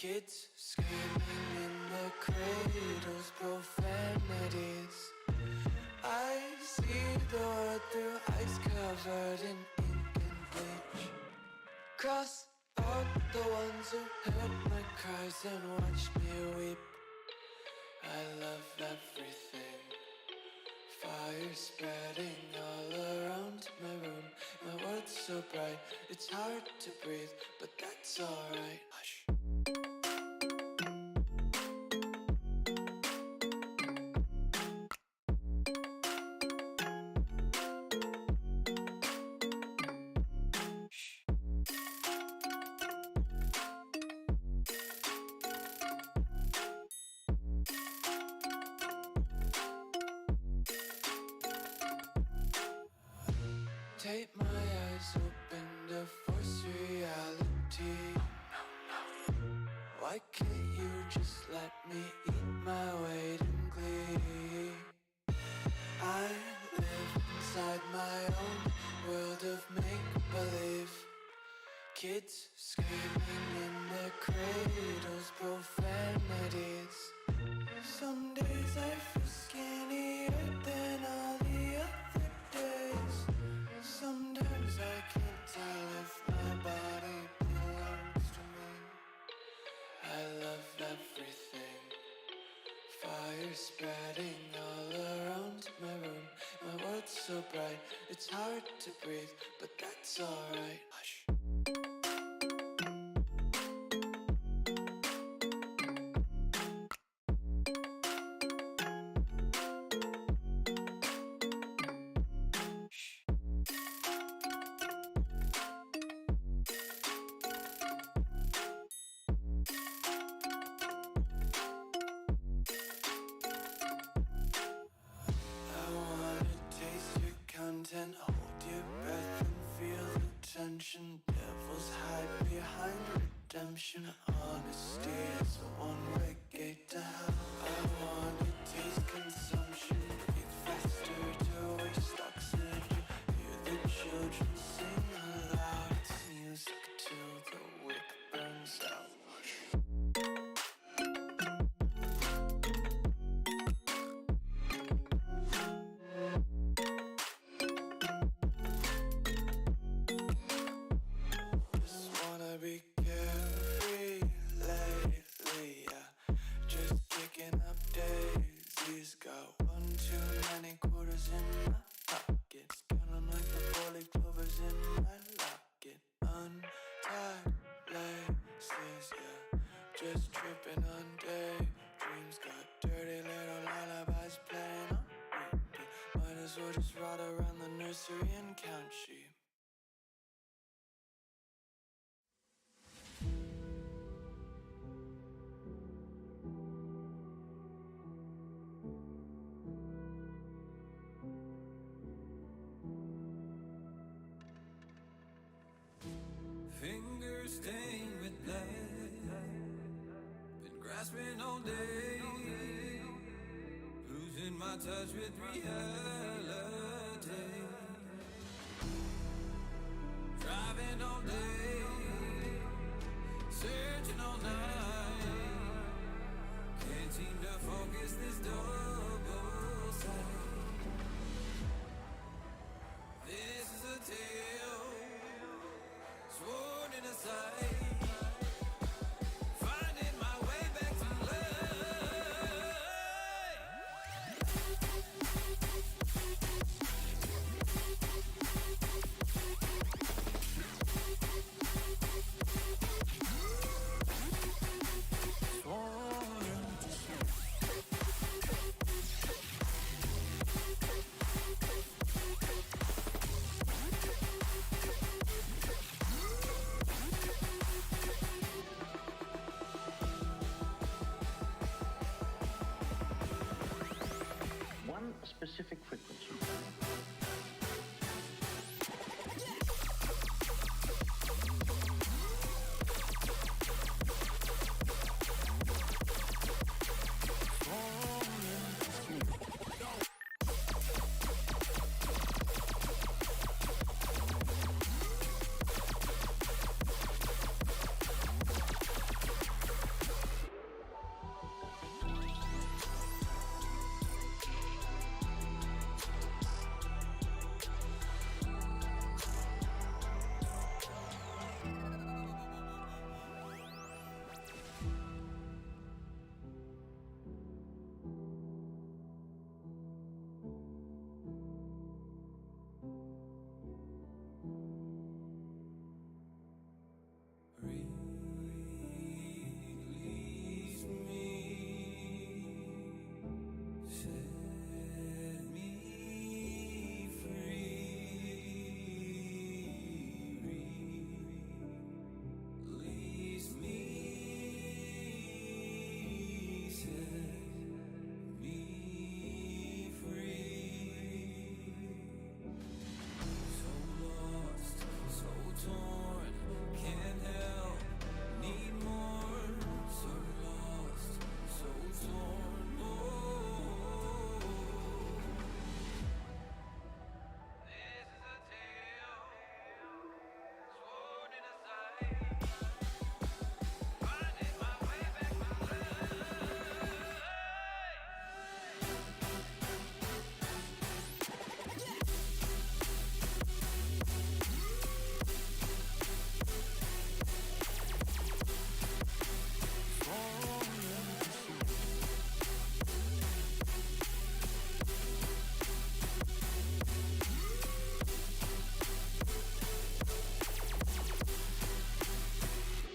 Kids screaming in the cradles, profanities. I see the world through ice covered in ink and bleach. Cross out the ones who heard my cries and watched me weep. I love everything. Fire spreading all around my room. My world's so bright, it's hard to breathe, but that's alright. Hush. Tape my eyes open to force reality. Why can't you just let me eat my weight in glee? I live inside my own world of make-believe. Kids screaming in their cradles, profanities. Some days I feel skinnier than all the other days. Sometimes I can't tell if my body belongs to me. I love everything. Fire spreading all around my room. My world's so bright, it's hard to breathe, but that's alright. Hush. Hold your breath and feel the tension. Devils hide behind redemption. Honesty is a one-way gate to hell. I wanna taste consumption. Breathe faster to waste oxygen. Hear the children sing aloud. It's music till the wick burns out. Be carefree lately, yeah. Just kicking up daisies. Got one too many quarters in my pockets. Counting like the four-leaf clovers in my locket. Untied laces, yeah. Just tripping on daydreams. Got dirty little lullabies playing on repeat. Might as well just ride around the nursery and count sheep. Fingers stained with blood, been grasping all day, losing my touch with reality. Driving all day, searching all night, can't seem to focus this double sight. This is a tale sworn in a sight, finding my way back to specific frequency.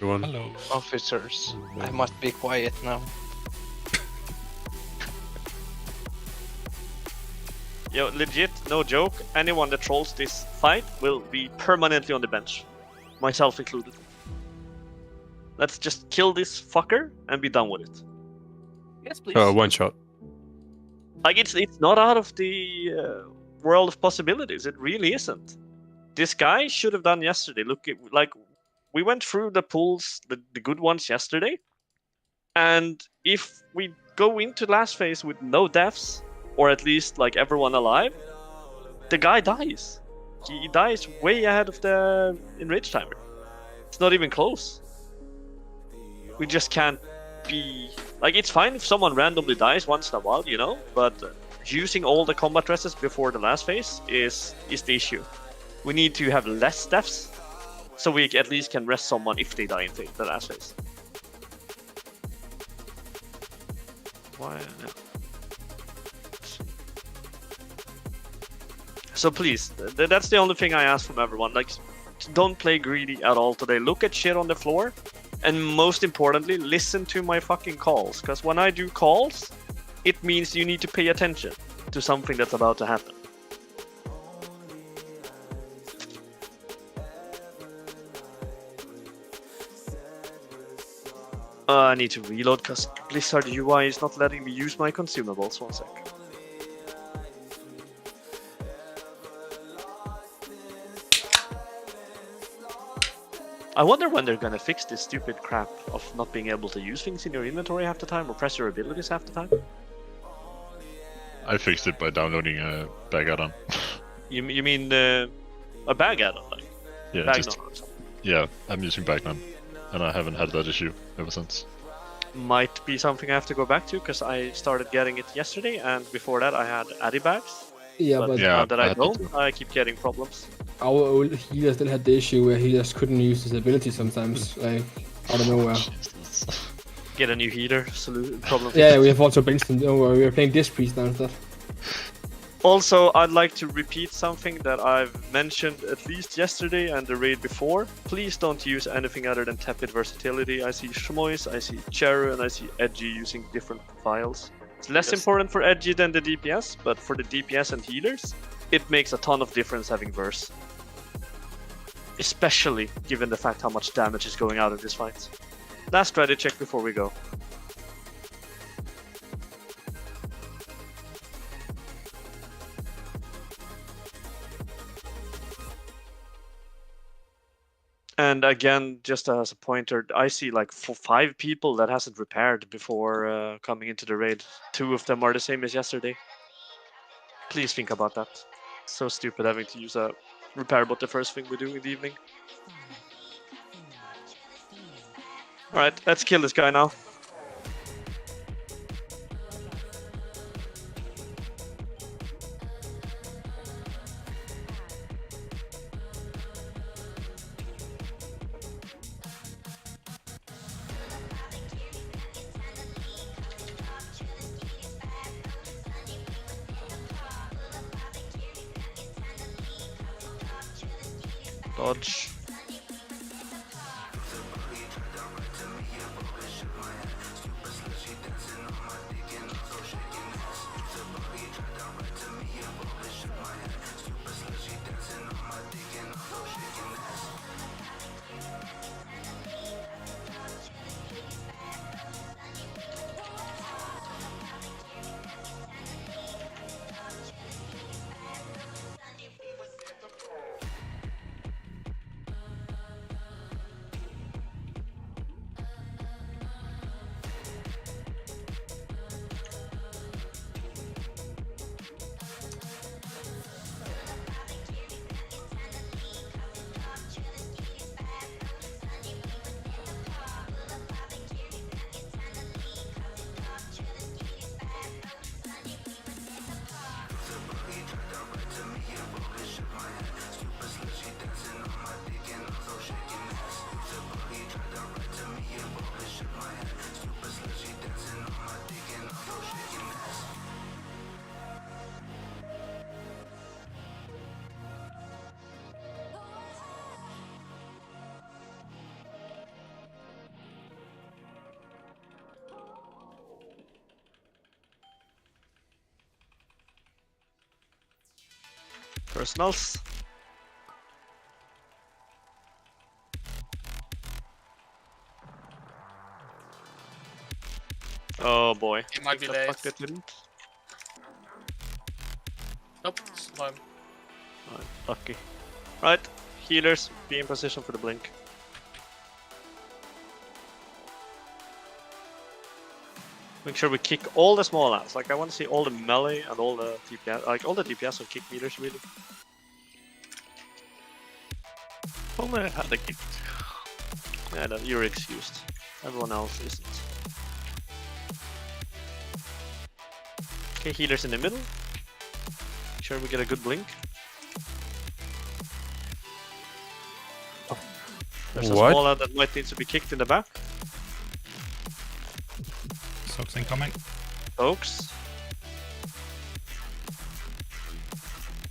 Go on. Hello. Officers, I must be quiet now. Yo, legit, no joke, anyone that trolls this fight will be permanently on the bench. Myself included. Let's just kill this fucker and be done with it. Yes, please. One shot. Like, it's not out of the world of possibilities. It really isn't. This guy should have done yesterday. Look, like, we went through the pools, the good ones yesterday. And if we go into last phase with no deaths, or at least like everyone alive, the guy dies. He dies way ahead of the enrage timer. It's not even close. We just can't be like, it's fine if someone randomly dies once in a while, you know, but using all the combat dresses before the last phase is the issue. We need to have less deaths so we at least can rest someone if they die in the last phase. Why? So please, that's the only thing I ask from everyone. Like, don't play greedy at all today. Look at shit on the floor, and most importantly, listen to my fucking calls. Because when I do calls, it means you need to pay attention to something that's about to happen. I need to reload because Blizzard UI is not letting me use my consumables. 1 sec. I wonder when they're gonna fix this stupid crap of not being able to use things in your inventory half the time or press your abilities half the time. I fixed it by downloading a bag add-on. You mean a bag add-on, like Yeah, bag just none or something? yeah, I'm using Bagnan, and I haven't had that issue ever since. Might be something I have to go back to because I started getting it yesterday, and before that I had Addy bags. Yeah, But but Yeah, now that I I had that don't, too. I keep getting problems. our old healer still had the issue where he just couldn't use his ability sometimes, like out of nowhere. Jesus. Get a new heater problem. Yeah, we have also benched him. Don't worry, we're playing this priest now instead. Also, I'd like to repeat something that I've mentioned at least yesterday and the raid before. Please don't use anything other than tepid versatility. I see Shmois, I see Cheru, and I see Edgy using different profiles. It's less important for Edgy than the DPS, but for the DPS and healers, it makes a ton of difference having verse. Especially given the fact how much damage is going out of this fight. Last strategy check before we go. And again, just as a pointer, I see like 5 people that hasn't repaired before coming into the raid. 2 of them are the same as yesterday. Please think about that. So stupid having to use a repair bot the first thing we do in the evening. Alright, let's kill this guy now. Dodge. Personals. Oh boy. It might be The late. fuck that didn't. Nope, it's fine. Alright, lucky. Right, healers, be in position for the blink. Make sure we kick all the small lands. Like I want to see all the melee and all the DPS, like all the DPS and kick meters really. Only I had the kick. Yeah, no, you're excused. Everyone else isn't. Okay, healers in the middle. Make sure we get a good blink. There's a What? small land that might need to be kicked in the back. Soaks incoming. Folks.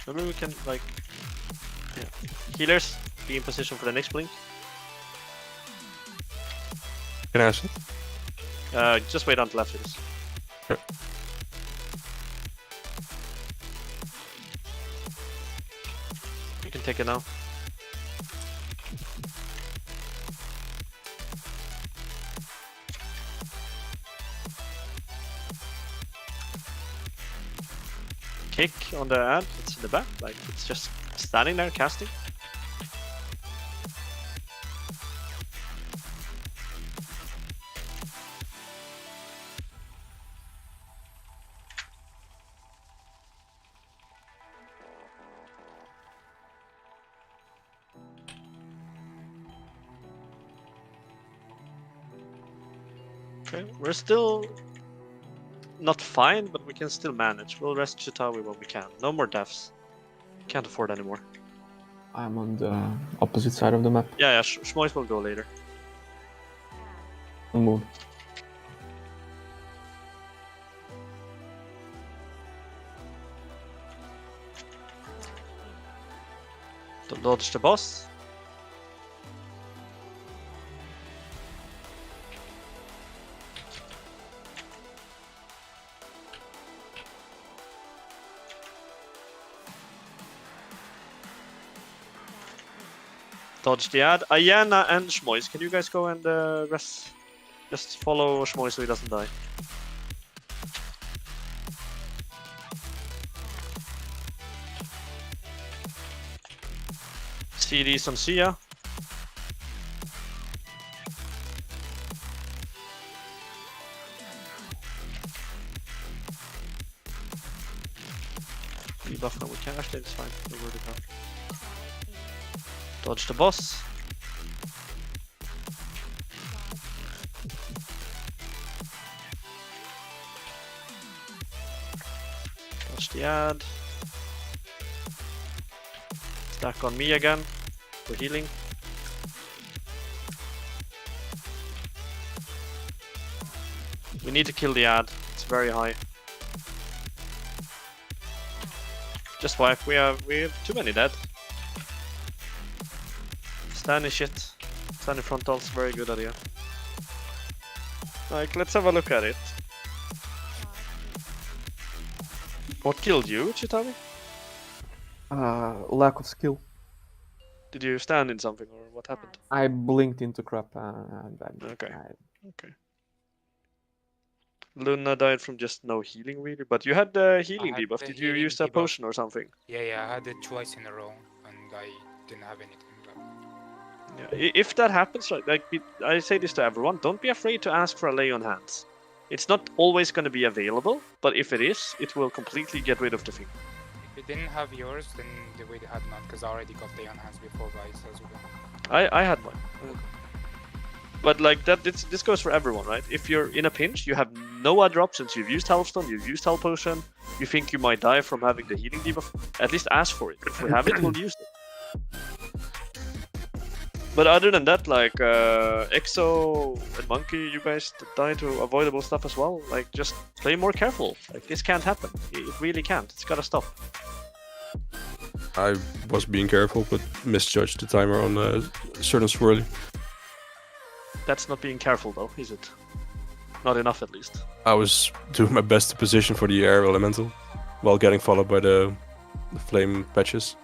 Maybe we can like, yeah. Healers, be in position for the next blink. Can I ask it? Just wait until after this. Okay. You can take it now. Kick on the ad, it's in the back, like it's just standing there casting. Okay, we're still not fine, but we can still manage. We'll rest Chitauri when we can. No more deaths. Can't afford anymore. I'm on the opposite side of the map. Yeah, Schmois will go later. I'll move. Don't dodge the boss. Dodge the ad. Ayana and Schmois, can you guys go and rest? Just follow Schmois so he doesn't die. CDs on Sia. Debuff when we can. Actually, it's fine. We're already gone. Dodge the boss. Dodge the ad. Stack on me again for healing. We need to kill the ad. It's very high. Just wipe. We have too many dead. Standing shit. Standing frontals, very good idea. Like, let's have a look at it. What killed you, Chitauri? Lack of skill. Did you stand in something or what happened? I blinked into crap and then Okay. I- Okay. Luna died from just no healing really, but you had the healing had debuff. the Did you healing use that debuff. potion or something? Yeah, I had it twice in a row, and I didn't have anything left. Yeah. If that happens, I say this to everyone, don't be afraid to ask for a lay on hands. It's not always going to be available, but if it is, it will completely get rid of the thing. If you didn't have yours, then the way they had none, because I already got the on hands before guys as well. I had mine. But like that, this goes for everyone, right? If you're in a pinch, you have no other options. You've used Healthstone, you've used Health Potion, you think you might die from having the healing debuff, at least ask for it. If we have it, we'll use it. But other than that, like Exo and Monkey, you guys die to avoidable stuff as well. Like just play more careful. Like this can't happen. It really can't. It's gotta stop. I was being careful, but misjudged the timer on a certain swirly. That's not being careful though, is it? Not enough at least. I was doing my best to position for the air elemental while getting followed by the flame patches.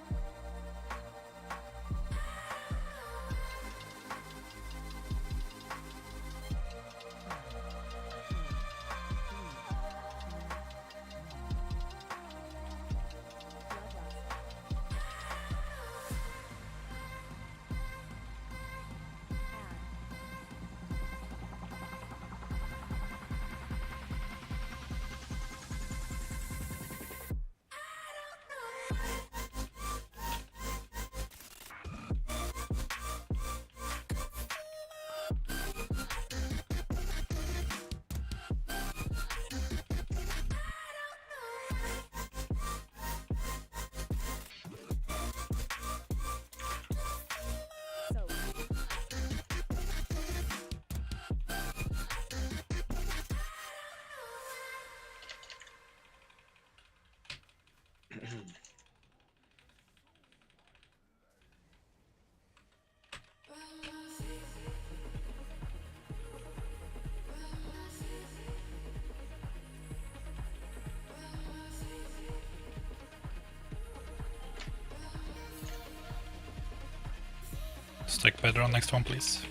Stack better on next one, please.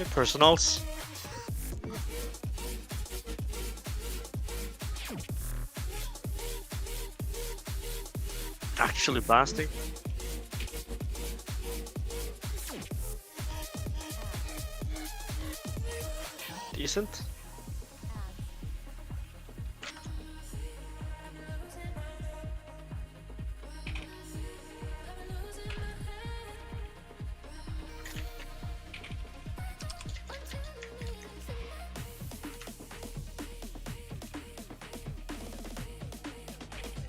Okay, personals. Actually blasting. Decent.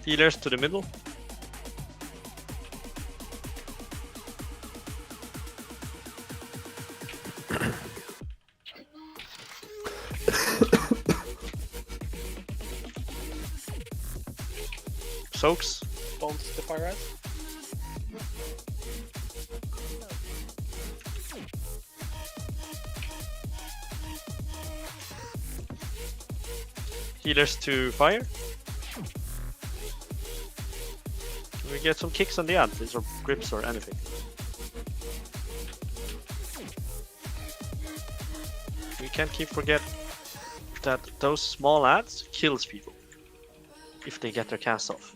Healers to the middle. Soaks. Bones to fire red. Healers to fire. We get some kicks on the antlers or grips or anything. We can't keep forget that those small ads kills people if they get their cast off.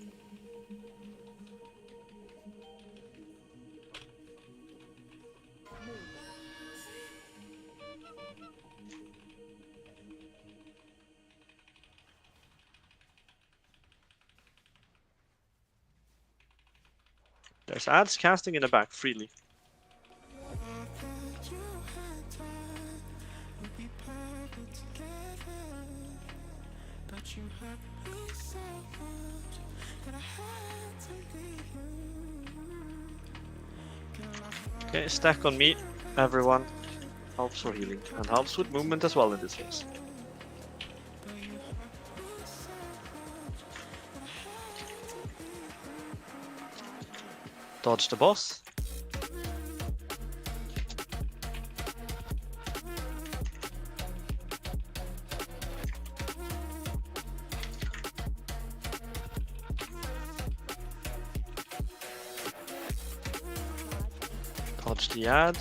There's ads casting in the back freely. Okay, stack on me, everyone. Helps for healing and helps with movement as well in this case. Dodge the boss. Dodge the ad.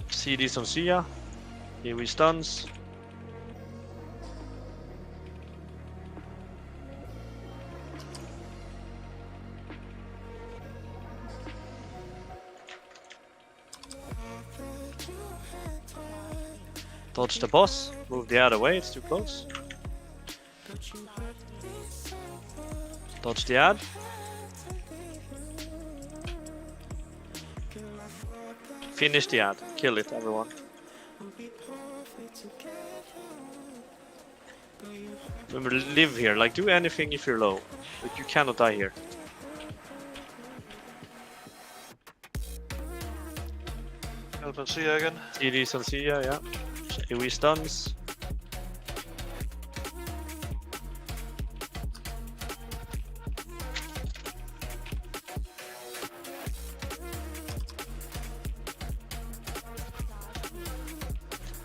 CDs on Sia. Here we stuns. Dodge the boss. Move the ad away, it's too close. Dodge the ad. Finish the ad. Kill it, everyone. Remember, live here. Like, do anything if you're low. Like, you cannot die here. Help and see again. CDs on Sia, yeah. AoE stuns.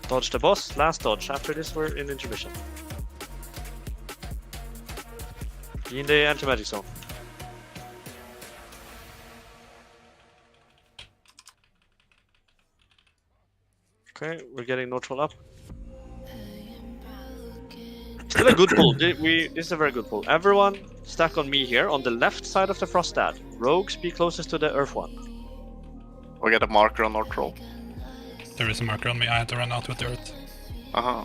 Dodge the boss, last dodge. After this, we're in intermission. Be in the anti-magic zone. Okay, we're getting neutral up. Still a good pull. This is a very good pull. Everyone stack on me here on the left side of the frost ad. Rogues be closest to the earth one. We get a marker on our troll. There is a marker on me, I had to run out with dirt. Uh-huh.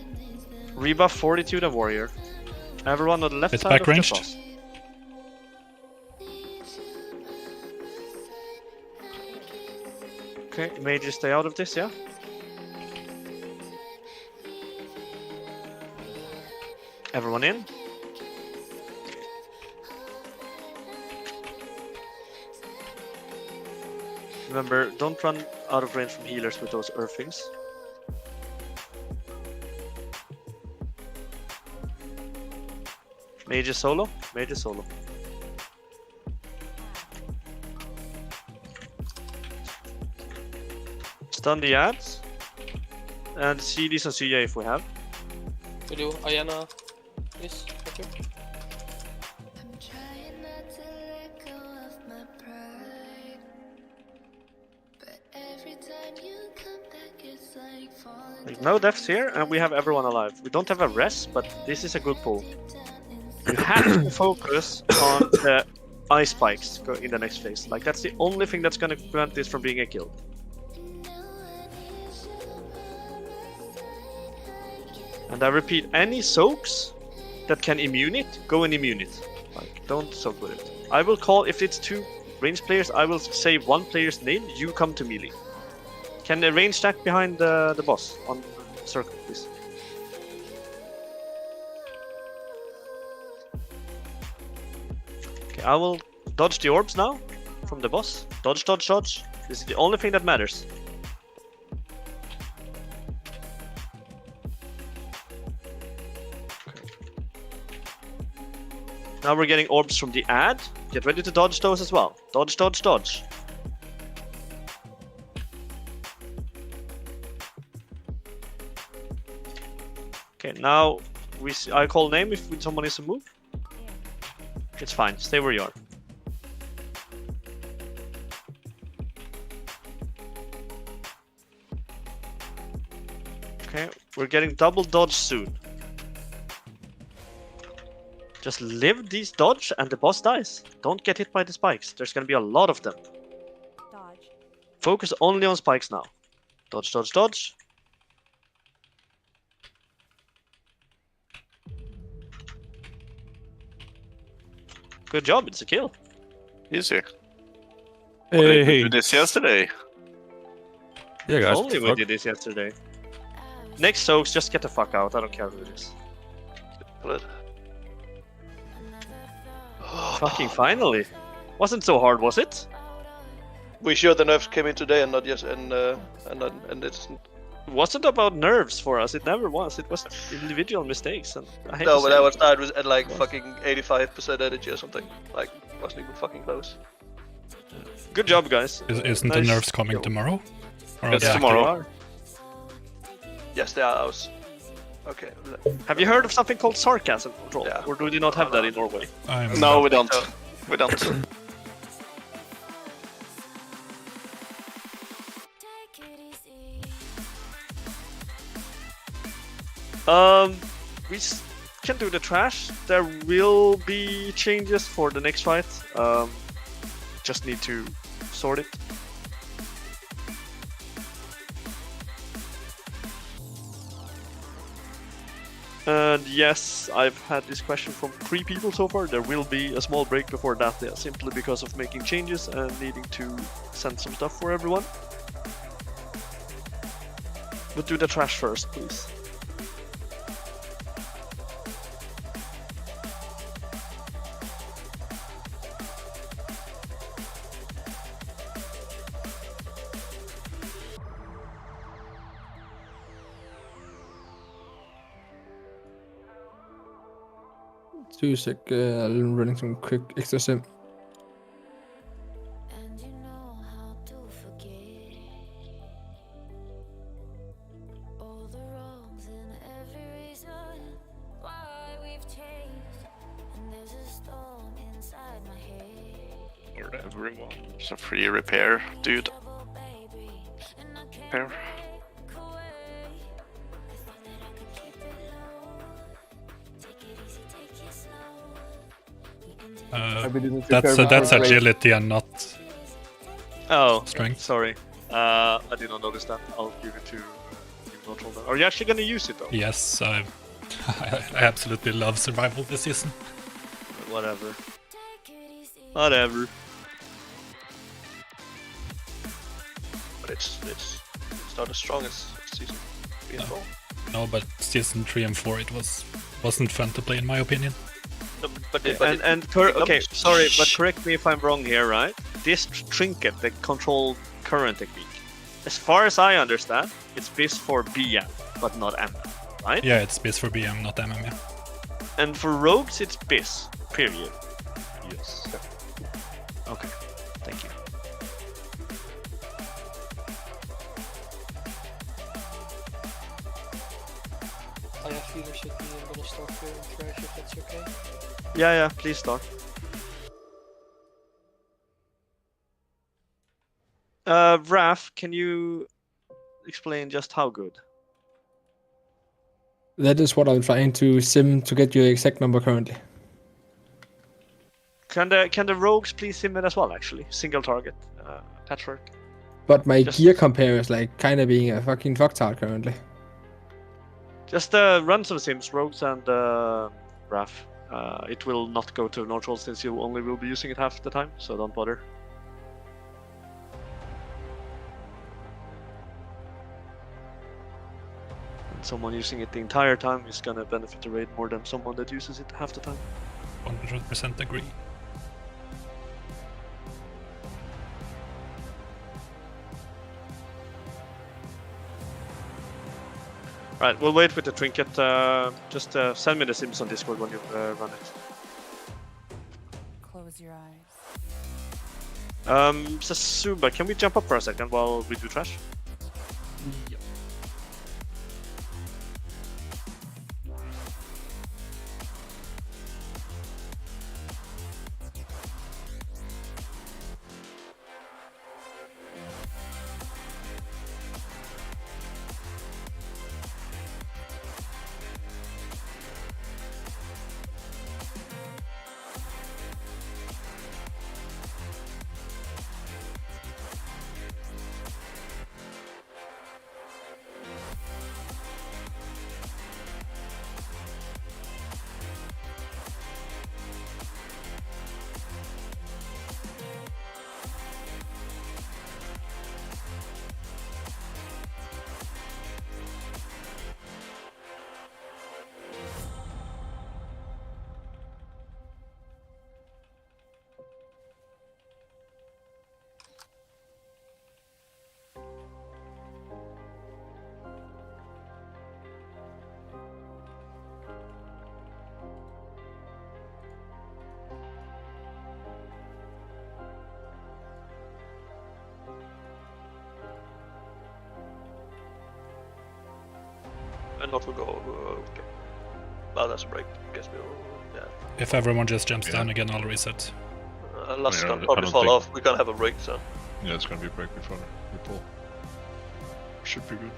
Rebuff 42 the warrior. Everyone on the left It's side back of ranged. the frost. Okay, mages stay out of this, yeah? Everyone in? Remember, don't run out of range from healers with those earthings. Mage is solo? Mage is solo. Stun the ads. And CDs and CA if we have. Will you, Ayana, please? Thank you. Like, no deaths here, and we have everyone alive. We don't have a rest, but this is a good pull. You have to focus on the ice spikes in the next phase. Like, that's the only thing that's gonna prevent this from being a kill. And I repeat, any soaks that can immune it, go and immune it. Like, don't soak with it. I will call, if it's two range players, I will say one player's name, you come to melee. Can the range stack behind the boss on circle, please? Okay, I will dodge the orbs now from the boss. Dodge, dodge, dodge. This is the only thing that matters. Okay. Now we're getting orbs from the ad. Get ready to dodge those as well. Dodge, dodge, dodge. Okay, now I call name if someone is to move. It's fine, stay where you are. Okay, we're getting double dodge soon. Just live these dodge and the boss dies. Don't get hit by the spikes. There's gonna be a lot of them. Dodge. Focus only on spikes now. Dodge, dodge, dodge. Good job, it's a kill. Easy. Hey, We did this yesterday. Yeah, guys. Only we fuck. did this yesterday. Next soaks, just get the fuck out. I don't care who it is. Blood. Fucking finally. Wasn't so hard, was it? We sure the nerfs came in today and not just and it's It wasn't about nerves for us. It never was. It was individual mistakes. And I hate no, to but say I it. was tired was at like fucking 85% energy or something. Like wasn't even fucking close. Good job, guys. Isn't Nice. the nerfs coming tomorrow? Or are It's they active? tomorrow. Yes, they are ours. Okay. Have you heard of something called sarcasm control? Yeah. Or do we not have that in Norway? No, we don't. We don't. We can do the trash. There will be changes for the next fight. Just need to sort it. And yes, I've had this question from 3 people so far. There will be a small break before that, yeah, simply because of making changes and needing to send some stuff for everyone. But do the trash first, please. Two sec, I'm running some quick extra sim. And you know how to forget all the wrongs and every reason why we've changed. And there's a storm inside my head. Or everyone. It's a free repair, dude. Repair. That's agility and not Oh, strength. sorry. I did not notice that. I'll give it to neutral then. Are you actually gonna use it though? Yes, I absolutely love survival this season. Whatever. Whatever. But it's not as strong as season 3 and 4. No, but season 3 and 4 wasn't fun to play in my opinion. No, okay, sorry, but correct me if I'm wrong here, right? This trinket, the control current technique, as far as I understand, it's based for BM, but not MM, right? Yeah, it's BIS for BM, not MM, yeah. And for rogues, it's BIS, period. Yes. Okay, thank you. I have feelers with me. I'm gonna start clearing trash if that's okay. Yeah, please start. Raf, can you explain just how good? That is what I'm trying to sim to get your exact number currently. Can the rogues please sim it as well, actually? Single target, patchwork. But my gear compare is like kind of being a fucking fucktard currently. Just run some sims, rogues and Raf. It will not go to neutral since you only will be using it half the time, so don't bother. And someone using it the entire time is gonna benefit the raid more than someone that uses it half the time. 100% agree. Right, we'll wait with the trinket. Just send me the sims on Discord when you run it. Close your eyes. Sasuba, can we jump up for a second while we do trash? Yep. And not will go. Okay. Well, that's a break. Guess we'll. Yeah. If everyone just jumps down again, I'll reset. Unless Yeah, gonna probably I don't fall think- off. We're gonna have a break, so. Yeah, it's gonna be a break before we pull. Should be good.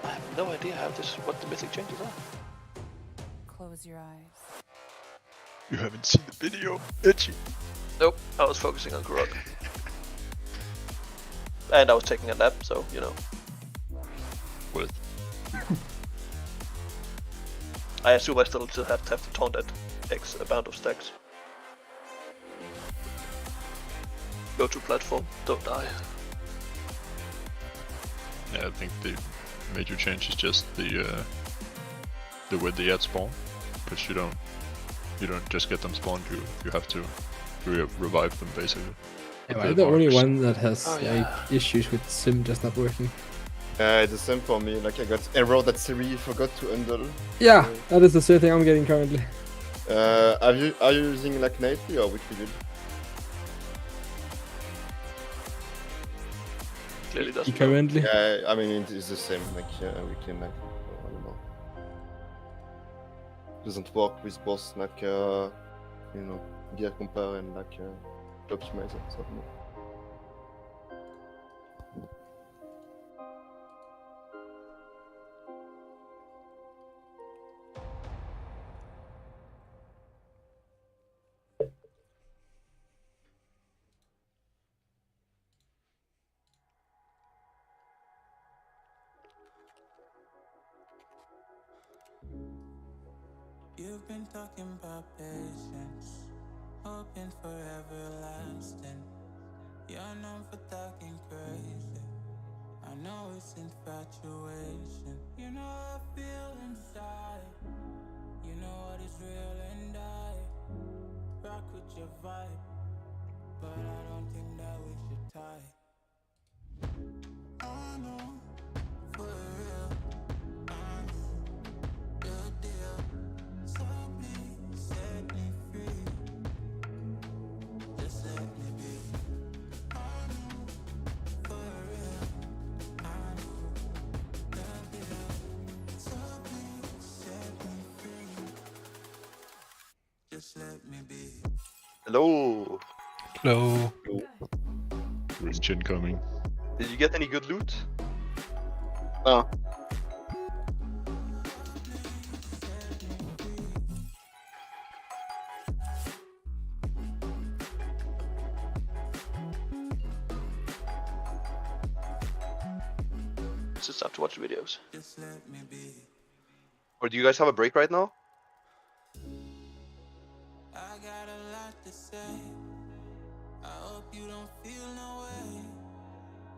I have no idea how what the mythic changes are. Close your eyes. You haven't seen the video. Itchy. Nope, I was focusing on Kurog. And I was taking a nap, so, you know. With I assume I still have to taunt at X amount of stacks. Go to platform, don't die. yeah, I think the major change is just the way they add spawn, because you don't just get them spawned. You have to revive them basically. Yeah, I'm the only one that has issues with sim just not working. It's the same for me. Like I got error that Siri forgot to undo. Yeah, that is the same thing I'm getting currently. Are you using like nightly or weekly build? Clearly doesn't. Currently. Yeah, I mean it's the same. Like weekly and nightly. I don't know. Doesn't work with both like you know, gear compare and like optimizer. So no. You've been talking about patience, hoping for everlasting. You're known for talking crazy. I know it's infatuation. You know how I feel inside. You know what is real and I rock with your vibe, but I don't think that we should tie. I know, for real, I know your deal. So please set me free. Just let me be. I know, for real, I know your deal. So please set me free. Just let me be. Hello. Hello. With Chin coming. Did you get any good loot? Ah. It's just time to watch the videos. Just let me be. Or do you guys have a break right now? I got a lot to say. I hope you don't feel no way.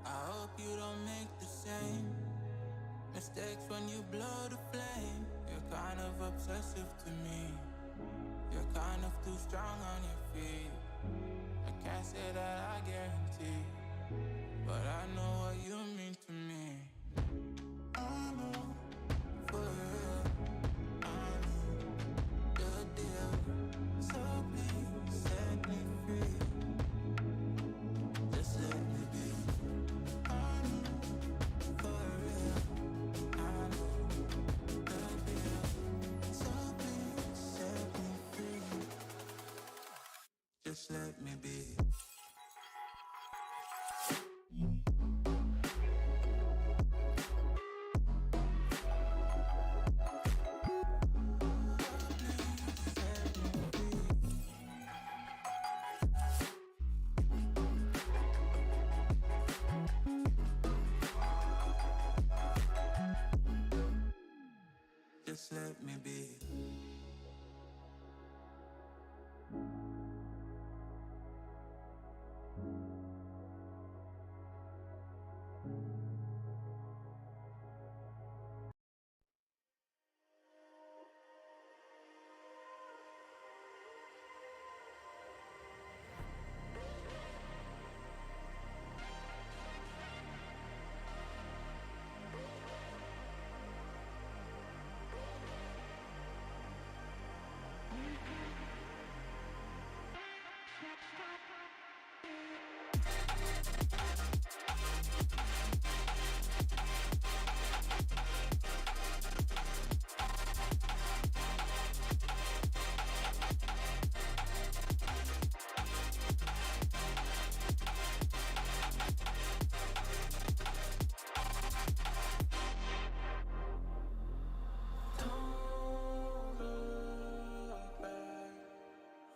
I hope you don't make the same mistakes when you blow the flame. You're kind of obsessive to me. You're kind of too strong on your feet. I can't say that I guarantee, but I know what you mean to me. I know, for real, I know your deal. So please set me free. Just let me be. I know, for real, I know your deal. So please set me free. Just let me be. Just let me be.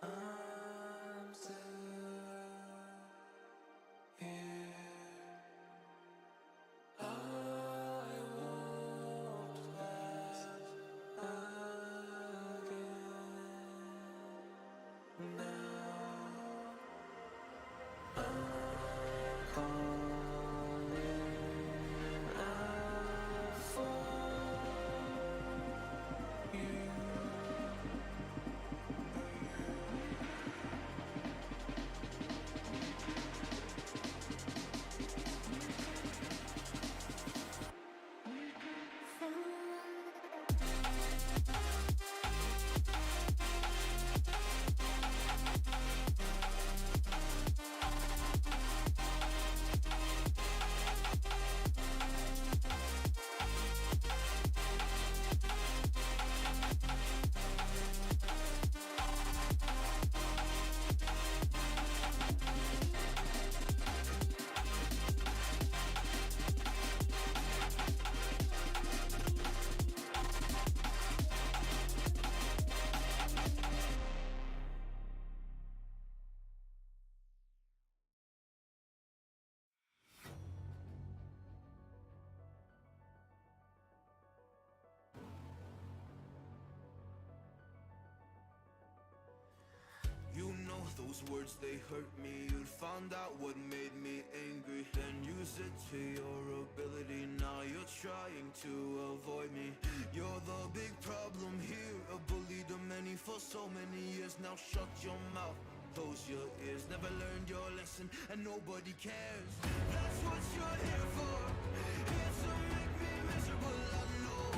I'm still You know those words, they hurt me. You found out what made me angry, then use it to your ability. Now you're trying to avoid me. You're the big problem here, a bully to many for so many years. Now shut your mouth, close your ears. Never learned your lesson and nobody cares. That's what you're here for, here to make me miserable. I know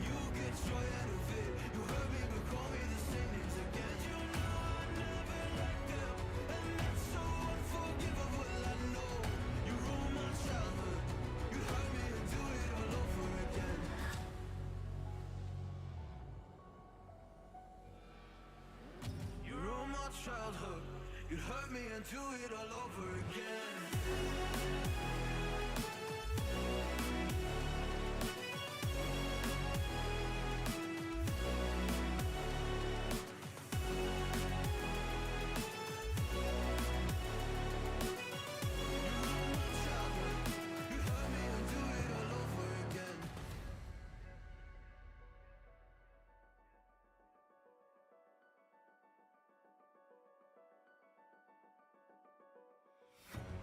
you get joy out of it. You hurt me but call me the same names again. You know I never liked them, and that's so unforgivable. I know you ruined my childhood. You hurt me and do it all over again. You ruined my childhood. You hurt me and do it all over again.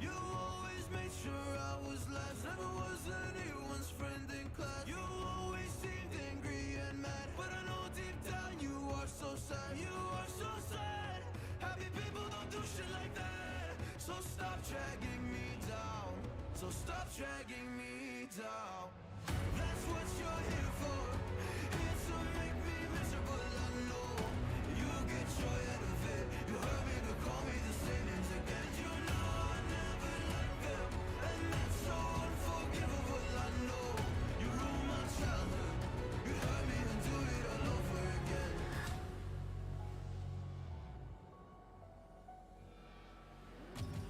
You always made sure I was last, never was anyone's friend in class. You always seemed angry and mad, but I know deep down you are so sad. You are so sad. Happy people don't do shit like that. So stop dragging me down. So stop dragging me down. That's what you're here for, here to make me miserable. I know you get joy out of it. You hurt me but call me the same names again. You know I never liked them, and that's so unforgivable. I know you ruined my childhood. You hurt me and do it all over again.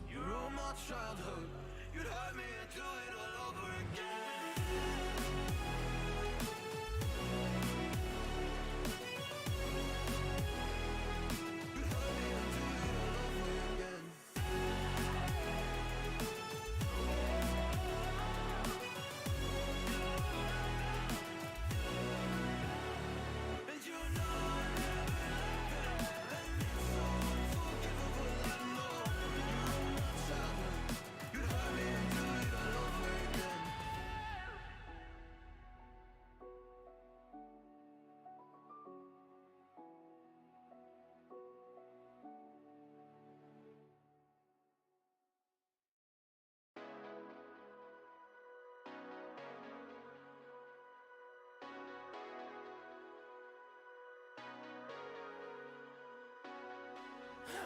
You ruined my childhood. You'd hurt me and do it all over again. You'd hurt me and do it all over again. And you know I never liked them, and it's so unforgivable. I know you ruined my childhood. You'd hurt me and do it all over again.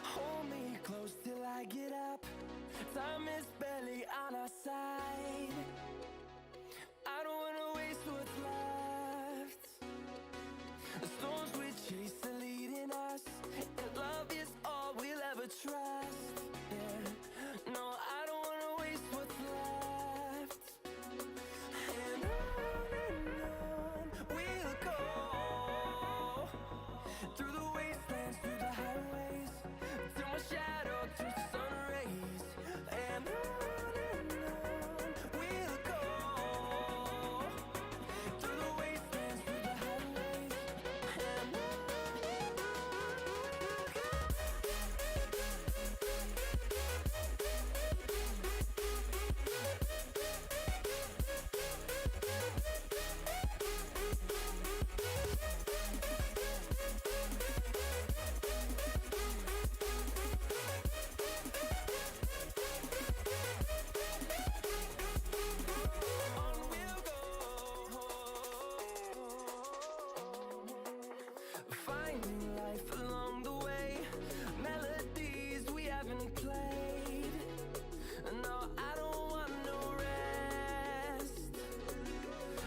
Hold me close till I get up. Time is barely on our side. I don't wanna waste what's left. The storms we chase are leading us, and love is all we'll ever trust. Yeah. No, I don't wanna waste what's left. And on we'll go, through the wastelands, through the highways, till my shadow turns to sun rays. And on we'll go, through the wastelands, through the highways. And being played. No, I don't want no rest.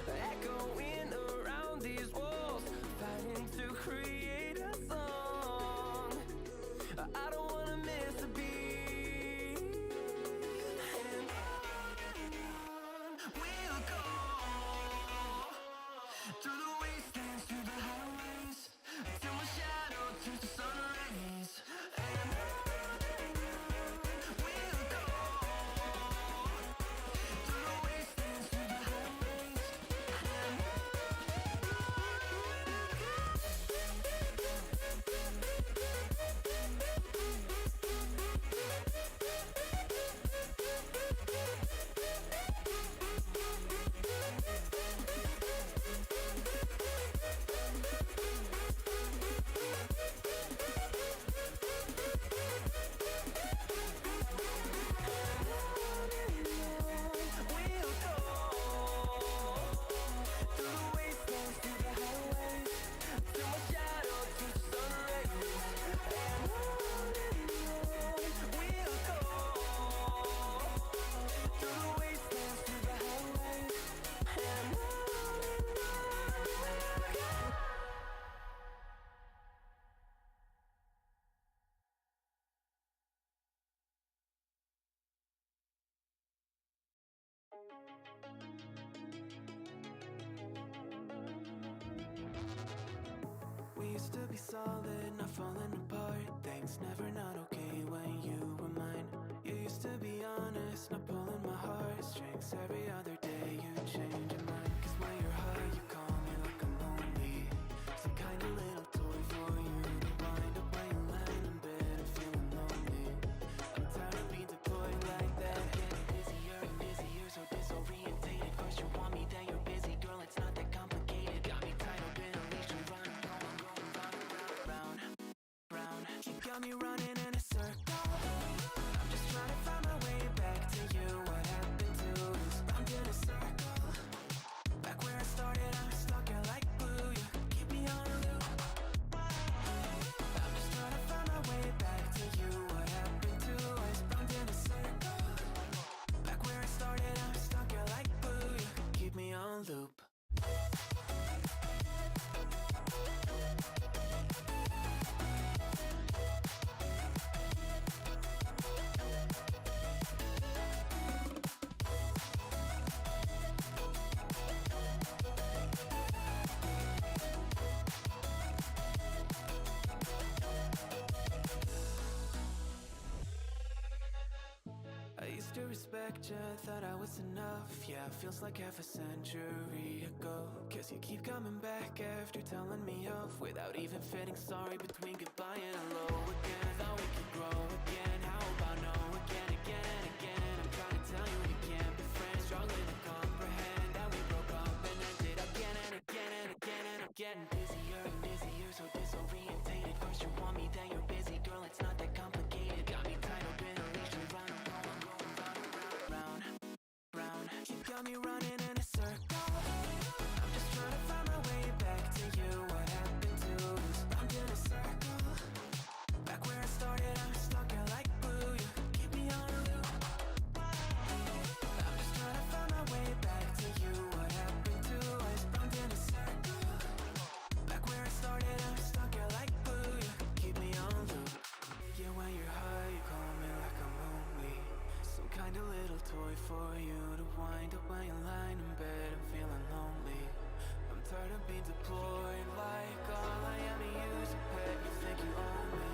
Echoing around these walls, fighting to create a song. I don't wanna miss a beat. And on we'll go, through the wastelands, through the highways, till my shadow turns to sun rays. And on we'll go, through the wastelands, through the highways. We used to be solid, not falling apart. Things never not okay when you were mine. You used to be honest, not pulling my heartstrings. Every other day you change your mind. Cause when you're high, you call me like I'm lonely. Some kind of little toy for you to wind up when you land in bed and feeling lonely. I'm tired of being deployed like that. Getting busier and busier, so disorientated. First you want me, then you're busy. Girl, it's not that complicated. Got me tied up in a leash and running, round, round. You got me running in a circle. I'm just trying to find my way back to you. What happened to us? Round in a circle. Back where I started, I'm stuck here like glue. You keep me on a loop. I'm just trying to find my way back to you. What happened to us? Round in a circle. Back where I started, I'm stuck here like glue. You keep me on loop. I used to respect you, thought I was enough. Yeah, it feels like half a century ago. Cause you keep coming back after telling me off, without even fitting sorry between goodbye and hello again. Thought we could grow again, how about no again, again and again. I'm trying to tell you we can't be friends, struggling to comprehend that we broke up and ended again and again and again. And I'm getting busier and busier, so disorientated. First you want me, then you're busy. Girl, it's not that complicated. Got me tied up in a leash and round. You got me running in a circle. I'm just trying to find my way back to you. What happened to us? Round in a circle. Back where I started, I'm stuck here like glue. You keep me on a loop. I'm just trying to find my way back to you. What happened to us? Round in a circle. Back where I started, I'm stuck here like glue. You keep me on loop. Yeah, when you're high, you call me like I'm lonely. Some kind of little toy for you to wind up when you're lying in bed and feeling lonely. I'm tired of being deployed like all I am to you is a pet. You think you own me?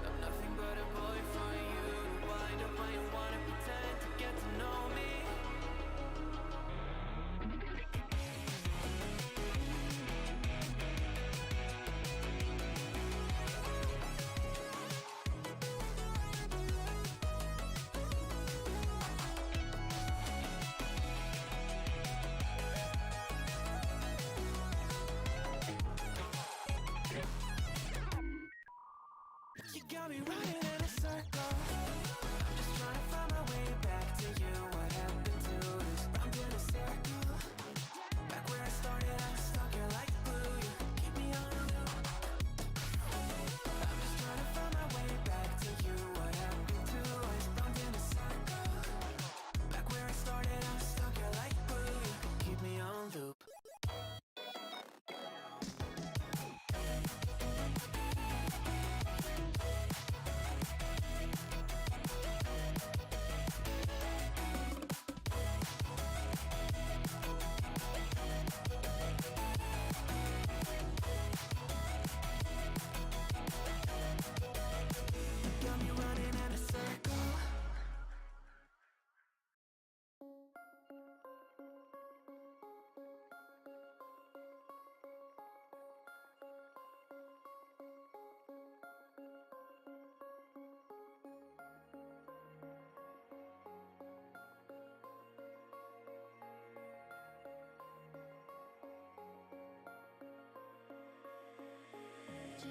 I'm nothing but a boy for you to wind up when you wanna pretend to get to know me. You got me running in a circle. I'm just trying to find my way back to you. What happened to us? Round in a circle. Back where I started, I'm stuck here like glue. You keep me on a loop. I'm just trying to find my way back to you. What happened to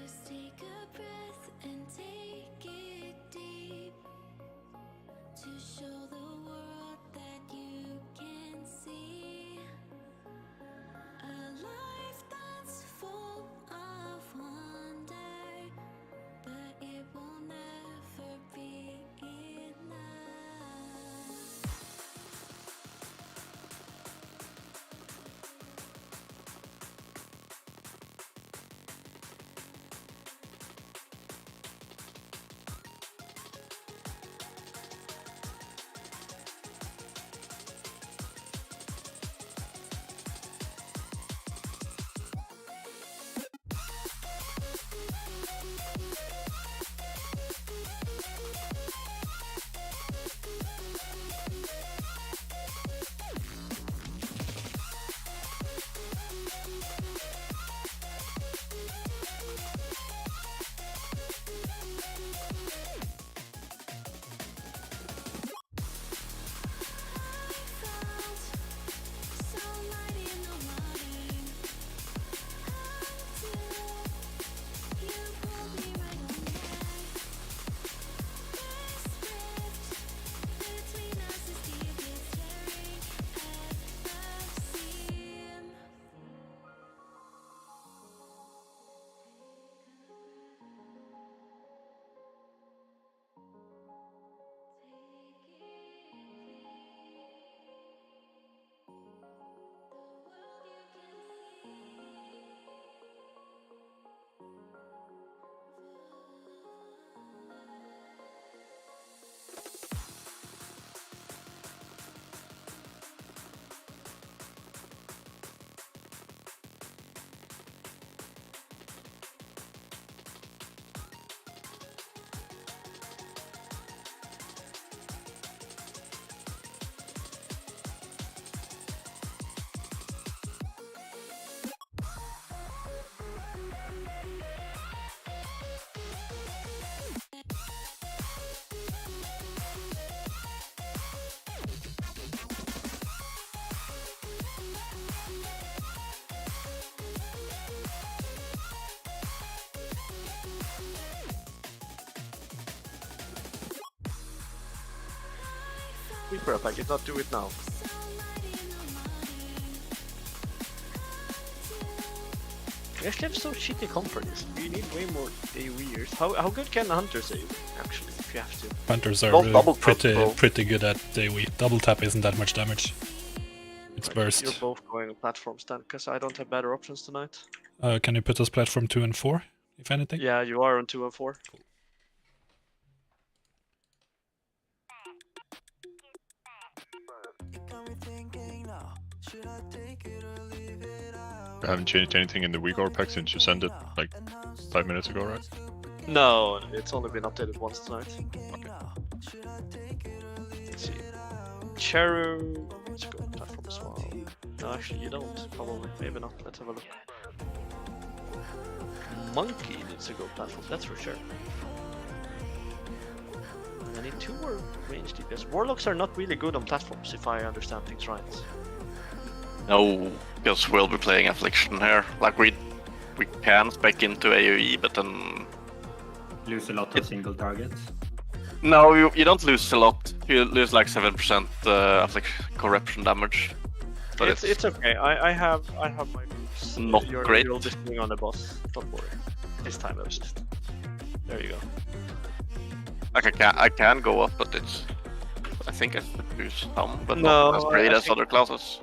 Just take a breath and take it deep to show the world that you can see a life that's full of wonder, but it will never be enough. Reaper up, I did not do it now. You actually have so shitty comforts. You need way more AoEers. How good can a hunter save, actually, if you have to? Hunters are Don't double tap, bro. pretty good at AoE. Double tap isn't that much damage. It's burst. You're both going on platforms then, because I don't have better options tonight. Can you put us platform 2 and 4, if anything? Yeah, you are on 2 and 4. I haven't changed anything in the Uyghur pack since you sent it like 5 minutes ago, right? No, it's only been updated once tonight. Okay. Let's see. Cheru. Let's go platform as well. No, actually, you don't. Probably. Maybe not. Let's have a look. Monkey needs to go platform, that's for sure. And I need 2 more range DPS. Warlocks are not really good on platforms, if I understand things right. No, because we'll be playing Affliction here. Like we can spec into AoE, but then lose a lot of single targets. No, you don't lose a lot. You lose like 7% corruption damage. But It's okay. I have my moves. Not great. You're just being on the boss. Don't worry. This time at least. There you go. Like I can go up, but I think I should do some, but No, not as great I as think- other classes.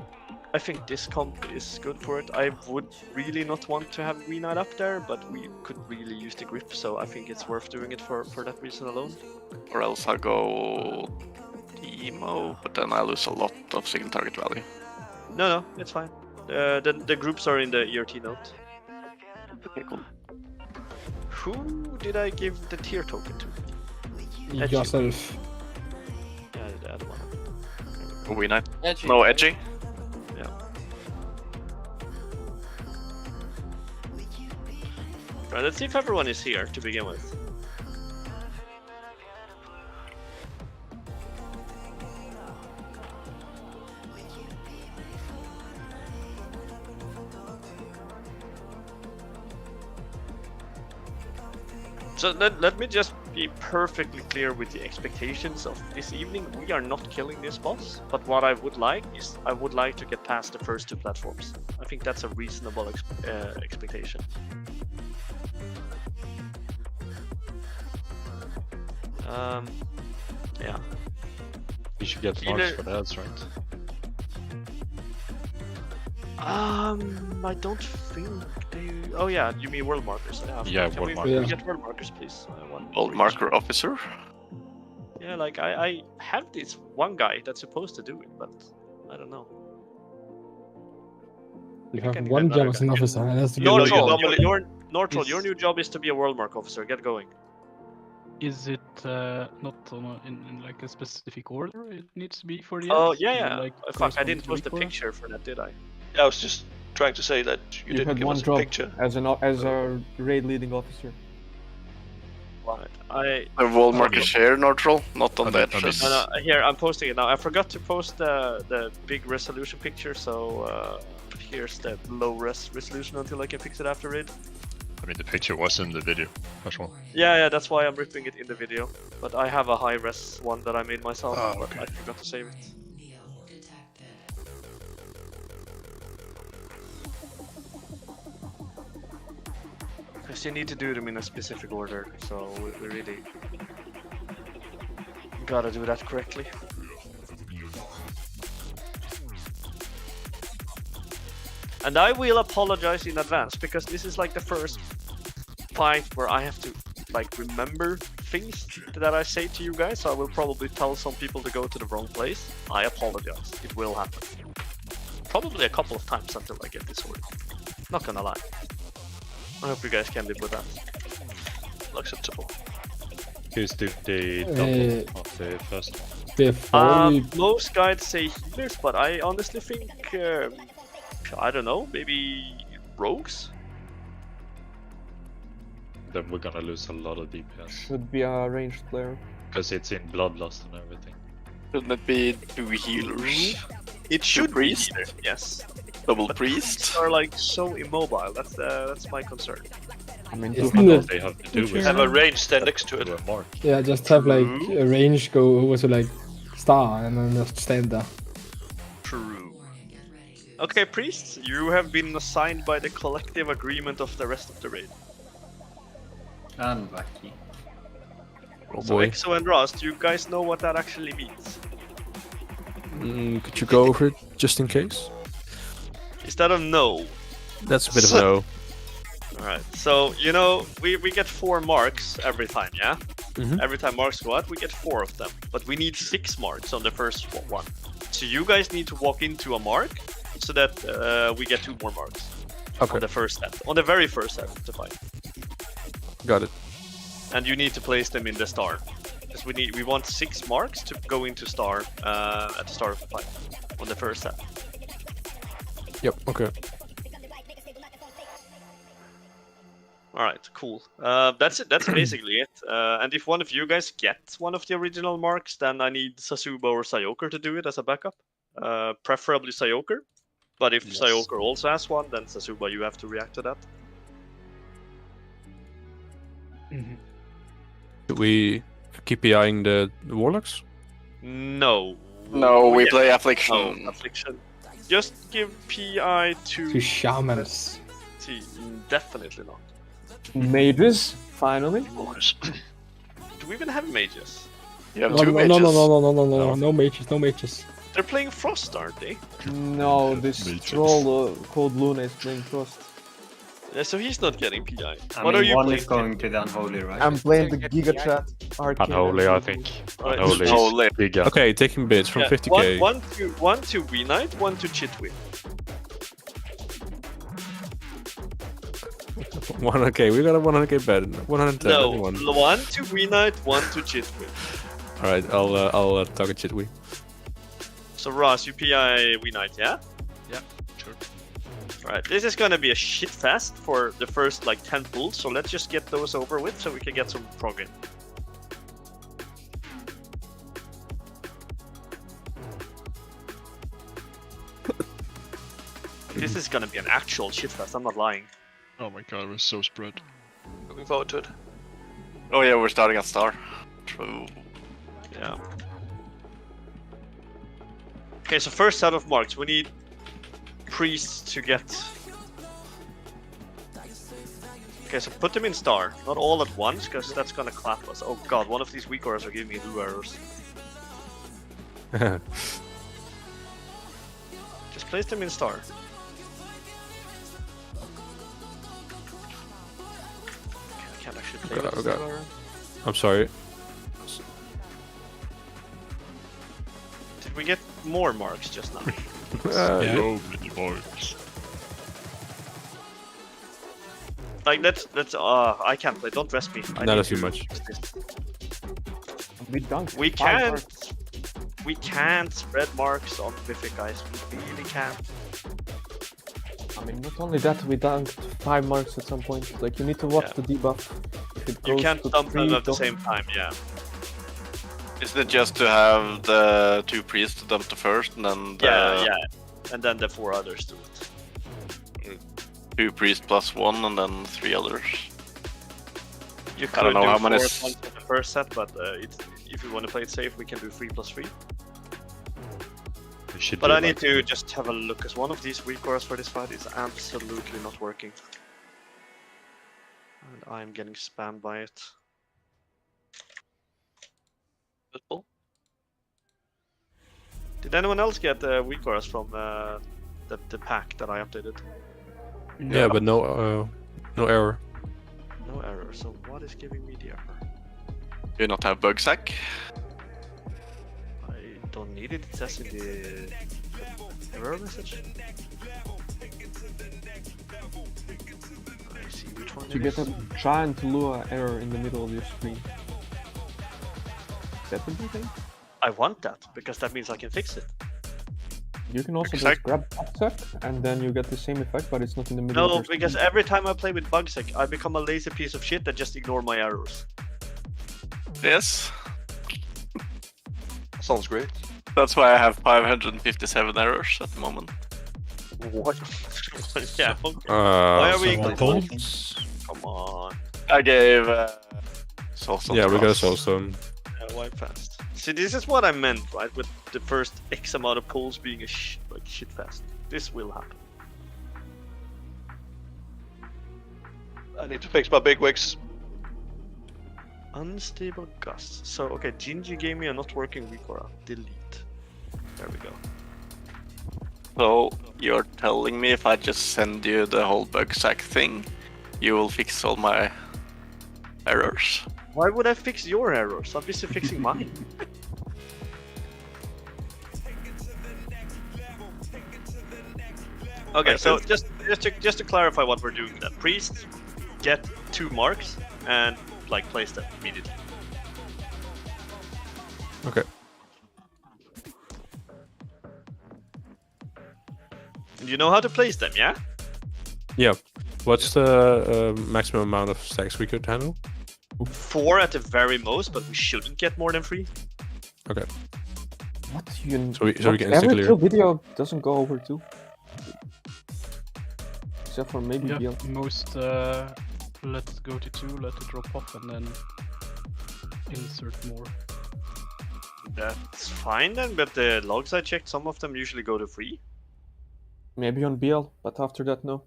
I think this comp is good for it. I would really not want to have Green Knight up there, but we could really use the grip, so I think it's worth doing it for that reason alone. Or else I'll go Emo, but then I lose a lot of single target value. No, it's fine. The groups are in the ERT note. Okay, cool. Who did I give the tier token to? Edgy. Yourself. Yeah, the other one. We Knight? Edgy. No, Edgy? Yeah. Right, let's see if everyone is here to begin with. So let me just be perfectly clear with the expectations of this evening. We are not killing this boss, but what I would like is I would like to get past the first 2 platforms. I think that's a reasonable expectation. Yeah. You should get marks for that, right? I don't think they. Oh yeah, you mean world markers? Yeah, Can world we markers. get world markers, please? World marker officer. Yeah, like I have this one guy that's supposed to do it, but I don't know. You Maybe have can one get job another as an guy. officer, and that's to be Nortrol, normally- your new job is to be a world mark officer. Get going. Is it not on in like a specific order it needs to be for the Oh ads? yeah, Is it, yeah. like, Fuck, I corresponding didn't to post the week order? picture for that, did I? I was just trying to say that you didn't had give one us a job picture. as a raid leading officer. Right. The wall marker share Nortrol, not on the edges. No, here I'm posting it now. I forgot to post the big resolution picture, so here's the low resolution until I can fix it after it. I mean, the picture was in the video as well. Yeah, that's why I'm ripping it in the video. But I have a high res one that I made myself, Oh, but okay. I forgot to save it. Because you need to do them in a specific order, so we really gotta do that correctly. And I will apologize in advance, because this is like the first fight where I have to like remember things that I say to you guys, so I will probably tell some people to go to the wrong place. I apologize, it will happen. Probably a couple of times until I get this order. Not gonna lie. I hope you guys can live with that. Acceptable. Who's the double of the first one? Before we... Most guides say healers, but I honestly think, I don't know, maybe rogues? Then we're gonna lose a lot of DPS. Should be a ranged player. Because it's in bloodlust and everything. Shouldn't it be 2 healers? It should be priest. healer, yes. Double But priest. priests are like so immobile. That's my concern. I mean, Isn't it... They have to do with Have a range stand next to it. a mark. Yeah, just have like a range go over to like star and then just stand there. True. Okay, priests, you have been assigned by the collective agreement of the rest of the raid. Unlucky. Oh So boy. Exo and Ross, do you guys know what that actually means? Could you go over it just in case? Is that a no? That's a bit of a no. Alright, so you know, we get 4 marks every time, yeah? Mhm. Every time marks go out, we get 4 of them. But we need 6 marks on the first one. So you guys need to walk into a mark so that we get 2 more marks. Okay. On the first set. On the very first set of the fight. Got it. And you need to place them in the star. Because we want 6 marks to go into star at the start of the fight. On the first set. Yep, okay. Alright, cool. That's it. That's basically it. And if one of you guys get one of the original marks, then I need Sasuba or Sayoker to do it as a backup. Preferably Sayoker. But if Sayoker also has one, then Sasuba, you have to react to that. Should we keep eyeing the warlocks? No. No, we play Affliction. No, Affliction. Just give PI To shamans. Definitely not. Mages, finally. Do we even have mages? You have No, 2 no, mages. no mages, no mages. They're playing Frost, aren't they? No, this troll called Luna is playing Frost. Yeah, so he's not getting PI. I What mean, are you one playing? is going to the Unholy, right? I'm playing the Giga Chat Arcane. Unholy, I think. Right. Unholy. Unholy. Giga. Okay, taking bids from Yeah, 50k. one to V Knight, one to Chitwin. 100k, we got a 100k bet. 110. No, anyone. one to V Knight, one to Chitwin. Alright, I'll target Chitwi. So Ross, you PI V Knight, yeah? Yeah, sure. Right, this is gonna be a shit fest for the first like 10 pulls, so let's just get those over with so we can get some prog in. This is gonna be an actual shit fest, I'm not lying. Oh my god, we're so spread. Looking forward to it. Oh yeah, we're starting at star. True. Yeah. Okay, so first set of marks. We need priests to get. Okay, so put them in star, not all at once, because that's gonna clap us. Oh god, one of these weak auras are giving me blue arrows. Just place them in star. I can't actually play with this aura. I'm sorry. Did we get more marks just now? So many marks. Like let's I can't play. Don't rest me. I Not need too to much. use this. We dunked. We 5 can't. marks. We can't spread marks on Mythic, guys. We really can't. I mean, not only that, we dunked 5 marks at some point. Like, you need to watch the debuff. If it You goes can't to dump 3, them at the don't- same time. Yeah. Isn't it just to have the 2 priests to dump the first, and then the Yeah. And then the 4 others do it. 2 priests plus 1, and then 3 others? You I don't know could how do many 4 at once in the first set, but if you want to play it safe, we can do 3 plus 3. But I need to just have a look, because one of these weak auras for this fight is absolutely not working. And I'm getting spammed by it. Did anyone else get weak auras from the pack that I updated? Yeah, but no error. No error, so what is giving me the error? Do you not have bug sack? I don't need it, it says in the error message. I see which one You it get is. a giant Lua error in the middle of your screen. Is that what you think? I want that, because that means I can fix it. You can also just grab Bugsack and then you get the same effect, but it's not in the middle of No, your because screen. every time I play with Bugsack, I become a lazy piece of shit that just ignore my arrows. Yes. Sounds great. That's why I have 557 errors at the moment. What? Yeah, okay. Why are we someone Come on. I gave Soulstone. Yeah, we got a Soulstone. Soulstone. Yeah, wipe fast. See, this is what I meant, right? With the first X amount of pulls being a shit fast. This will happen. I need to fix my big wigs. Unstable gusts. So, okay, Gingy gave me a not working weak aura. Delete. There we go. So you're telling me if I just send you the whole bug sack thing, you will fix all my errors? Why would I fix your errors? I'm busy fixing mine. Okay, so just to clarify what we're doing then. Priest, get 2 marks and like place them immediately. Okay. And you know how to place them, yeah? Yeah. What's the maximum amount of stacks we could handle? 4 at the very most, but we shouldn't get more than 3. Okay. What? You So we can every instantly. kill video doesn't go over 2. Except for maybe Yeah, BL. most let it go to 2, let it drop off, and then insert more. That's fine then, but the logs I checked, some of them usually go to 3. Maybe on BL, but after that, no.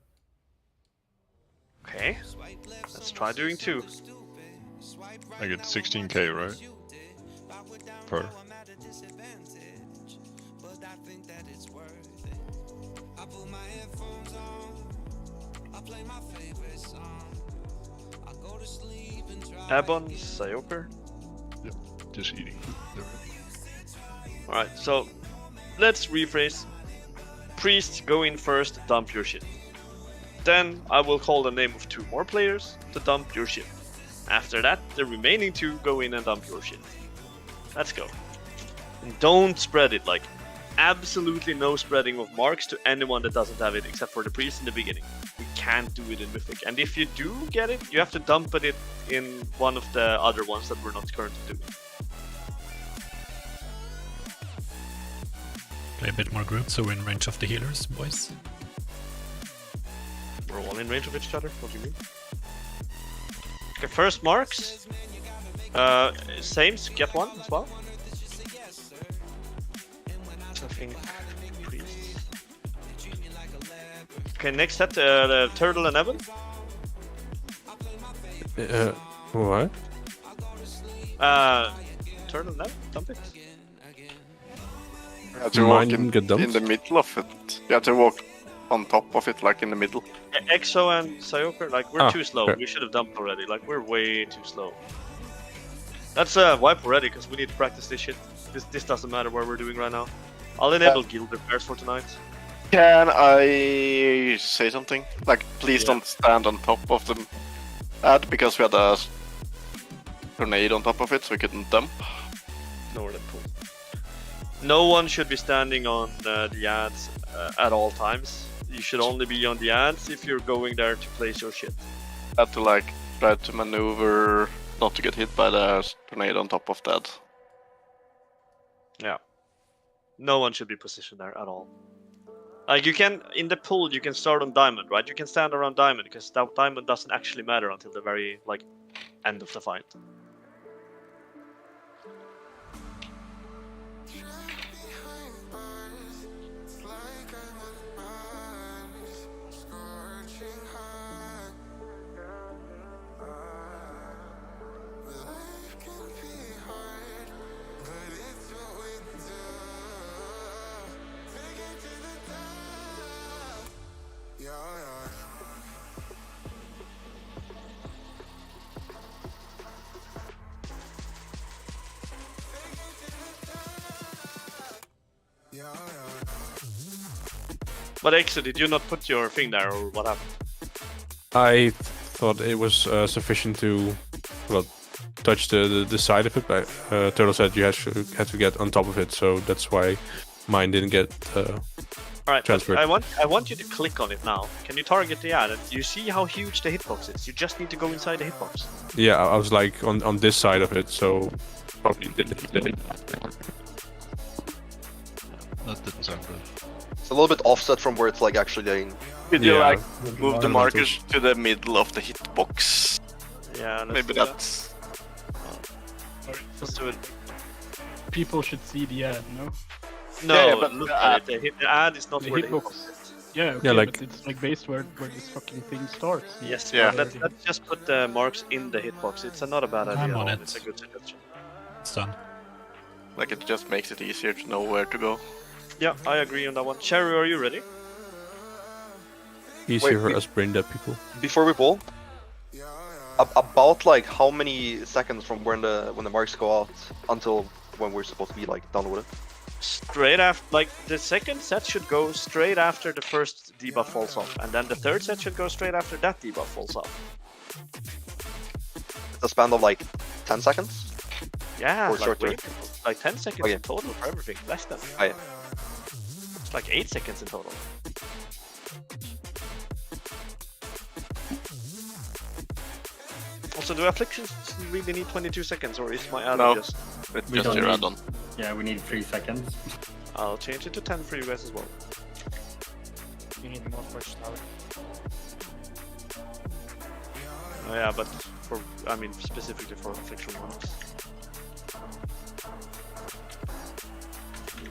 Okay, let's try doing 2. I get 16k, right? Per. Abon, Sayoper. Yep, just eating. Alright, so let's rephrase. Priest, go in first, dump your shit. Then I will call the name of 2 more players to dump your shit. After that, the remaining 2 go in and dump your shit. Let's go. And don't spread it, like absolutely no spreading of marks to anyone that doesn't have it except for the priest in the beginning. We can't do it in Mythic. And if you do get it, you have to dump it in one of the other ones that we're not currently doing. Play a bit more group so we're in range of the healers, boys. We're all in range of each other? What do you mean? Okay, first marks. Same, get one as well. I think priest. Okay, next set, the Turtle and Evan. What? Turtle and Evan, dump it. You have to walk Mine get dumped? in the middle of it. You have to walk on top of it, like in the middle. Exo and Sayoker, like we're too slow. fair. We should have dumped already. Like we're way too slow. That's wipe already because we need to practice this shit. This doesn't matter what we're doing right now. I'll enable guild repairs for tonight. Can I say something? Like, please don't stand on top of the ad because we had a grenade on top of it, so we couldn't dump. Nor that cool. No one should be standing on the ads at all times. You should only be on the ads if you're going there to place your shit. Had to like try to maneuver not to get hit by the grenade on top of that. Yeah. No one should be positioned there at all. Like you can, in the pool, you can start on diamond, right? You can stand around diamond because that diamond doesn't actually matter until the very like end of the fight. But Exo, did you not put your thing there, or what happened? I thought it was sufficient to, well, touch the side of it, but Turtle said you had to get on top of it, so that's why mine didn't get Alright, transferred. I want you to click on it now. Can you target the ad? And you see how huge the hitbox is? You just need to go inside the hitbox. Yeah, I was like on this side of it, so probably didn't. That didn't sound good. It's a little bit offset from where it's like actually laying. Could you Yeah. like move the markers to the middle of the hitbox? Yeah, let's Maybe do that. that's... Let's do it. People should see the ad, no? No, Yeah, but look the at it. The ad is not The where the hitbox. hitbox is. Yeah, okay, Yeah, like- but it's like based where this fucking thing starts. Yes, Yeah. but let's just put the marks in the hitbox. It's not a bad idea I'm at on all. it. It's a good suggestion. It's done. Like it just makes it easier to know where to go. Yeah, I agree on that one. Cherry, are you ready? Easier Wait, for we- us brain dead people. Before we bowl, about like how many seconds from when the marks go out until when we're supposed to be like done with it? Straight after, like the second set should go straight after the first debuff falls off, and then the third set should go straight after that debuff falls off. It's a span of like 10 seconds? Yeah, Or like, shorter. like 10 seconds Okay. in total for everything. Less than. Oh, yeah. It's like 8 seconds in total. Also, do afflictions really need 22 seconds, or is my add No. just? It's We just don't your need- add-on. Yeah, we need 3 seconds. I'll change it to 10 for you guys as well. You need more push tower. Oh, yeah, but for, I mean, specifically for affliction ones.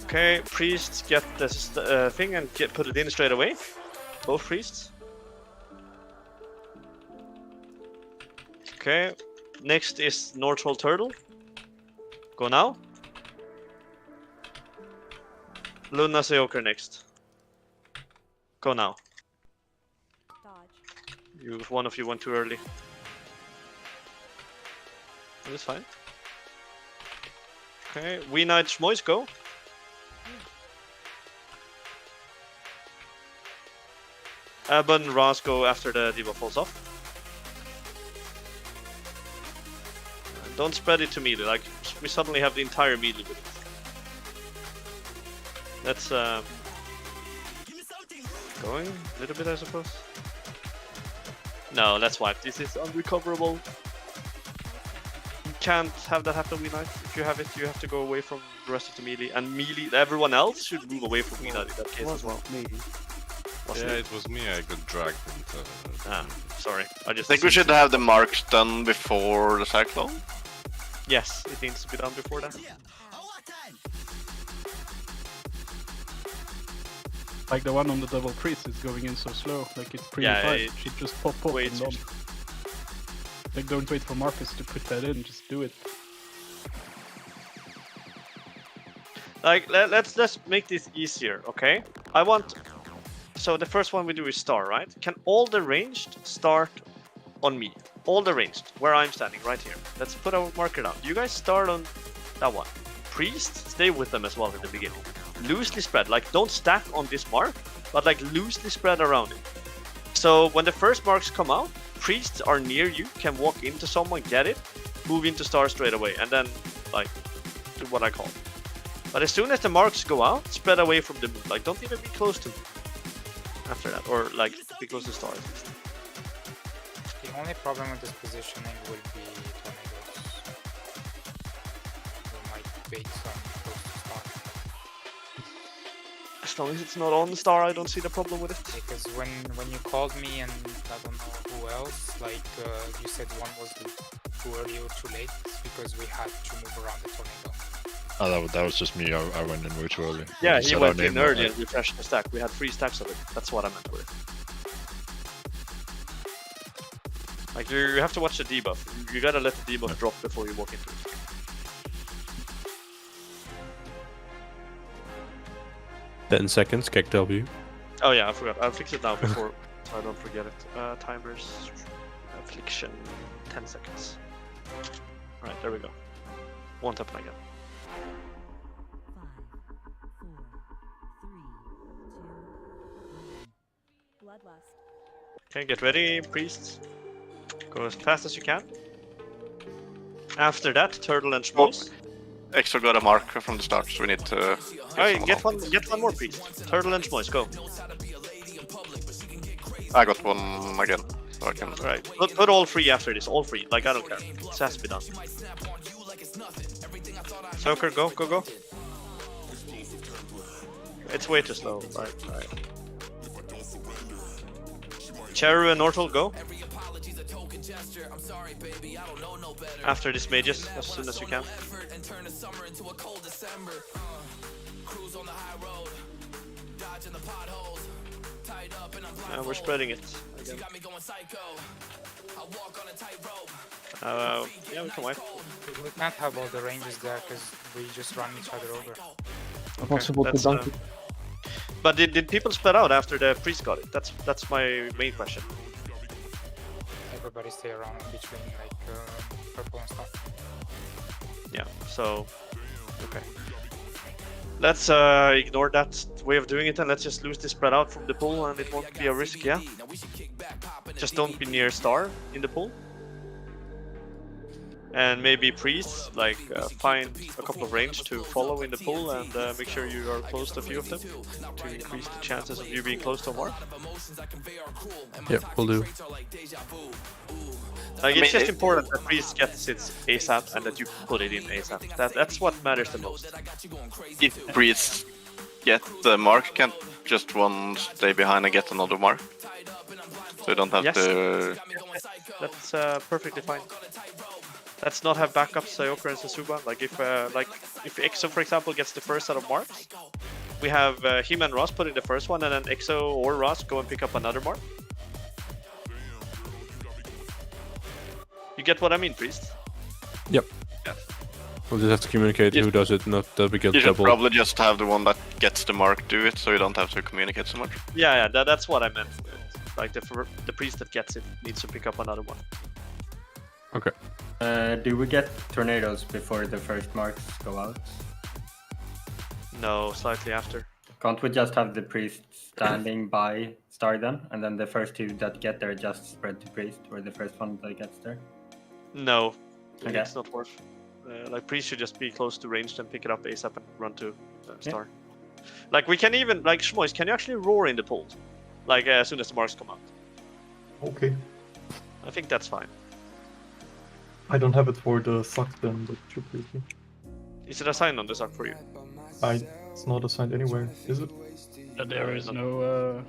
Okay, priests get this thing and put it in straight away. Both priests. Okay, next is Nortroll Turtle. Go now. Luna Seoker next. Go now. One of you went too early. That's fine. Okay, we Knight Schmois go. Abban and Ras go after the debuff falls off. Don't spread it to melee, like we suddenly have the entire melee with it. That's going a little bit, I suppose. No, let's wipe. This is unrecoverable. You can't have that happen, we Knight. If you have it, you have to go away from the rest of the melee. And melee, everyone else should move away from we Knight in that case as well. Wasn't Yeah, it? it was me. I got dragged into. Ah, sorry. I I just think we should have the marks done before the cyclone. Yes, it needs to be done before that. Like the one on the double priest is going in so slow, like it's pre-defined. it It just pop way and too done. Like don't wait for Marcus to put that in, just do it. Like let's make this easier, okay? I want. So the first one we do is star, right? Can all the ranged start on me? All the ranged, where I'm standing, right here. Let's put a marker down. You guys start on that one. Priest, stay with them as well in the beginning. Loosely spread, like don't stack on this mark, but like loosely spread around it. So when the first marks come out, priests are near you, can walk into someone, get it, move into star straight away, and then like do what I call. But as soon as the marks go out, spread away from the moon. Like don't even be close to me after that, or like be close to stars. The only problem with this positioning will be tornadoes. We might bait some close to star. As long as it's not on the star, I don't see the problem with it. Because when you called me and I don't know who else, like you said one was too early or too late because we had to move around the tornado. Oh, that was just me. I went in way too early. Yeah, When he said went our in name, early and refreshed the stack. We had 3 stacks of it. That's what I meant with it. Like you have to watch the debuff. You gotta let the debuff drop before you walk into it. Ten seconds, kick W. Oh yeah, I forgot. I'll fix it now before so I don't forget it. Timers, affliction, 10 seconds. Alright, there we go. Won't happen again. 5, 4, 3, 2, 1. Bloodlust. Okay, get ready, priests. Go as fast as you can. After that, turtle and schmoes. Exo got a marker from the start, so we need to. Alright, get one more priest. Turtle and schmoes, go. I got one again, so I can. Alright, put all 3 after this, all 3. Like I don't care. This has to be done. Soaker, go. It's way too slow. Alright. Cheru and Nortal, go. After this mages, as soon as you can. We're spreading it again. Yeah, we can wipe. We can't have all the ranges there because we just run each other over. Possible to dunk it. But did people spread out after the priest got it? That's my main question. Everybody stay around between like purple and stuff. Yeah, so okay. Let's ignore that way of doing it and let's just lose this spread out from the pool and it won't be a risk, yeah? Just don't be near star in the pool. And maybe priests, like find a couple of range to follow in the pool and make sure you are close to a few of them to increase the chances of you being close to a mark. Yep, we'll do. Like it's just important that priest gets it ASAP and that you put it in ASAP. That's what matters the most. If priests get the mark, can't just one stay behind and get another mark? So you don't have to. That's perfectly fine. Let's not have backups Sayoka and Sasuba. Like if Exo for example gets the first set of marks, we have him and Ross put in the first one, and then Exo or Ross go and pick up another mark. You get what I mean, priest? Yep. Yes. We'll just have to communicate who does it, not that we get You should double. probably just have the one that gets the mark do it, so you don't have to communicate so much. Yeah, that's what I meant. Like the priest that gets it needs to pick up another one. Okay. Do we get tornadoes before the first marks go out? No, slightly after. Can't we just have the priest standing by star then, and then the first 2 that get there just spread to priest, or the first one that gets there? No, Okay. it's not worth. Like priest should just be close to ranged and pick it up ASAP and run to star. Like we can even like Schmois, can you actually roar in the pool? Like as soon as the marks come out. Okay. I think that's fine. I don't have it for the suck then, but should be okay. Is it assigned on the suck for you? It's not assigned anywhere, is it? There is no.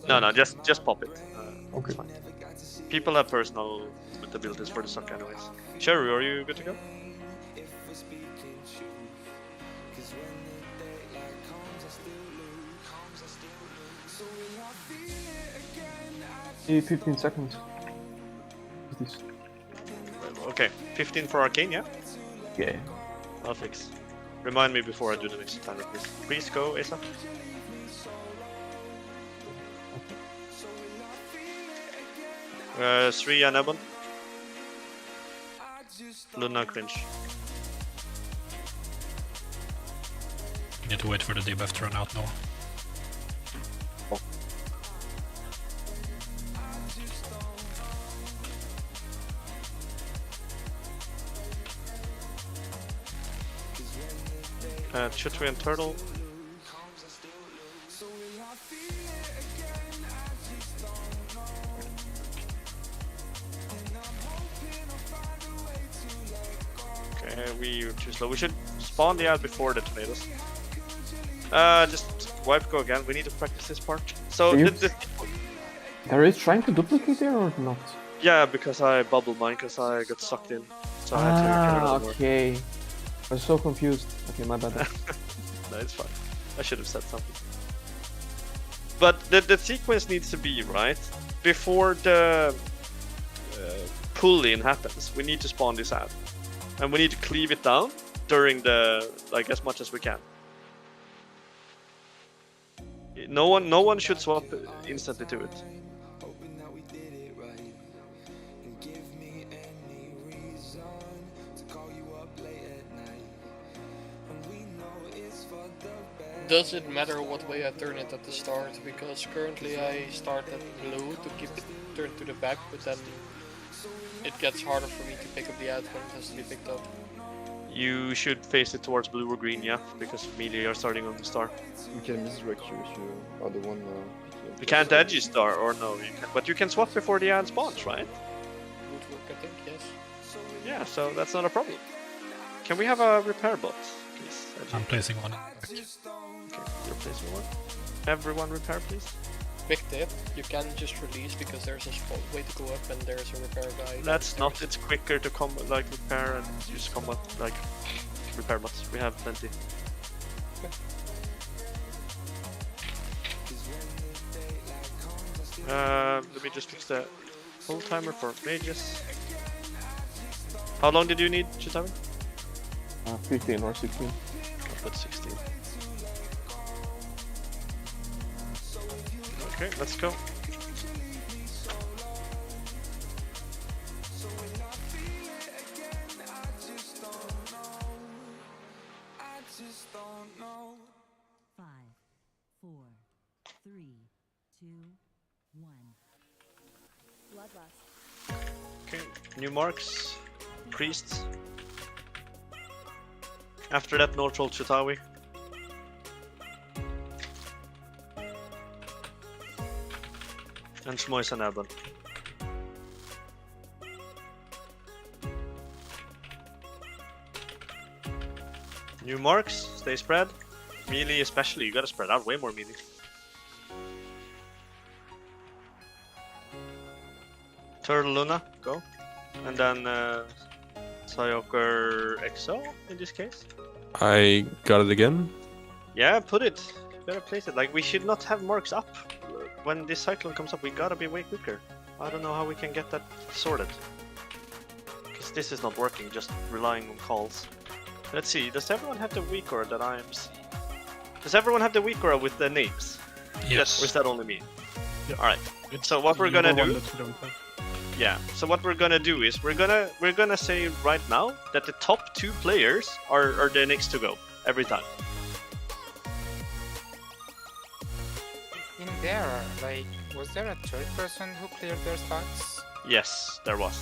No, just pop it. Okay. People have personal abilities for the suck anyways. Cherry, are you good to go? 15 seconds. This. Okay, 15 for arcane, yeah? Yeah. I'll fix. Remind me before I do the next time, please. Please go, Asa. Sri and Ebon. Luna cringe. You need to wait for the debuff to run out now. Chitri and Turtle. Okay, we are too slow. We should spawn the ad before the tornadoes. Just wipe go again. We need to practice this part. So There is trying to duplicate there or not? Yeah, because I bubbled mine because I got sucked in. So I had to okay. I was so confused. Okay, my bad. No, it's fine. I should have said something. But the sequence needs to be right before the pull-in happens. We need to spawn this ad, and we need to cleave it down during the as much as we can. No one should swap instantly to it. Does it matter what way I turn it at the start? Because currently I start at blue to keep it turned to the back, but then it gets harder for me to pick up the ad when it has to be picked up. You should face it towards blue or green, yeah, because immediately you're starting on the star. You can misdirect you if you are the one. You can't edge star, or no, you can, but you can swap before the ad spawns, right? Would work, I think, yes. Yeah, so that's not a problem. Can we have a repair bot, please? I'm placing one. Okay, you're placing one. Everyone repair, please. Quick tip, you can just release because there's a spot way to go up and there's a repair guy. That's not, it's quicker to repair and use combat, repair bots. We have plenty. Let me just fix the whole timer for mages. How long did you need, Chitabi? 15 or 16. I'll put 16. Okay, let's go. Five, four, three, two, one. Bloodlust. Okay, new marks, priests. After that, no troll Chitawi. And Shmois and Alban. New marks, stay spread. Melee especially, you gotta spread out way more melee. Turtle Luna, go. And then Sayoker EXO in this case. I got it again. Yeah, put it. You gotta place it. We should not have marks up. When this cyclone comes up, we gotta be way quicker. I don't know how we can get that sorted. Because this is not working, just relying on calls. Let's see, does everyone have the weak aura that I am seeing? Does everyone have the weak aura with the names? Yes. Or is that only me? Yeah. Alright, so what we're gonna do... Yeah, so what we're gonna do is we're gonna say right now that the top 2 players are the next to go, every time. In there, was there a third person who cleared their stacks? Yes, there was.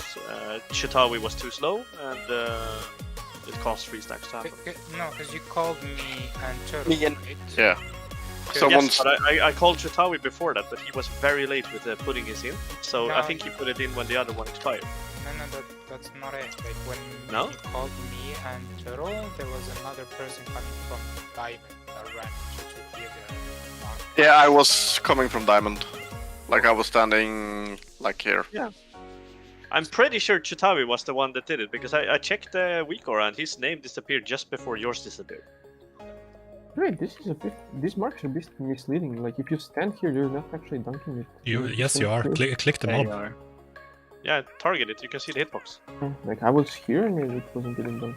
Chitawi was too slow, and it cost 3 stacks to happen. No, because you called me and Turtle, Me and... right? Yeah. Yes, but I called Chitawi before that, but he was very late with putting his in, so No. I think he put it in when the other one expired. No, that's not it. When No? you called me and Turtle, there was another person coming from Diamond that ran to clear their mark. Yeah, I was coming from Diamond. I was standing here. Yeah. I'm pretty sure Chitawi was the one that did it, because I checked the weak aura and his name disappeared just before yours disappeared. Wait, this is a bit. These marks are a bit misleading. Like if you stand here, you're not actually dunking it. Yes, you are. Click the There mob. you are. Yeah, target it. You can see the hitbox. Like I was here and it wasn't getting done.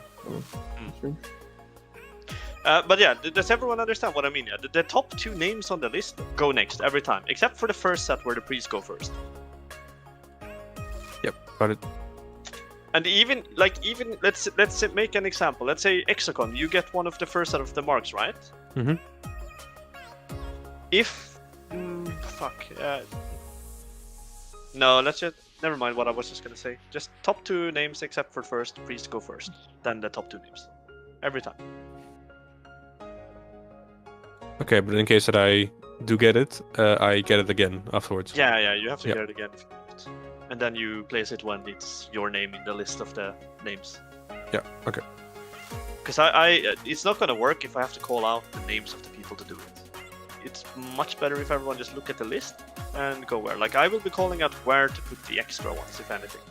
Strange. But yeah, does everyone understand what I mean? Yeah, the top 2 names on the list go next every time, except for the first set where the priests go first. Yep, got it. And even let's make an example. Let's say Exocon, you get one of the first set of the marks, right? Mhm. If no, let's just never mind what I was just gonna say. Just top 2 names except for first, priest go first, then the top 2 names every time. Okay, but in case that I do get it, I get it again afterwards. Yeah, you have to Yep. get it again. And then you place it when it's your name in the list of the names. Yeah, okay. Because it's not gonna work if I have to call out the names of the people to do it. It's much better if everyone just look at the list and go where. Like I will be calling out where to put the extra ones, if anything.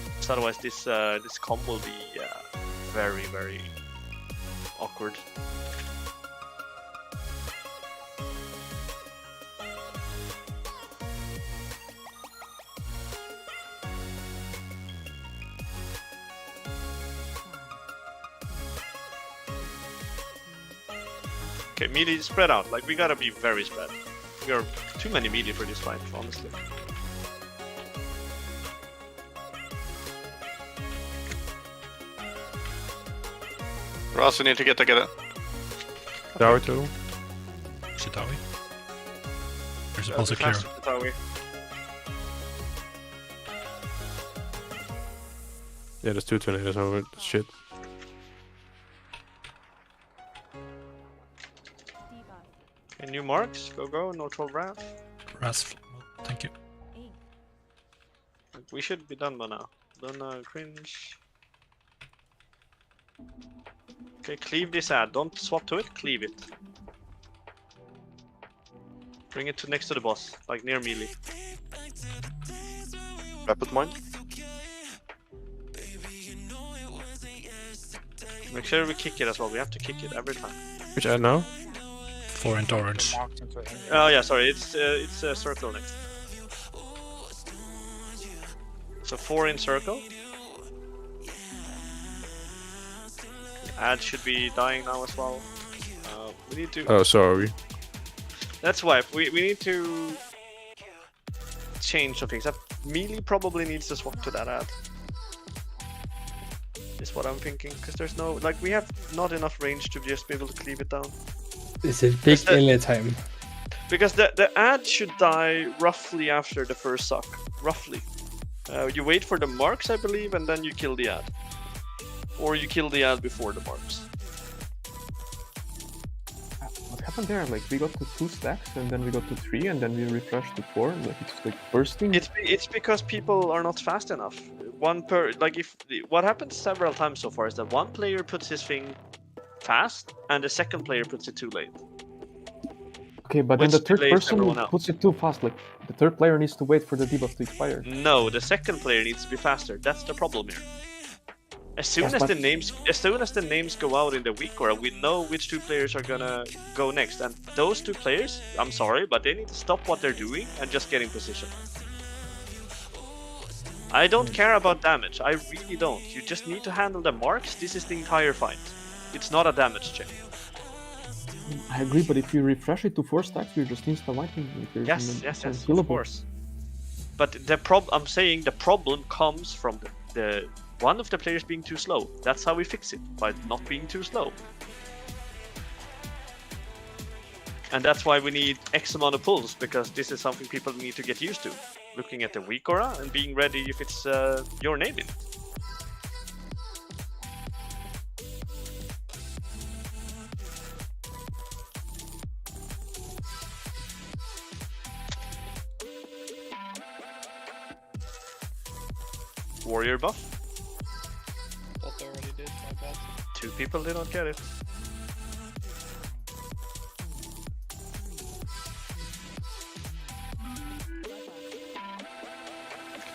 Because otherwise this comp will be very, very awkward. Okay, melee spread out. Like we gotta be very spread. We are too many melee for this fight, honestly. Ross, we need to get together. Tower 2. Chitawi. There's also clear. Yeah, there's 2 tornadoes over. Shit. Okay, new marks. Go. No troll wrath. Ras, thank you. We should be done by now. Don't cringe. Okay, cleave this ad. Don't swap to it. Cleave it. Bring it to next to the boss, like near melee. Rapid mine. Make sure we kick it as well. We have to kick it every time. Which ad now? 4 and orange. Oh yeah, sorry. It's a circle next. So 4 in circle. Ad should be dying now as well. We need to. Oh, sorry. That's why we need to change some things. Melee probably needs to swap to that ad. Is what I'm thinking, because there's no we have not enough range to just be able to cleave it down. This is big inlet time. Because the ad should die roughly after the first suck. Roughly. You wait for the marks, I believe, and then you kill the ad. Or you kill the ad before the marks. What happened there? Like we got to 2 stacks and then we got to 3 and then we refreshed to 4. Like it's like bursting. It's because people are not fast enough. What happens several times so far is that one player puts his thing fast and the second player puts it too late. Okay, but then the third delays person everyone else. puts it too fast. Like the third player needs to wait for the debuff to expire. No, the second player needs to be faster. That's the problem here. As soon Yes, as but- the names go out in the week, or we know which 2 players are gonna go next, and those 2 players, I'm sorry, but they need to stop what they're doing and just get in position. I don't care about damage. I really don't. You just need to handle the marks. This is the entire fight. It's not a damage check. I agree, but if you refresh it to 4 stacks, you're just insta-wiping. Like, Yes, of course. But I'm saying the problem comes from the one of the players being too slow. That's how we fix it, by not being too slow. And that's why we need X amount of pulls, because this is something people need to get used to. Looking at the weak aura and being ready if it's your name in it. Warrior buff. Thought they already did, my bad. 2 people did not get it.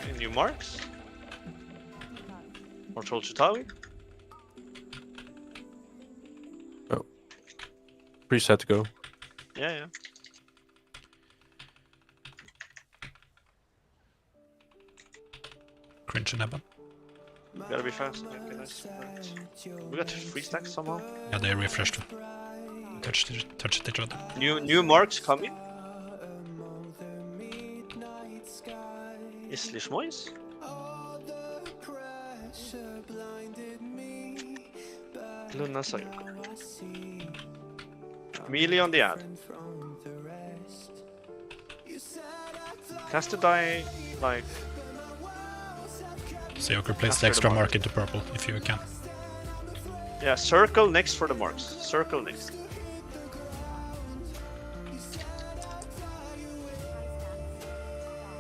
Okay, new marks. Or Troll Chitawi. Oh. Priest had to go. Yeah. Cringe and heaven. Gotta be fast. Okay, nice. Right. We got 3 stacks somehow. Yeah, they refreshed. Touched each other. New marks coming. Is Lishmois? Luna Sayoko. Melee on the ad. Has to die like. Sayoko plays the extra mark into purple if you can. Yeah, circle next for the marks. Circle next.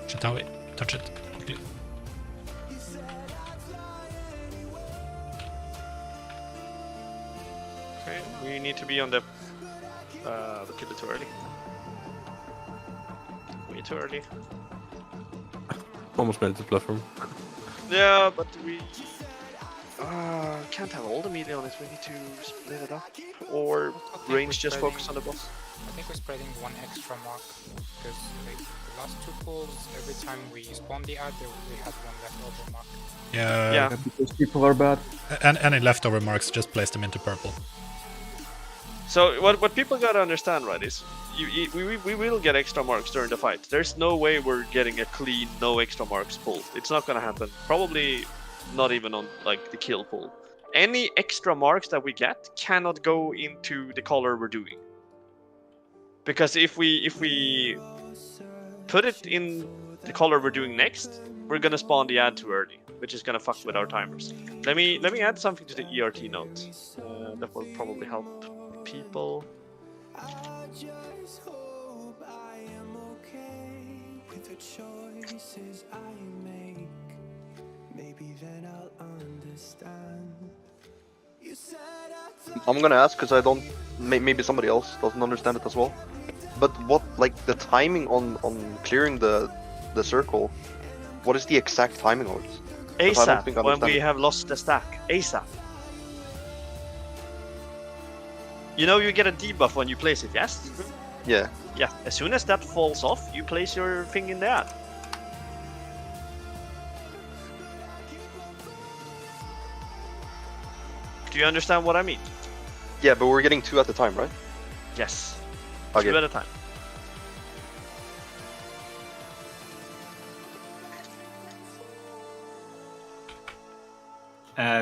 Shitawi, touch it quickly. Okay, we need to be on the kill it too early. Way too early. Almost made it to the platform. Yeah, but we can't have all the melee on it. We need to split it up, or range just focus on the boss. I think we're spreading 1 extra mark because like, the last 2 pulls, every time we spawned the ad, we had 1 leftover mark. Yeah. Because people are bad. And any leftover marks, just place them into purple. So what people gotta understand, right, is we will get extra marks during the fight. There's no way we're getting a clean no extra marks pull. It's not gonna happen. Probably not even on like the kill pull. Any extra marks that we get cannot go into the color we're doing. Because if we put it in the color we're doing next, we're gonna spawn the ad too early, which is gonna fuck with our timers. Let me add something to the ERT note. That will probably help people. I just hope I am okay with the choices I make. Maybe then I'll understand. You said I'm gonna ask because I don't. Maybe somebody else doesn't understand it as well. But what, like the timing on clearing the circle? What is the exact timing of it? ASAP, when we have lost the stack. ASAP. You know you get a debuff when you place it, yes? Yeah. Yeah, as soon as that falls off, you place your thing in the ad. Do you understand what I mean? Yeah, but we're getting 2 at a time, right? Yes. Okay. 2 at a time.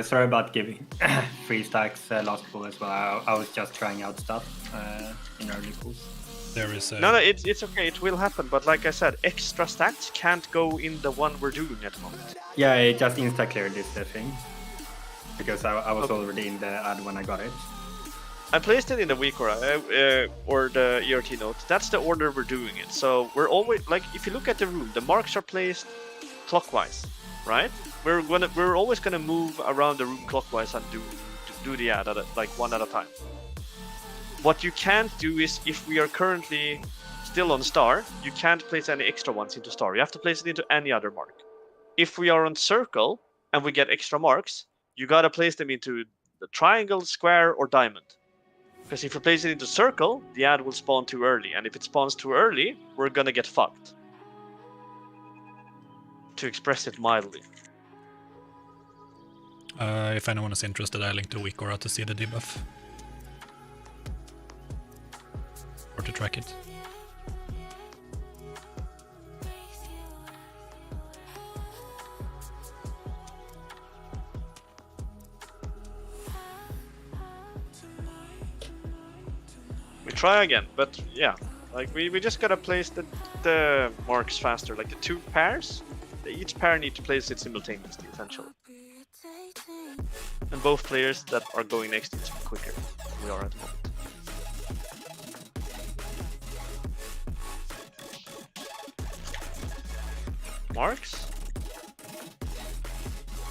Sorry about giving 3 stacks last pool as well. I was just trying out stuff in early pools. There is a... No, it's okay. It will happen. But like I said, extra stats can't go in the one we're doing at the moment. Yeah, it just insta-cleared this thing. Because I was already in the ad when I got it. I placed it in the weak or the ERT note. That's the order we're doing it. So we're always like, if you look at the room, the marks are placed clockwise, right? We're always gonna move around the room clockwise and do the ad like 1 at a time. What you can't do is, if we are currently still on star, you can't place any extra ones into star. You have to place it into any other mark. If we are on circle and we get extra marks, you gotta place them into the triangle, square, or diamond. Because if you place it into circle, the ad will spawn too early, and if it spawns too early, we're gonna get fucked. To express it mildly. If anyone is interested, I link to Weekora to see the debuff. Or to track it. We try again, but yeah, like we just gotta place the marks faster. Like the 2 pairs, each pair need to place it simultaneously, essentially. And both players that are going next to each other quicker than we are at the moment. Marks?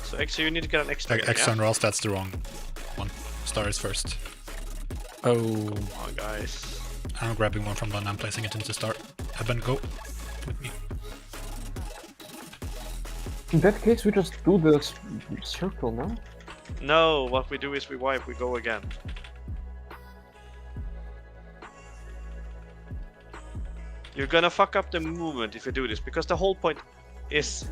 So X, you need to get an extra. X on Ross, that's the wrong one. Star is first. Oh. Come on, guys. I'm grabbing one from Donna and placing it into Star. Eben, go with me. In that case, we just do the circle now. No, what we do is we wipe, we go again. You're gonna fuck up the movement if you do this, because the whole point is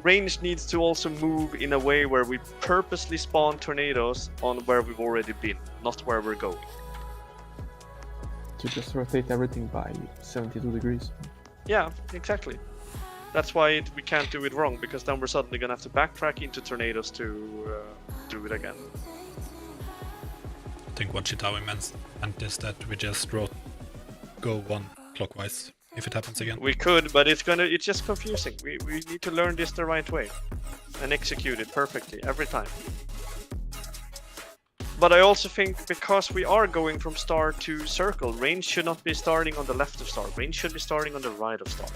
range needs to also move in a way where we purposely spawn tornadoes on where we've already been, not where we're going. To just rotate everything by 72 degrees. Yeah, exactly. That's why we can't do it wrong, because then we're suddenly gonna have to backtrack into tornadoes to do it again. I think what Shitawi meant is that we just go one clockwise if it happens again. We could, but it's just confusing. We need to learn this the right way and execute it perfectly every time. But I also think because we are going from star to circle, range should not be starting on the left of star. Range should be starting on the right of star.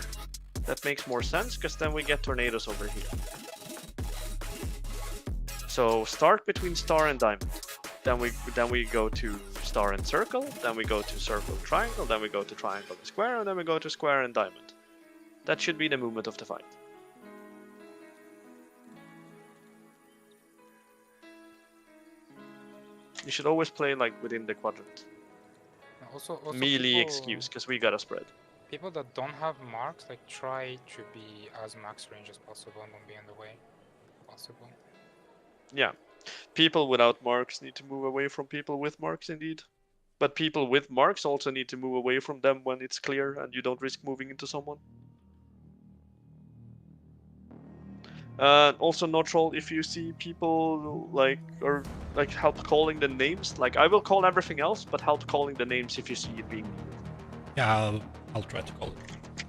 That makes more sense, because then we get tornadoes over here. So start between star and diamond. Then we go to star and circle. Then we go to circle and triangle. Then we go to triangle and square. And then we go to square and diamond. That should be the movement of the fight. You should always play like within the quadrant. Also Melee people, excuse, because we gotta spread. People that don't have marks, like, try to be as max range as possible and don't be in the way if possible. Yeah. People without marks need to move away from people with marks, indeed. But people with marks also need to move away from them when it's clear and you don't risk moving into someone. Also, no troll, if you see people like help calling the names, like I will call everything else, but help calling the names if you see it being needed. Yeah, I'll try to call it.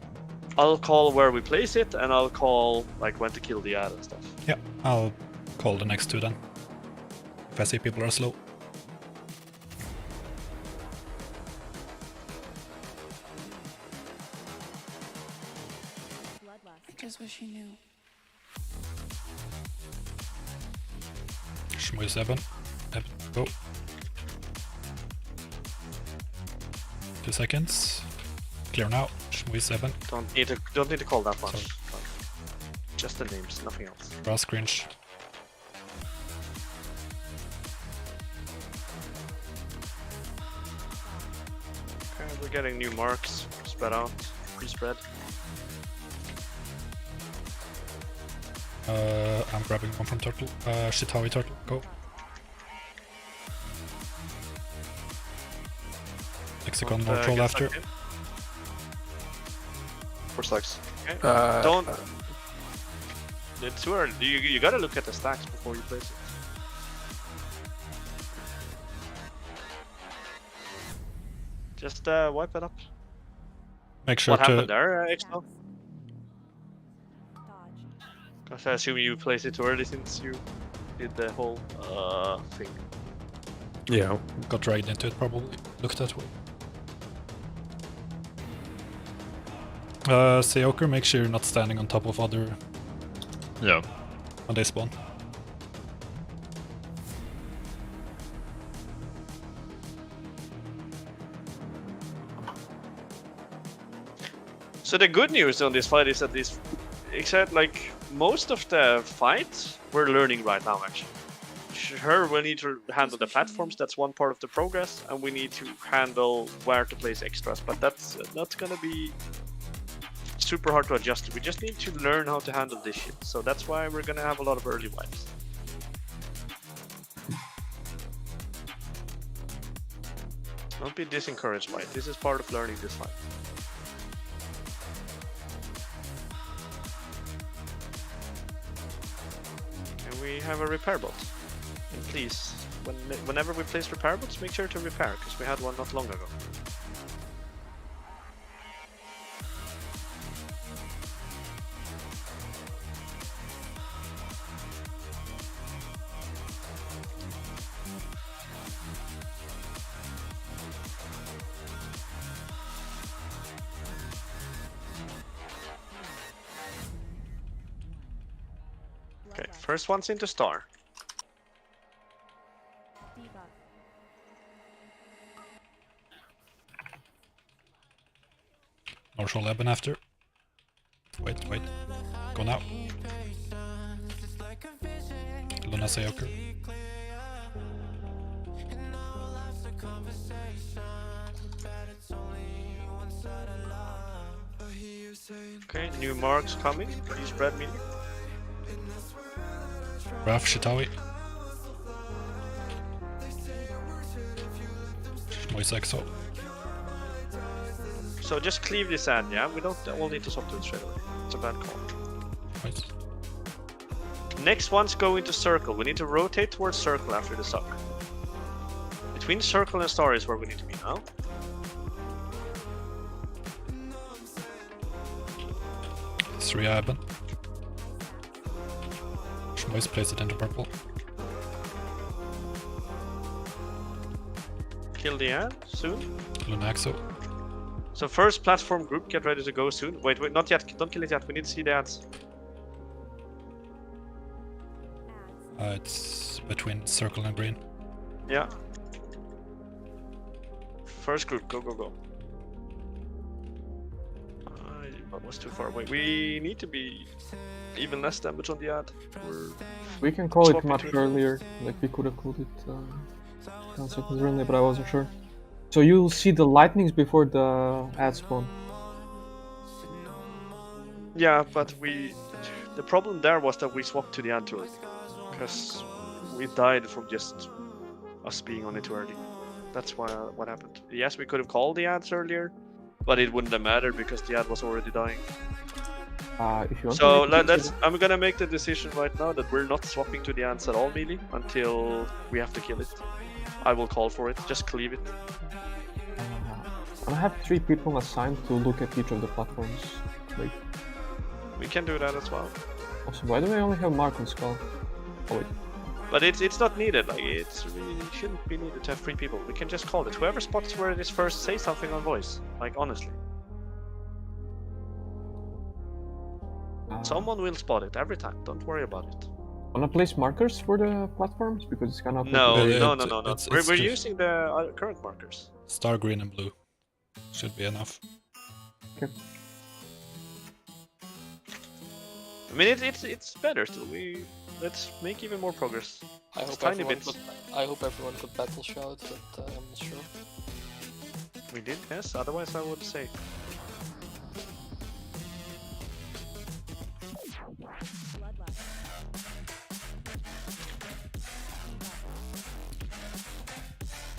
I'll call where we place it, and I'll call like when to kill the ad and stuff. Yeah, I'll call the next two then. If I see people are slow. I just wish he knew. Shmuis Eben. Go. 2 seconds. Clear now. Shmuis Eben. Don't need to call that much. Just the names, nothing else. Brass cringe. Okay, we're getting new marks. Spread out. Pre-spread. I'm grabbing one from Turtle. Shitawi Turtle, go. Lexicon more troll after. 4 stacks. Okay. Don't. It's too early. You gotta look at the stacks before you place it. Just wipe it up. Make sure what happened there, Expo? Because I assume you placed it too early since you did the whole thing. Yeah, got dragged into it probably. Looked that way. Seoker, make sure you're not standing on top of other... Yeah. When they spawn. So the good news on this fight is that this, except like most of the fight, we're learning right now actually. Sure, we need to handle the platforms, that's one part of the progress, and we need to handle where to place extras, but that's not gonna be super hard to adjust to. We just need to learn how to handle this shit, so that's why we're gonna have a lot of early wipes. Don't be disencouraged by it, this is part of learning this fight. And we have a repair bot. And please, whenever we place repair bots, make sure to repair, because we had one not long ago. Okay, first one's into star. Marshall Eben after. Wait. Go now. Luna Seoker. Okay, new marks coming. Please spread me. Raf Shitawi. Moise Exo. So just cleave this ad, yeah? We don't all need to swap to it straight away. It's a bad call. Nice. Next one's go into circle. We need to rotate towards circle after the suck. Between circle and star is where we need to be now. Three Iban. Moise plays it into purple. Kill the ad soon. Lunaxo. So first platform group, get ready to go soon. Wait, not yet. Don't kill it yet. We need to see the ads. It's between circle and green. Yeah. First group, go, go, go. That was too far away. We need to be even less damage on the ad. We can call it Swap much between- earlier. Like we could have called it 10 seconds earlier, but I wasn't sure. So you'll see the lightnings before the ad spawn. Yeah, but the problem there was that we swapped to the ad too early. Because we died from just us being on it too early. That's why what happened. Yes, we could have called the ads earlier, but it wouldn't have mattered because the ad was already dying. If you want So to make I'm gonna make the decision right now that we're not swapping to the ads at all, melee, until we have to kill it. I will call for it. Just cleave it. I have 3 people assigned to look at each of the platforms. Like, We can do that as well. also, why do I only have Mark on Skull? Oh wait. But it's not needed. Like it's really shouldn't be needed to have 3 people. We can just call it. Whoever spots where it is first, say something on voice. Like honestly. Someone will spot it every time. Don't worry about it. Wanna place markers for the platforms? Because it's kind of... No. it's We're just- using the current markers. Star green and blue. Should be enough. Okay. I mean it's better still. Let's make even more progress. I It's hope tiny everyone bits. I hope everyone could battle shout, but I'm not sure. We did, yes. Otherwise I would say.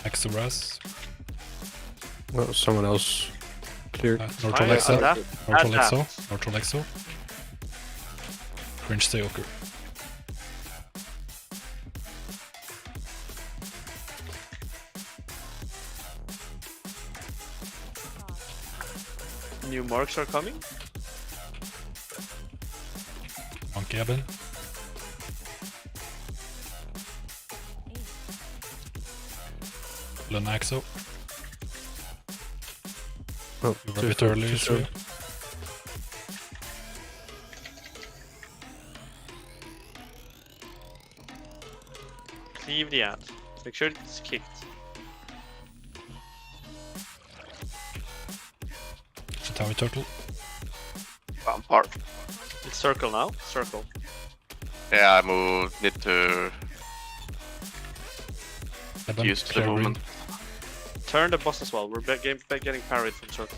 Exoras. Well, someone else cleared. Neutral I Exo. adapt. Neutral Adapt. Exo. Neutral Exo. Cringe Seoker. New marks are coming. Monkey Eben. Lunaxo. Oh, You were a bit early, sorry. Cleave the ad. Make sure it's kicked. Chitauri Turtle. Vampire. It's circle now. Circle. Yeah, I need to Eben. use the Clear green. movement. Turn the boss as well. We're getting parried from circle.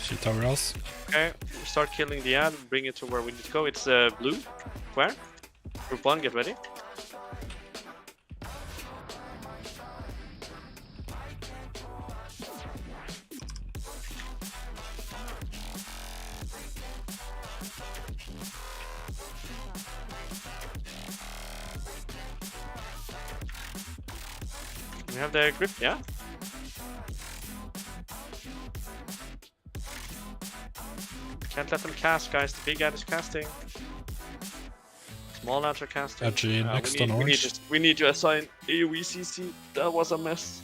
Chitauri Ras. Okay, we start killing the ad and bring it to where we need to go. It's blue. Where? Group 1, get ready. We have the grip, yeah? Can't let them cast, guys. The big ad is casting. Small ads are casting. Edgy next on we need orange. we need to assign AoE CC. That was a mess.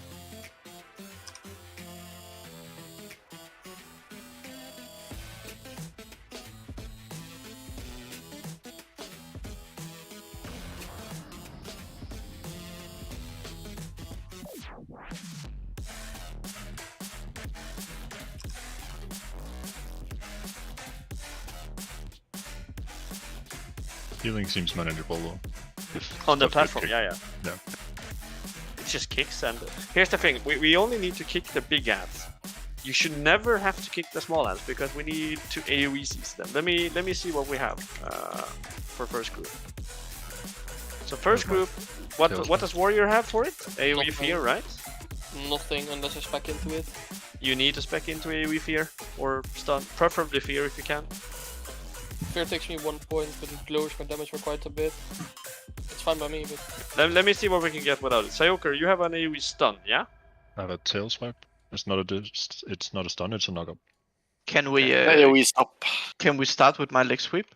Healing seems manageable though. On the Stuff platform, get yeah. kicked. Yeah. It's just kicks, and here's the thing: we only need to kick the big ads. You should never have to kick the small ants because we need to AoE seize them. Let me see what we have for first group. So first group, what does warrior have for it? AoE fear, right? Nothing unless I spec into it. You need to spec into AoE fear or stun, preferably fear if you can. Fear takes me 1 point, but it lowers my damage by quite a bit. It's fine by me, but... Let me see what we can get without it. Sayoker, you have an AoE stun, yeah? I have a tail swipe. It's not a stun, it's a knockup. Can we stop. Can we start with my leg sweep?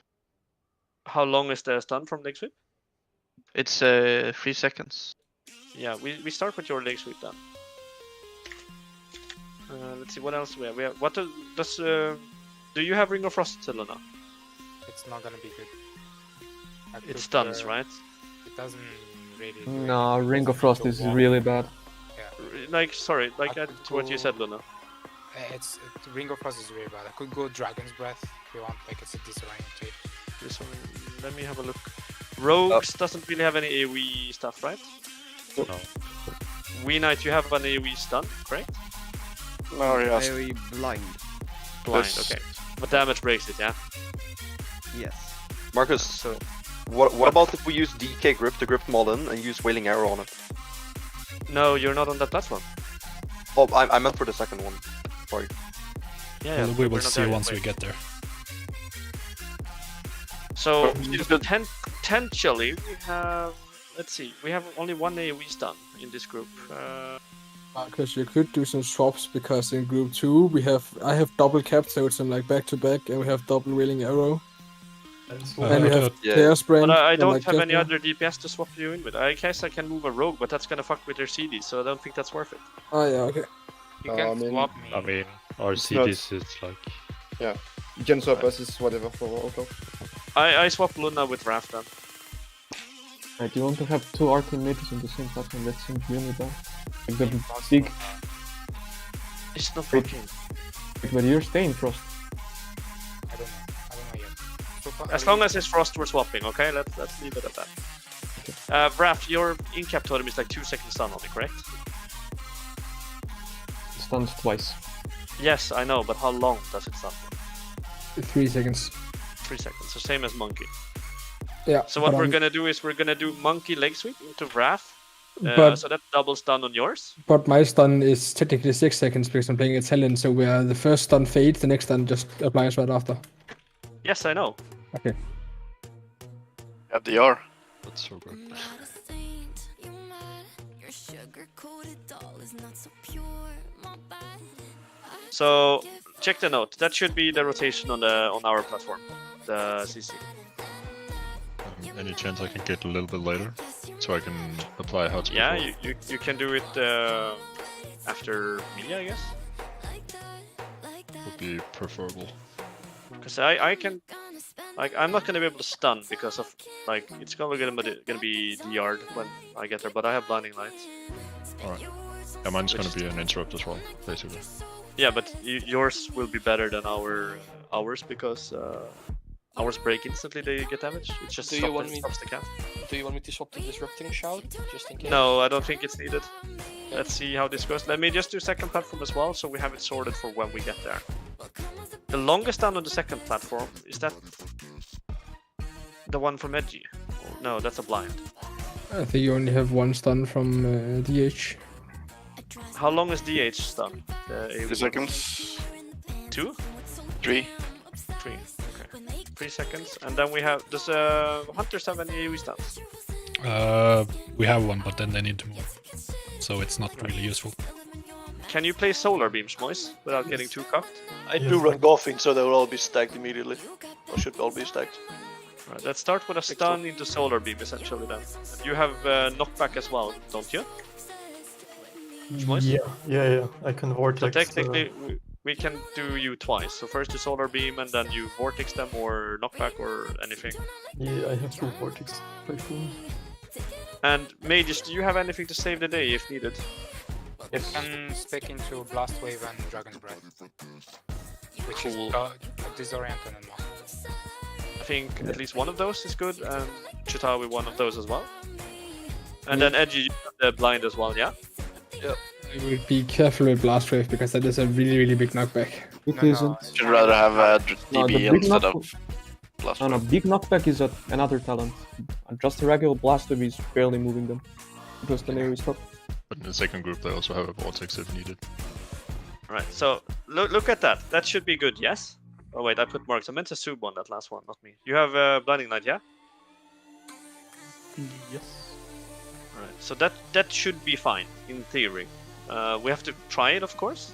How long is the stun from leg sweep? It's 3 seconds. Yeah, we start with your leg sweep then. Let's see what else we have. What does do you have Ring of Frost, Selena? It's not gonna be good. It stuns, right? It doesn't really. No, Ring of Frost is really bad. Like, sorry, like to what you said, Luna. Ring of Frost is really bad. I could go Dragon's Breath if you want, like it's a disorientate. Let me have a look. Rogues doesn't really have any AoE stuff, right? No. We Knight, you have an AoE stun, correct? No, yes. AoE blind. Blind, okay. But damage breaks it, yeah? Yes. Marcus, what about if we use DK grip to grip Mollen and use Wailing Arrow on it? No, you're not on that platform. Oh, I meant for the second one. Sorry. Yeah, we will see once we get there. So, potentially, we have... Let's see, we have only one AoE stun in this group. Because you could do some swaps, because in group 2 I have double cap, so it's like back to back, and we have double Wailing Arrow. And we have Chaos Brand. But I don't like have any Jasper. other DPS to swap you in with. I guess I can move a rogue, but that's gonna fuck with their CD, so I don't think that's worth it. Oh yeah, okay. You can swap me. I mean, our CDs, it's like... Yeah, you can swap us is whatever for auto. I swap Luna with Raph then. Right, you want to have 2 arcane mages on the same platform, that seems really bad. Like the big... It's not broken. But you're staying Frost. I don't know yet. As long as it's Frost, we're swapping, okay? Let's leave it at that. Raph, your in-cap totem is like 2 seconds stun only, correct? It stuns twice. Yes, I know, but how long does it stun for? 3 seconds. 3 seconds, so same as Monkey. Yeah. So what but we're I'm- gonna do is we're gonna do Monkey leg sweep into Raph. But- So that double stun on yours. But my stun is technically 6 seconds because I'm playing Italian, so where the first stun fades, the next stun just applies right after. Yes, I know. Okay. Yeah, they are. That's so good. So check the note. That should be the rotation on our platform, the CC. Any chance I can get a little bit later, so I can apply hotspot? Yeah, you can do it after me, I guess. Would be preferable. Because I can, like, I'm not gonna be able to stun because of like it's gonna be DR'd when I get there. But I have blinding lights. Alright. Yeah, mine's gonna be an interrupt as well, basically. Yeah, but yours will be better than ours because ours break instantly. They get damaged. It just stops the cast. Do you want me to swap to Disrupting Shout, just in case? No, I don't think it's needed. Let's see how this goes. Let me just do second platform as well, so we have it sorted for when we get there. The longest down on the second platform, is that the one from Edgy? No, that's a blind. I think you only have 1 stun from DH. How long is DH stun? 3 seconds. 2? 3. 3. Okay. 3 seconds. And then we have... Does Hunters have any AoE stuns? We have one, but then they need to move. So it's not really useful. Can you play Solar Beam, Schmois, without getting too cocked? I do run Goffing, so they will all be stacked immediately. Or should all be stacked. Right, let's start with a stun into Solar Beam, essentially, then. You have knockback as well, don't you? Schmois? Yeah. I can vortex. So technically, we can do you twice. So first you Solar Beam, and then you Vortex them, or knockback, or anything. Yeah, I have 2 vortex. And Mages, do you have anything to save the day if needed? You can spec into Blast Wave and Dragon's Breath. Which is disoriented and not. I think at least one of those is good, and Chitawi one of those as well. And then Edgy, you have the blind as well, yeah? Yep. I would be careful with Blast Wave because that is a really big knockback. It isn't. Should rather have a No, the DB big instead knock- of Blast No, Wave. big knockback is another talent. Just a regular Blast Wave is barely moving them. Because the AoE stop. But in the second group, they also have a vortex if needed. Right, so look at that. That should be good, yes? Oh wait, I put marks. I meant to sub on that last one, not me. You have Blinding Light, yeah? Yes. Alright, so that should be fine, in theory. We have to try it, of course.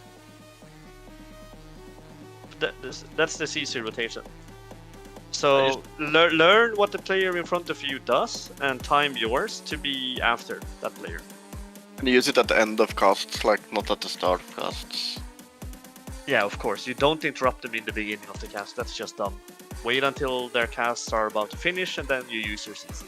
That's the CC rotation. So learn what the player in front of you does and time yours to be after that player. And use it at the end of casts, like not at the start of casts. Yeah, of course. You don't interrupt them in the beginning of the cast. That's just dumb. Wait until their casts are about to finish and then you use your CC.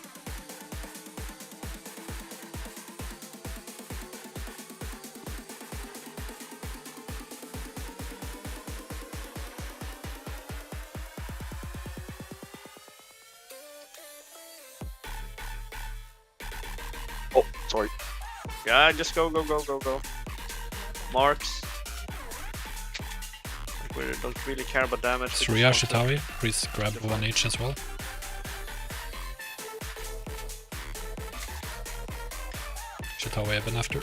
Oh, sorry. Yeah, just go. Marks. We don't really care about damage. Surya, Shitawi, please grab one each as well. Shitawi Eben after.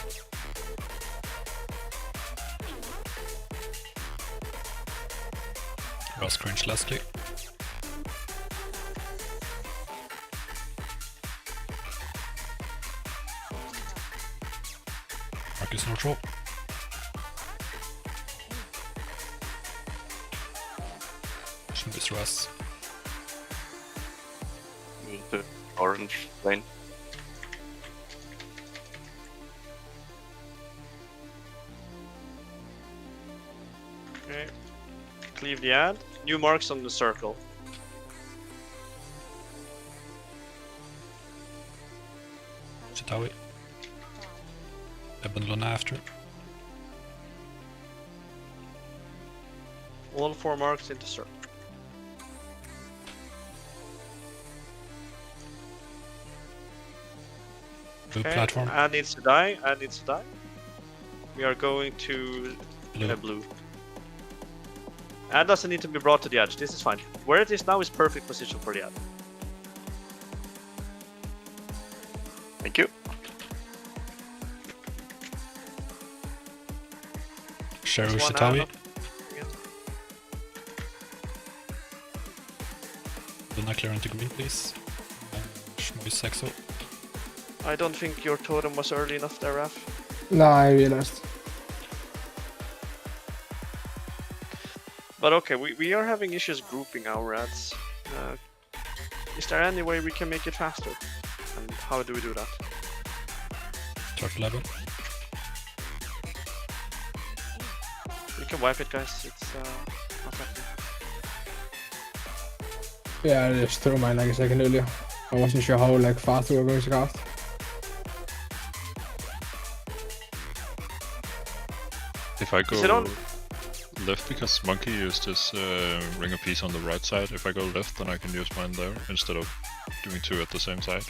Ross Cringe lastly. Marcus neutral. This Russ. The orange lane. Okay. Cleave the ad. New marks on the circle. Shitawi. Eben Luna after. All 4 marks into circle. Blue platform. Ad needs to die. We are going to blue. Ad doesn't need to be brought to the edge. This is fine. Where it is now is perfect position for the ad. Thank you. Sheru There's one Shitawi. ad. Luna clear into green, please. Shmoy Sexo. I don't think your totem was early enough there, Raf. No, I realized. But okay, we are having issues grouping our ads. Is there any way we can make it faster? And how do we do that? Turtle level. We can wipe it, guys. It's not happening. Yeah, I just threw mine like a second earlier. I wasn't sure how fast we were going to cast. If I go Is it on? left because Monkey used his ring of peace on the right side, if I go left then I can use mine there instead of doing 2 at the same side.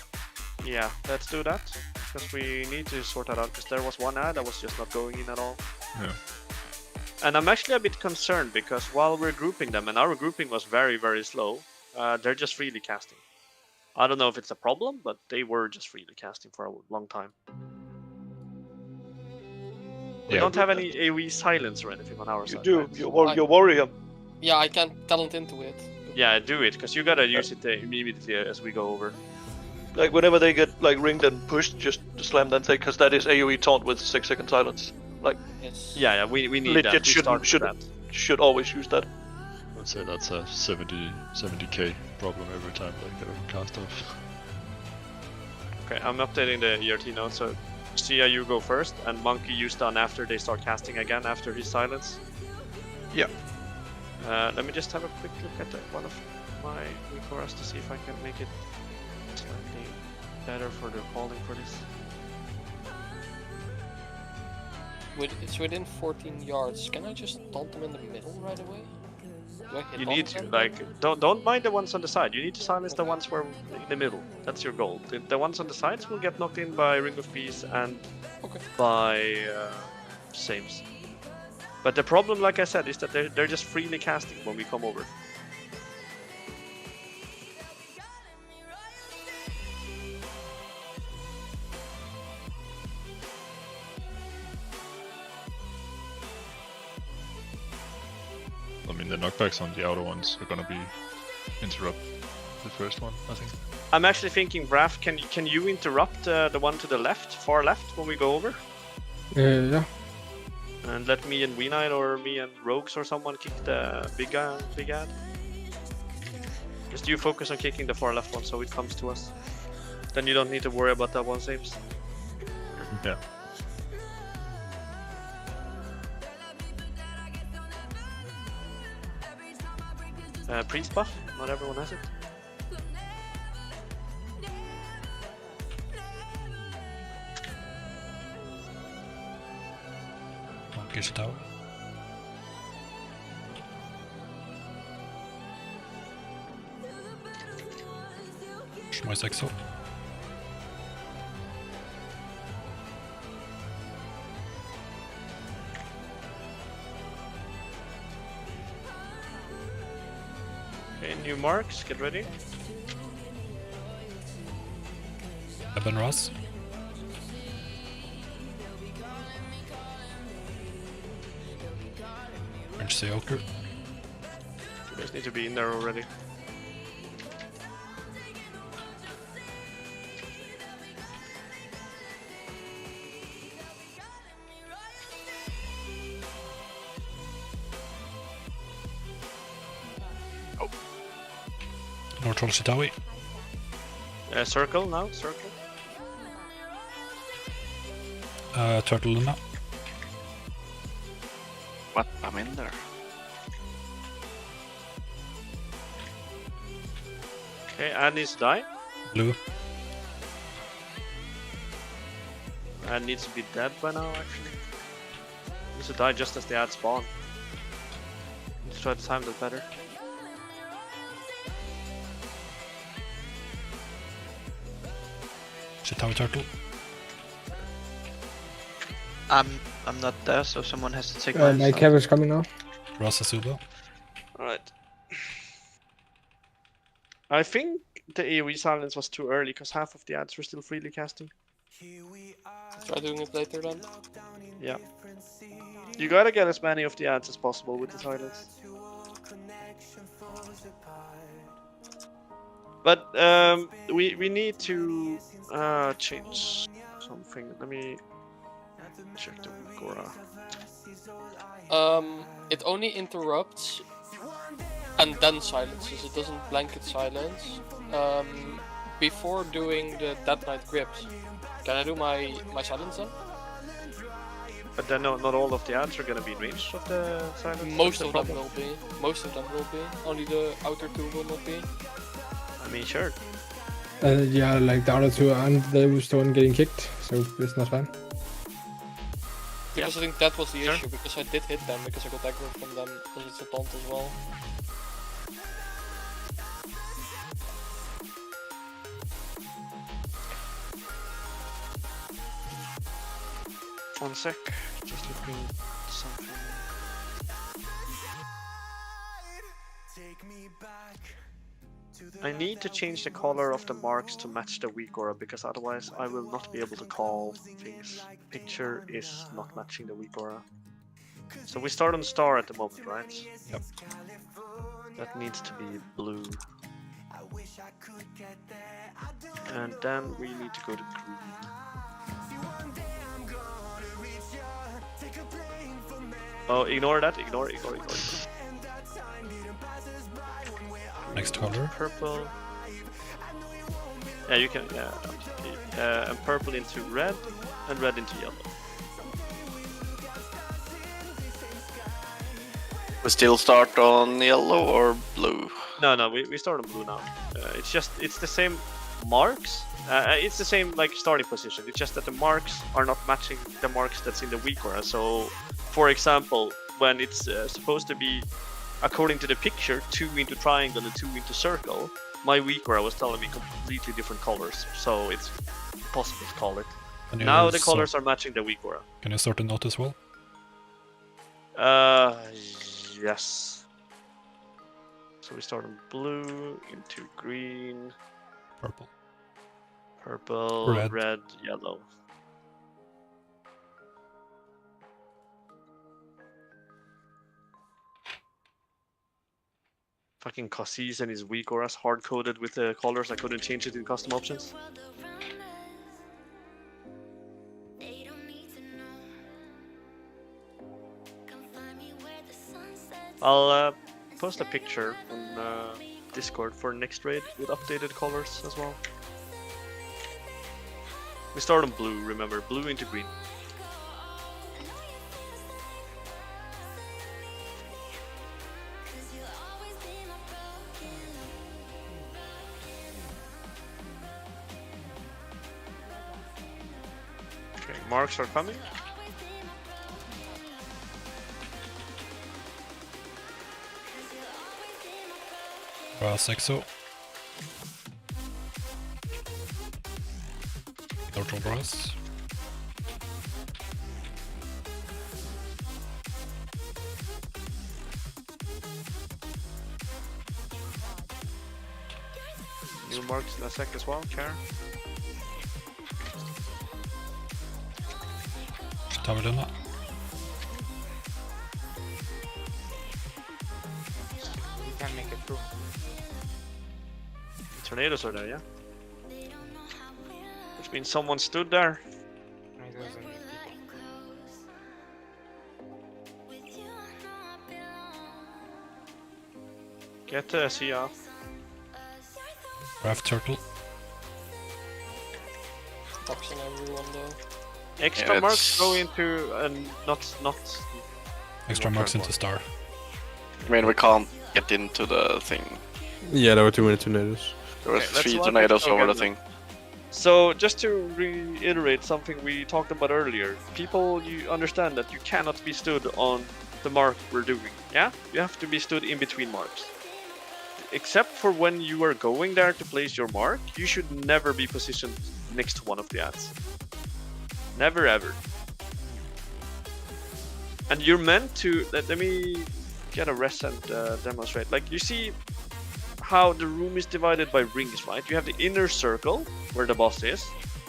Yeah, let's do that. Because we need to sort that out. Because there was one ad that was just not going in at all. Yeah. And I'm actually a bit concerned because while we're grouping them, and our grouping was very, very slow, they're just freely casting. I don't know if it's a problem, but they were just freely casting for a long time. We don't have any AoE silence or anything on our side. You do. Right? You worry him. Yeah, I can't talent into it. Yeah, do it, because you gotta use it immediately as we go over. Like whenever they get ringed and pushed, just slam that thing, because that is AoE taunt with 6-second silence. Like, yes. Yeah, we need legit that. should always use that. I'd say that's a 70k problem every time they get a cast off. Okay, I'm updating the ERT now, so Sia, you go first, and Monkey you stun after they start casting again after his silence. Yeah. Let me just have a quick look at one of my recores to see if I can make it slightly better for the calling for this. It's within 14 yards. Can I just taunt them in the middle right away? Do I hit You all need of to, them? like, don't mind the ones on the side. You need to silence the ones where in the middle. That's your goal. The ones on the sides will get knocked in by Ring of Peace and by saves. But the problem, like I said, is that they're just freely casting when we come over. I mean, the knockbacks on the outer ones are gonna be interrupt the first one, I think. I'm actually thinking, Braf, can you interrupt the one to the left, far left, when we go over? Yeah. And let me and Weenight or me and Rogues or someone kick the big ad. Just you focus on kicking the far left one so it comes to us. Then you don't need to worry about that one saves. Yeah. Priest buff, not everyone has it. Gears tower. Schmeiß Exo. Okay, new marks, get ready. Eben Ross. French Seoker. You guys need to be in there already. North Troll Shitawi. Circle now, circle. Turtle Luna. What? I'm in there. Okay, Anne needs to die. Blue. Anne needs to be dead by now, actually. Needs to die just as the ad spawn. Let's try to time that better. Shitawi Turtle. I'm not there, so someone has to take My side. cap is coming now. Rasa Suba. Alright. I think the AoE silence was too early because half of the ads were still freely casting. Try doing it later then. Yeah. You gotta get as many of the ads as possible with the silence. But we need to change something. Let me check the Gora. It only interrupts and then silences. It doesn't blanket silence. Before doing the Dead Knight grips, can I do my silence then? But then not all of the ads are gonna be in range of the silence. Most of them will be. Most of them will be. Only the outer two will not be. I mean, sure. Yeah, like the other two aren't the one getting kicked, so it's not fine. Because I think that was the issue, because I did hit them, because I got aggro from them, because it's a taunt as well. One sec, just looking at something. I need to change the color of the marks to match the weak aura, because otherwise I will not be able to call things. Picture is not matching the weak aura. So we start on star at the moment, right? Yep. That needs to be blue. And then we need to go to green. Oh, ignore that, ignore. Next color. Purple. Yeah, you can, and purple into red, and red into yellow. We still start on yellow or blue? No, we start on blue now. It's the same marks. It's the same like starting position. It's just that the marks are not matching the marks that's in the weak aura. So, for example, when it's supposed to be, according to the picture, 2 into triangle and 2 into circle, my weak aura was telling me completely different colors. So it's possible to call it. Now the colors are matching the weak aura. Can you sort a note as well? Yes. So we start on blue into green, Purple. purple, Red. red, yellow. Fucking Cassis and his weak auras hard-coded with the colors. I couldn't change it in custom options. I'll post a picture on Discord for next raid with updated colors as well. We start on blue, remember, blue into green. Okay, marks are coming. Exo. Neutral grass. New marks in a sec as well, care. Tar vi denna. We can make it through. Tornadoes are there, yeah? Which means someone stood there. No, it doesn't need people. Get the Sia. Raft turtle. Boxing everyone though. Extra Yeah, marks it's- go into not. Extra marks into star. I mean, we can't get into the thing. Yeah, there were too many tornadoes. There were Okay, let's 3 watch tornadoes it over the again. thing. So just to reiterate something we talked about earlier, people, you understand that you cannot be stood on the mark we're doing. Yeah, you have to be stood in between marks. Except for when you are going there to place your mark, you should never be positioned next to one of the ads. Never ever. And you're meant to, let me get a rest and demonstrate. Like, you see how the room is divided by rings, right? You have the inner circle where the boss is.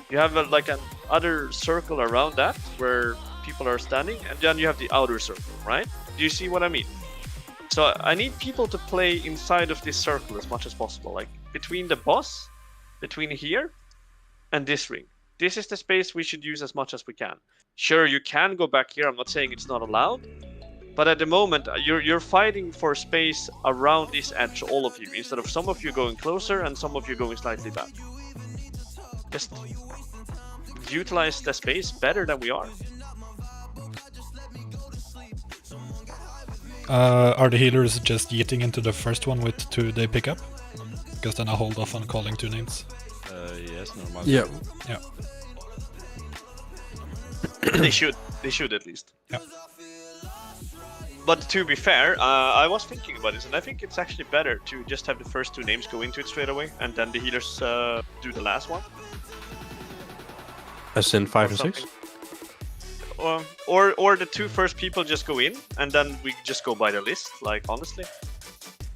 You have like an other circle around that where people are standing, and then you have the outer circle, right? Do you see what I mean? So I need people to play inside of this circle as much as possible, like between the boss, between here, and this ring. This is the space we should use as much as we can. Sure, you can go back here. I'm not saying it's not allowed. But at the moment, you're fighting for space around this edge, all of you, instead of some of you going closer and some of you going slightly back. Just utilize the space better than we are. Are the healers just yeeting into the first one with 2 they pick up? Because then I hold off on calling 2 names. Yes, normally. Yeah. Yeah. They should at least. Yeah. But to be fair, I was thinking about this, and I think it's actually better to just have the first 2 names go into it straight away, and then the healers do the last one. As in 5 and 6? Or the 2 first people just go in, and then we just go by the list, like, honestly.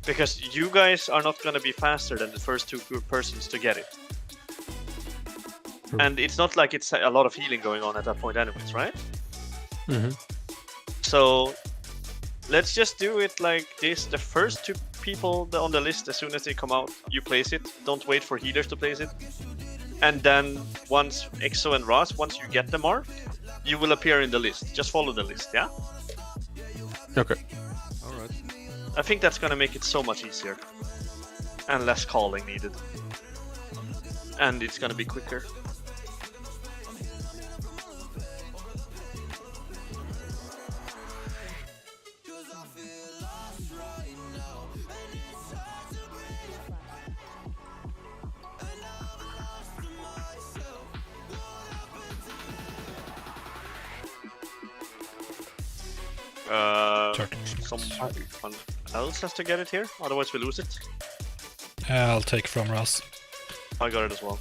Because you guys are not gonna be faster than the first 2 persons to get it. And it's not like it's a lot of healing going on at that point anyways, right? Mm-hmm. So let's just do it like this. The first 2 people on the list, as soon as they come out, you place it. Don't wait for healers to place it. And then once Exo and Ross, once you get the mark, you will appear in the list. Just follow the list, yeah? Okay. Alright. I think that's gonna make it so much easier. And less calling needed. And it's gonna be quicker. Someone else has to get it here, otherwise we lose it. I'll take from Ras. I got it as well.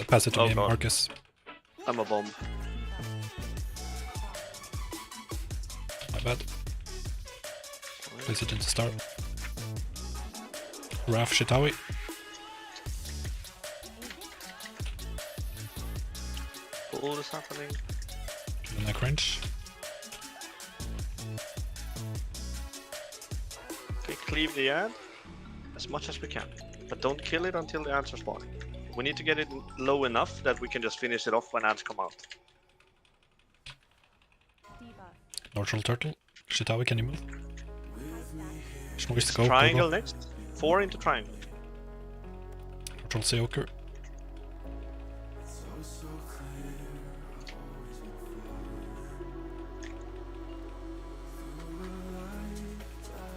Pass it to me, God. Marcus. I'm a bomb. My bad. Place it into star. Raf Shitawi. Pull is happening. The neck range. Okay, cleave the ad as much as we can. But don't kill it until the ads are spawning. We need to get it low enough that we can just finish it off when ads come out. Neutral turtle. Shitawi, can you move? Schmoist, go. Triangle Go. next. 4 into triangle. Neutral Seoker.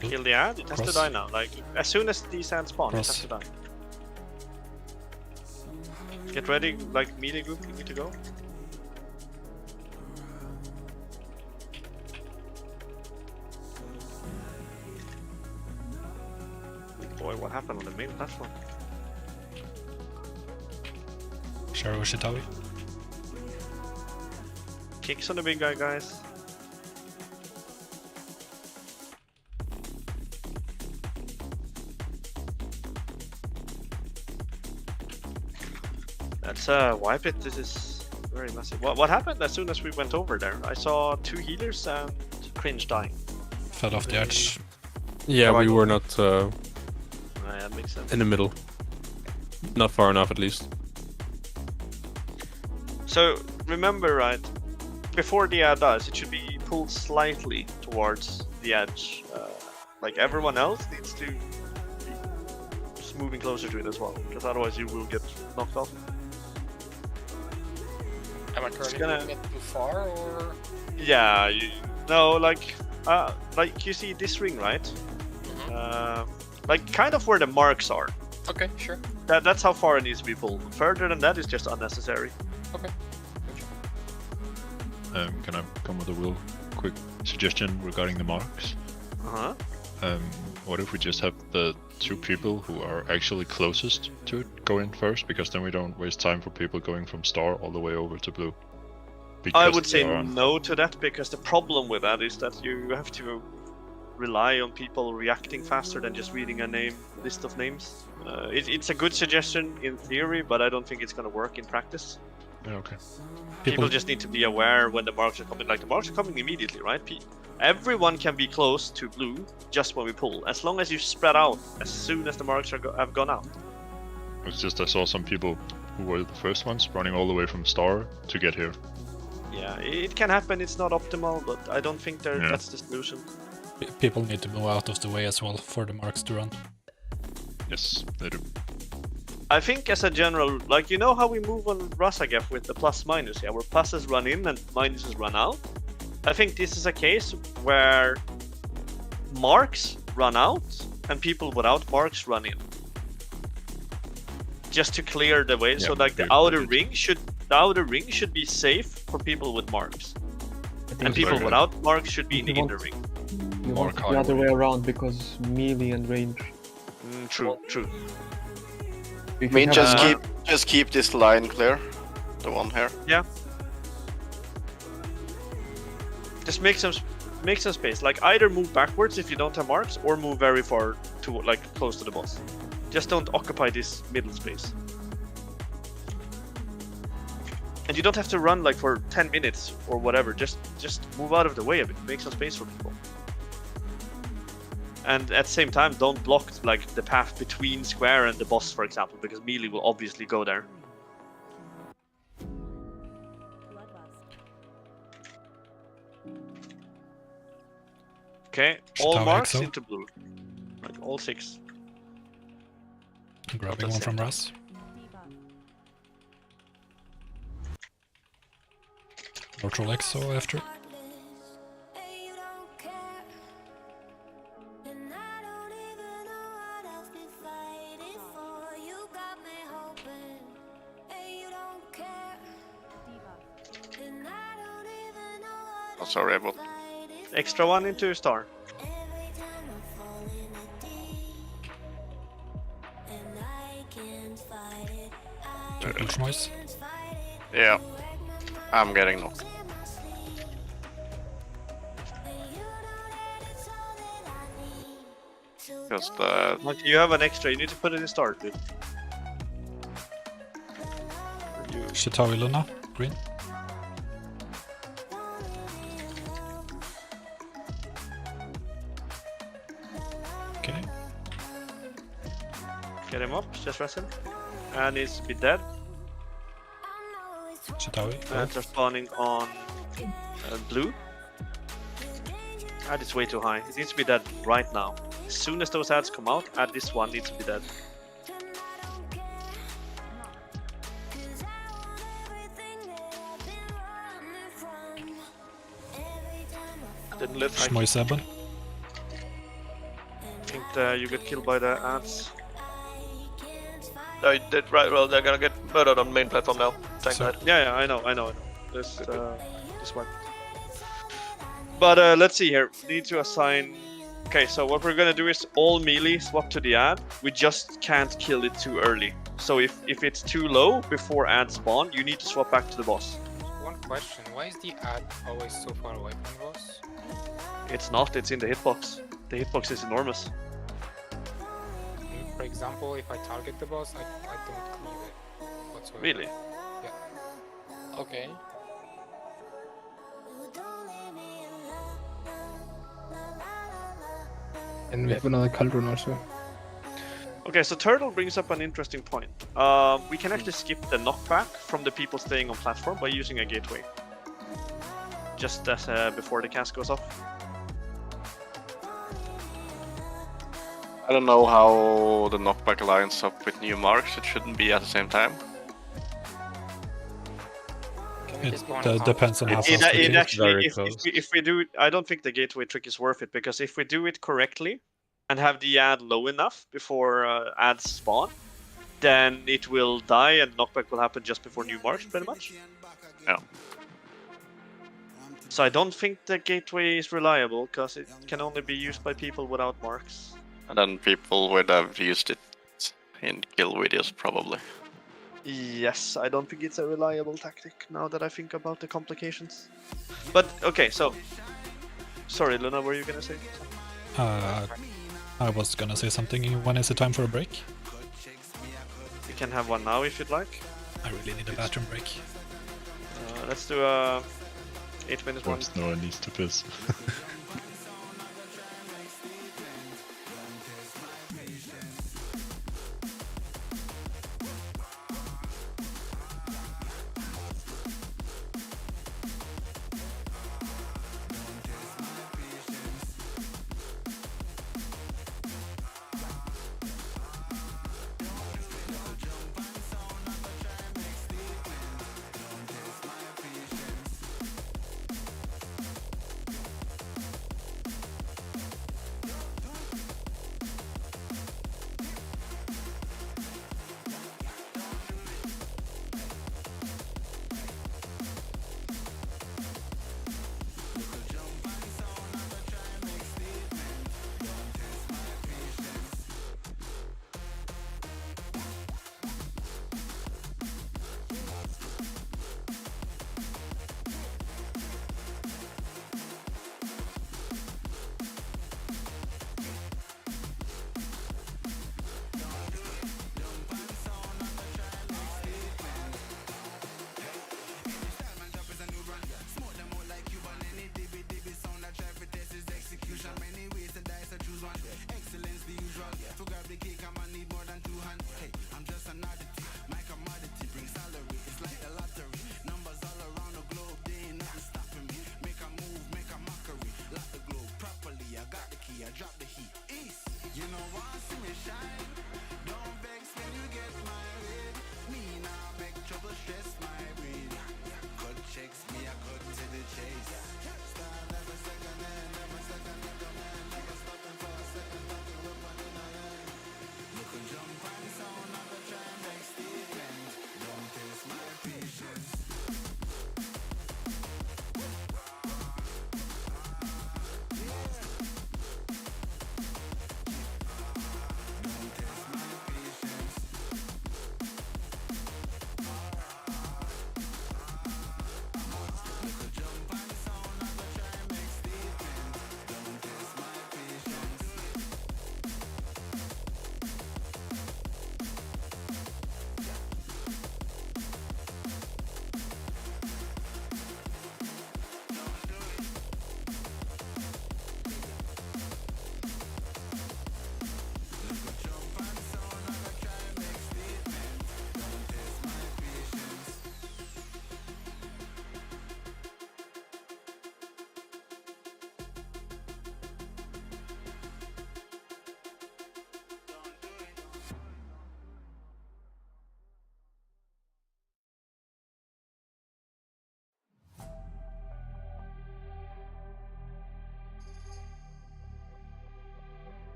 Kill the ad, it has to Cross. die now. Like, as soon as these ads spawn, it has Cross. to die. Get ready, like, melee group, you need to go. Boy, what happened on the main platform? Sharo Shitawi. Kicks on the big guy, guys. Let's wipe it. This is very massive. What happened as soon as we went over there? I saw 2 healers and Cringe dying. Fell off the edge. Yeah, we were not Yeah, that makes sense. in the middle. Not far enough, at least. So remember, right? Before the ad dies, it should be pulled slightly towards the edge. Like everyone else needs to be just moving closer to it as well, because otherwise you will get knocked off. Am I currently gonna- moving it too far, or? Yeah, no, like you see this ring, right? Like kind of where the marks are. Okay, sure. That's how far it needs to be pulled. Further than that is just unnecessary. Okay. Can I come with a real quick suggestion regarding the marks? Uh-huh. What if we just have the 2 people who are actually closest to it go in first, because then we don't waste time for people going from star all the way over to blue. I Because would say they are on- no to that, because the problem with that is that you have to rely on people reacting faster than just reading a list of names. It's a good suggestion in theory, but I don't think it's going to work in practice. Yeah, okay. People just need to be aware when the marks are coming. Like, the marks are coming immediately, right? Everyone can be close to blue just when we pull, as long as you spread out as soon as the marks have gone out. It's just I saw some people who were the first ones running all the way from star to get here. Yeah, it can happen. It's not optimal, but I don't think that's the solution. People need to move out of the way as well for the marks to run. Yes, they do. I think as a general, like, you know how we move on Rasagef with the plus minus, yeah, where pluses run in and minuses run out? I think this is a case where marks run out and people without marks run in. Just to clear the way, so like the outer ring should be safe for people with marks. And people without marks should be in the inner ring. You want the other way around because melee and range. True. You I mean, can have- just keep this line clear, the one here. Yeah. Just make some space. Like, either move backwards if you don't have marks, or move very far to, like, close to the boss. Just don't occupy this middle space. And you don't have to run like for 10 minutes or whatever. Just move out of the way a bit. Make some space for people. And at the same time, don't block like the path between square and the boss, for example, because melee will obviously go there. Okay, all Shitawi marks XO. into blue. Like all 6. Grabbing one from Ras. Neutral XO after. Oh, sorry about. Extra 1 into star. Turtle Schmoist. Yeah, I'm getting knocked. Because the Like, you have an extra, you need to put it in start, dude. Shitawi Luna, green. Okay. Get him up, just rest him. And he's be dead. Shitawi. And they're spawning on blue. Ad is way too high. It needs to be dead right now. As soon as those ads come out, add this one needs to be dead. Didn't live. Shmoy 7. I think you get killed by the ads. No, you did right. Well, they're gonna get murdered on main platform now. Thank God. Yeah, I know. This one. But let's see here. We need to assign. Okay, so what we're gonna do is all melee swap to the ad. We just can't kill it too early. So if it's too low before ad spawn, you need to swap back to the boss. One question, why is the ad always so far away from the boss? It's not, it's in the hitbox. The hitbox is enormous. For example, if I target the boss, I don't cleave it whatsoever. Really? Yeah. Okay. And we have another cauldron also. Okay, so Turtle brings up an interesting point. We can actually skip the knockback from the people staying on platform by using a gateway. Just as before the cast goes off. I don't know how the knockback lines up with new marks. It shouldn't be at the same time. It depends on how fast It actually, if we do it, I don't think the gateway trick is worth it, because if we do it correctly and have the ad low enough before ads spawn, then it will die and knockback will happen just before new marks, pretty much. Yeah. So I don't think the gateway is reliable, because it can only be used by people without marks. And then people would have used it in kill videos, probably. Yes, I don't think it's a reliable tactic now that I think about the complications. But okay, so sorry, Luna, were you gonna say? I was gonna say something. When is it time for a break? We can have one now if you'd like. I really need a bathroom break. Let's do a 8-minute one. No one needs to piss.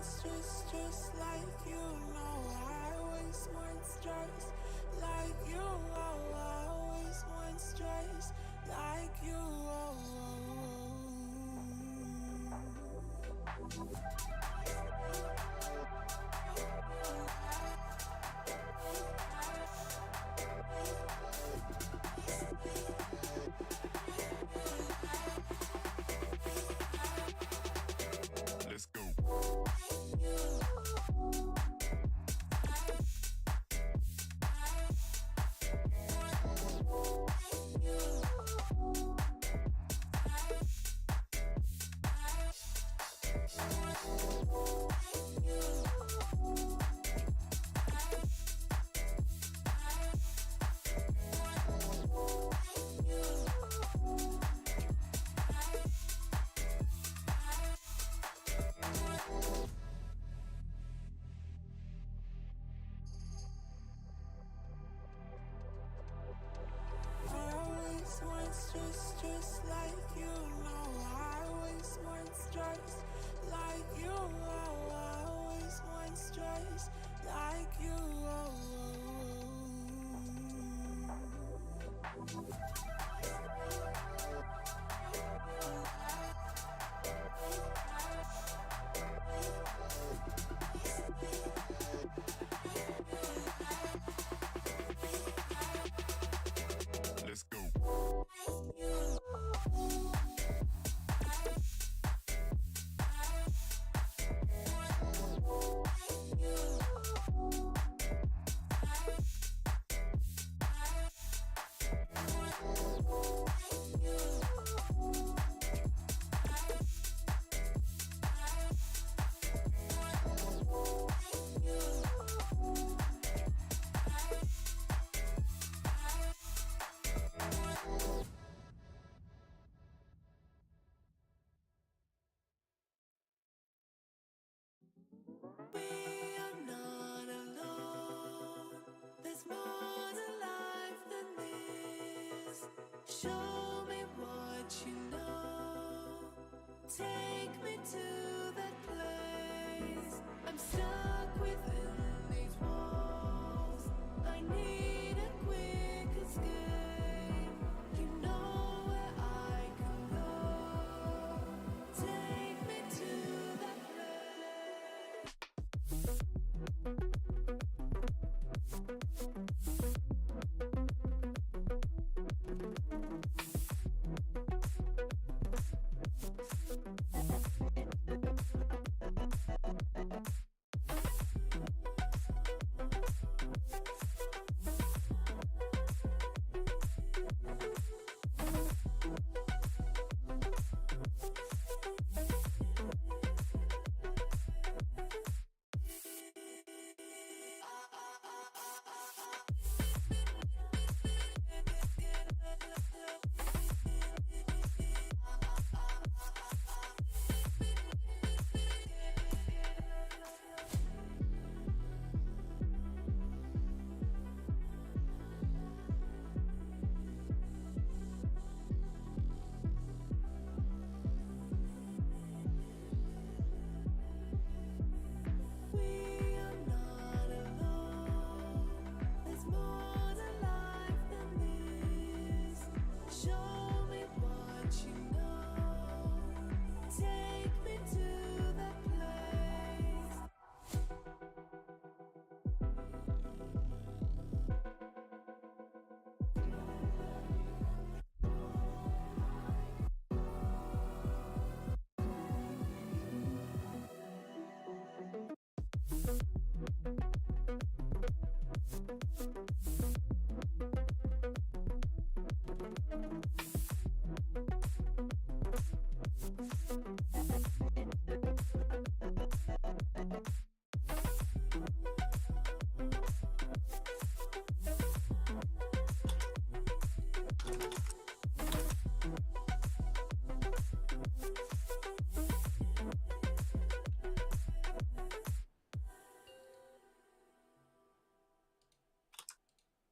just like you. No, I always want stress like you. Oh, I always want stress like you. Let's go. Just like you. No, I always want stress like you. Oh, I always want stress like you. Let's go. We are not alone. There's more to life than this. Show me what you know. Take me to that place. I'm stuck within these walls. I need a quick escape. You know where I can go. Take me to that place.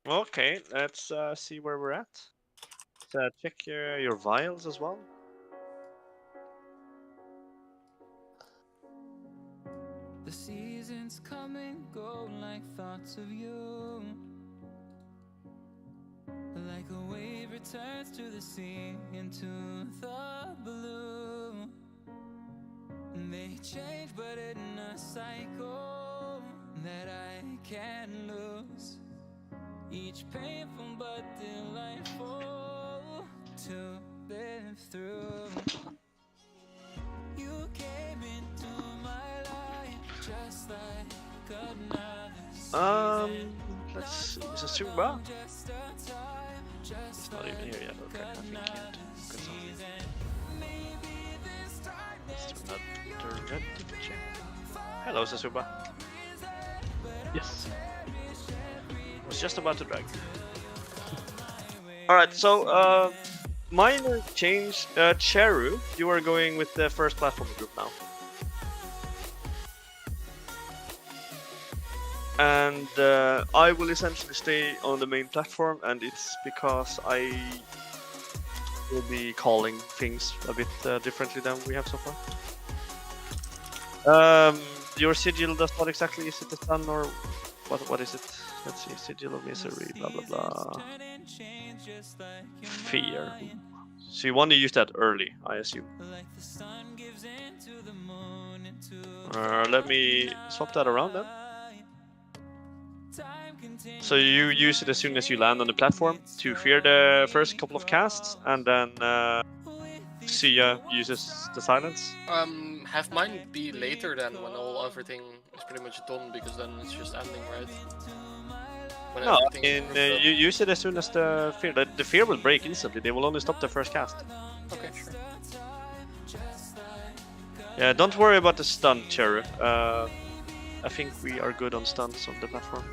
Okay, let's see where we're at. Check your vials as well. The seasons come and go like thoughts of you. Like a wave returns to the sea, into the blue. They change but in a cycle that I can't lose. Each painful but delightful to live through. You came into my life just like another season. Let's see. Is it Suba? It's not even here yet. Okay, I think can't. Hello, Sasuba. Yes. Was just about to drag. Alright, so minor change. Cheru, you are going with the first platform group now. And I will essentially stay on the main platform, and it's because I will be calling things a bit differently than we have so far. Your sigil does not exactly, is it the sun or what is it? Let's see, sigil of misery, blah blah blah. Fear. So you want to use that early, I assume. Let me swap that around then. So you use it as soon as you land on the platform to fear the first couple of casts, and then Sia uses the silence. Have mine be later than when everything is pretty much done, because then it's just ending, right? When No, everything you use it as soon as the fear. The fear will break instantly. They will only stop the first cast. Okay, sure. Yeah, don't worry about the stun, Cheru. I think we are good on stuns on the platform.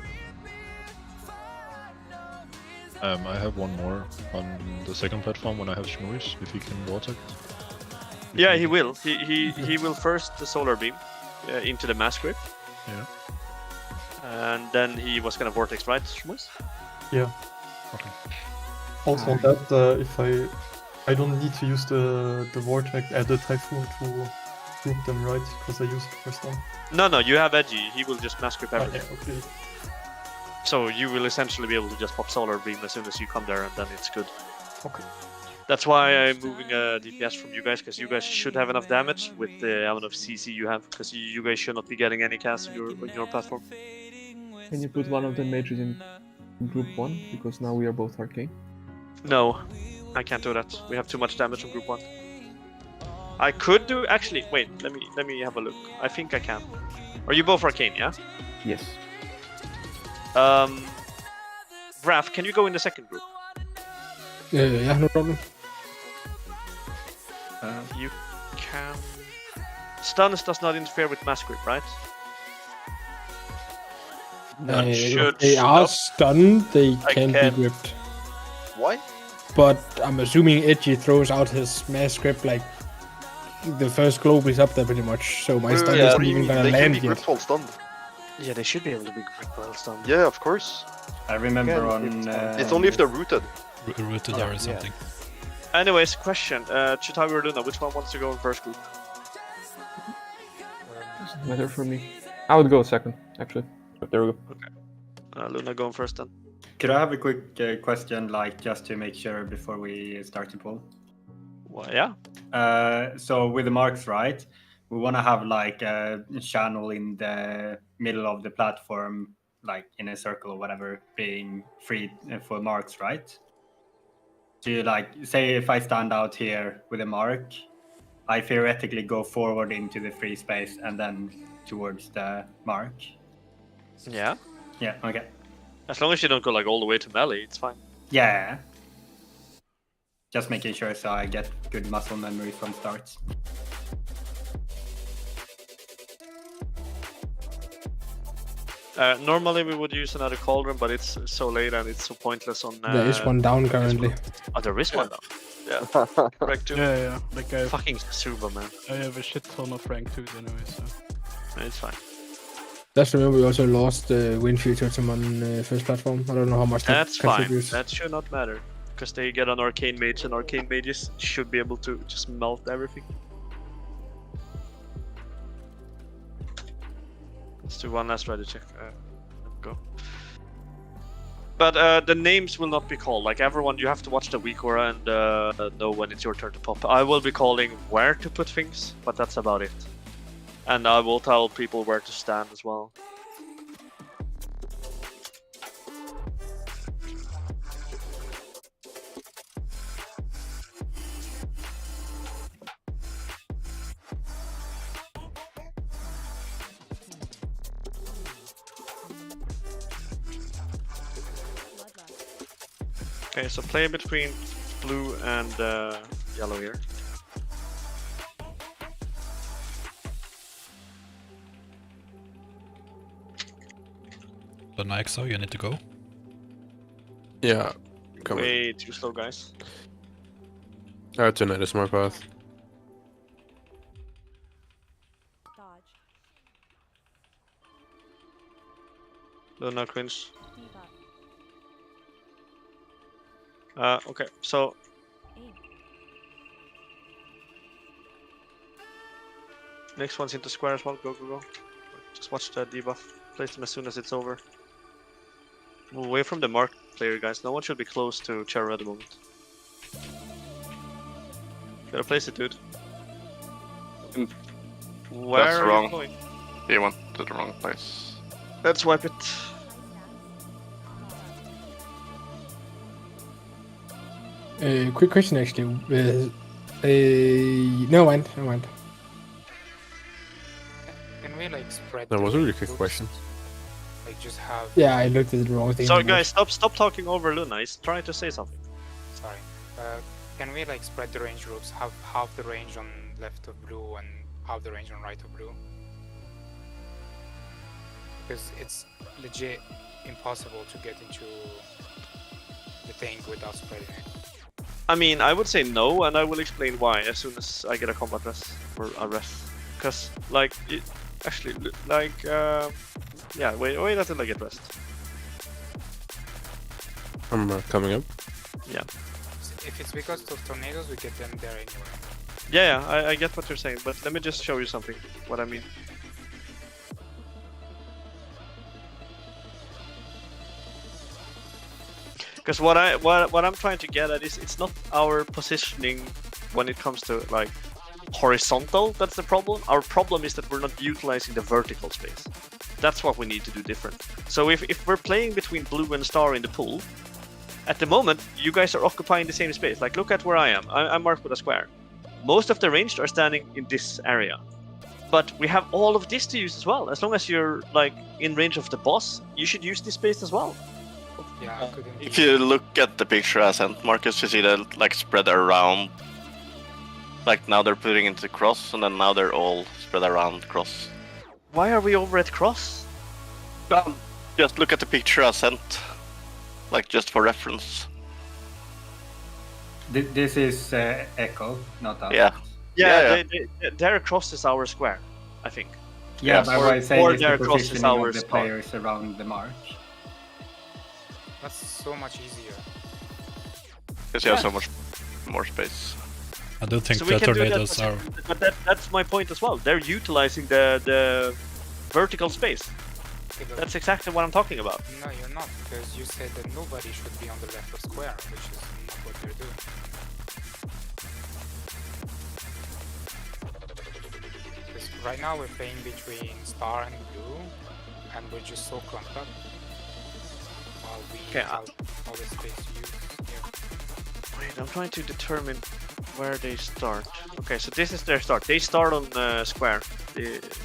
I have one more on the second platform when I have Shmuis, if he can water. Yeah, he will. He will first the solar beam into the mass grip. Yeah. And then he was gonna vortex, right, Shmuis? Yeah. Okay. Also on that, if I don't need to use the vortex, the typhoon to group them, right? Because I used it first time. No, you have Edgy. He will just mass grip everything. Okay. So you will essentially be able to just pop solar beam as soon as you come there, and then it's good. Okay. That's why I'm moving a DPS from you guys, because you guys should have enough damage with the amount of CC you have, because you guys should not be getting any casts on your platform. Can you put one of the mages in group 1? Because now we are both arcane. No, I can't do that. We have too much damage on group 1. I could do... Actually, wait, let me have a look. I think I can. Are you both arcane, yeah? Yes. Raph, can you go in the second group? Yeah, no problem. You can... Stuns does not interfere with mass grip, right? If they are stunned, they can't be gripped. Why? But I'm assuming Edgy throws out his mass grip like the first globe is up there pretty much, so my stun isn't even gonna land yet. While stunned. Yeah, they should be able to be gripped while stunned. Yeah, of course. I remember on... it's only if they're rooted. Rooted or something. Anyways, question. Chitauri or Luna, which one wants to go in first group? Doesn't matter for me. I would go second, actually. But there we go. Okay. Luna going first then. Could I have a quick question, like, just to make sure before we start to pull? Well, yeah. So with the marks, right? We want to have like a channel in the middle of the platform, like in a circle or whatever, being free for marks, right? So you like, say if I stand out here with a mark, I theoretically go forward into the free space and then towards the mark. Yeah. Yeah, okay. As long as you don't go like all the way to melee, it's fine. Yeah. Just making sure so I get good muscle memory from starts. Normally we would use another cauldron, but it's so late and it's so pointless on... There is one down currently. Oh, there is one down? Yeah, rank 2. Yeah. Like I Fucking Suba, man. I have a shit ton of rank 2s anyway, so... It's fine. Just remember we also lost wind feature to on first platform. I don't know how much that That's fine. contributes. That should not matter. Because they get an arcane mage, and arcane mages should be able to just melt everything. Let's do one last ready check. Go. But the names will not be called. Like everyone, you have to watch the Weekora and know when it's your turn to pop. I will be calling where to put things, but that's about it. And I will tell people where to stand as well. Okay, so play between blue and yellow here. But Nike, you need to go. Yeah, come on. Way too slow, guys. Tonight is my path. Luna cringe. Okay, so next one's into square as well. Go, go, go. Just watch the debuff. Place them as soon as it's over. Move away from the mark player, guys. No one should be close to Cherry at the moment. Gotta place it, dude. Where That's are wrong. you going? He went to the wrong place. Let's wipe it. Quick question actually. No mind. Can we like spread? That the was a really range quick groups? question. Like just have. Yeah, I looked at the wrong thing. Sorry, guys. Stop talking over Luna. He's trying to say something. Sorry. Can we like spread the range groups? Have half the range on left of blue and half the range on right of blue? Because it's legit impossible to get into the thing without spreading it. I mean, I would say no, and I will explain why as soon as I get a combat rest or a rest. Because, like, actually, like, yeah, wait until I get rest. I'm coming up. Yeah. If it's because of tornadoes, we get them there anyway. Yeah, I get what you're saying, but let me just show you something. What I mean. Because what I'm trying to get at is it's not our positioning when it comes to like horizontal that's the problem. Our problem is that we're not utilizing the vertical space. That's what we need to do different. So if we're playing between blue and star in the pool, at the moment you guys are occupying the same space. Like look at where I am. I'm marked with a square. Most of the ranged are standing in this area. But we have all of this to use as well. As long as you're like in range of the boss, you should use this space as well. Yeah, I couldn't. If you look at the picture I sent, Marcus, you see that like spread around. Like now they're putting into cross, and then now they're all spread around cross. Why are we over at cross? Just look at the picture I sent, like just for reference. This is Echo, not us. Yeah. Yeah. Their cross is our square, I think. Yeah, but what I say or is their the cross is positioning our of the star. players around the mark. That's so much easier. Because you have so much more space. I don't think So the we can do tornadoes that, are. but that's my point as well. They're utilizing the vertical space. Okay, but That's exactly what I'm talking about. no, you're not, because you said that nobody should be on the left of square, which is not what they're doing. Because right now we're playing between star and blue, and we're just so clumped up. While we Okay, have all the space to use. Yeah. Wait, I'm trying to determine where they start. Okay, so this is their start. They start on square.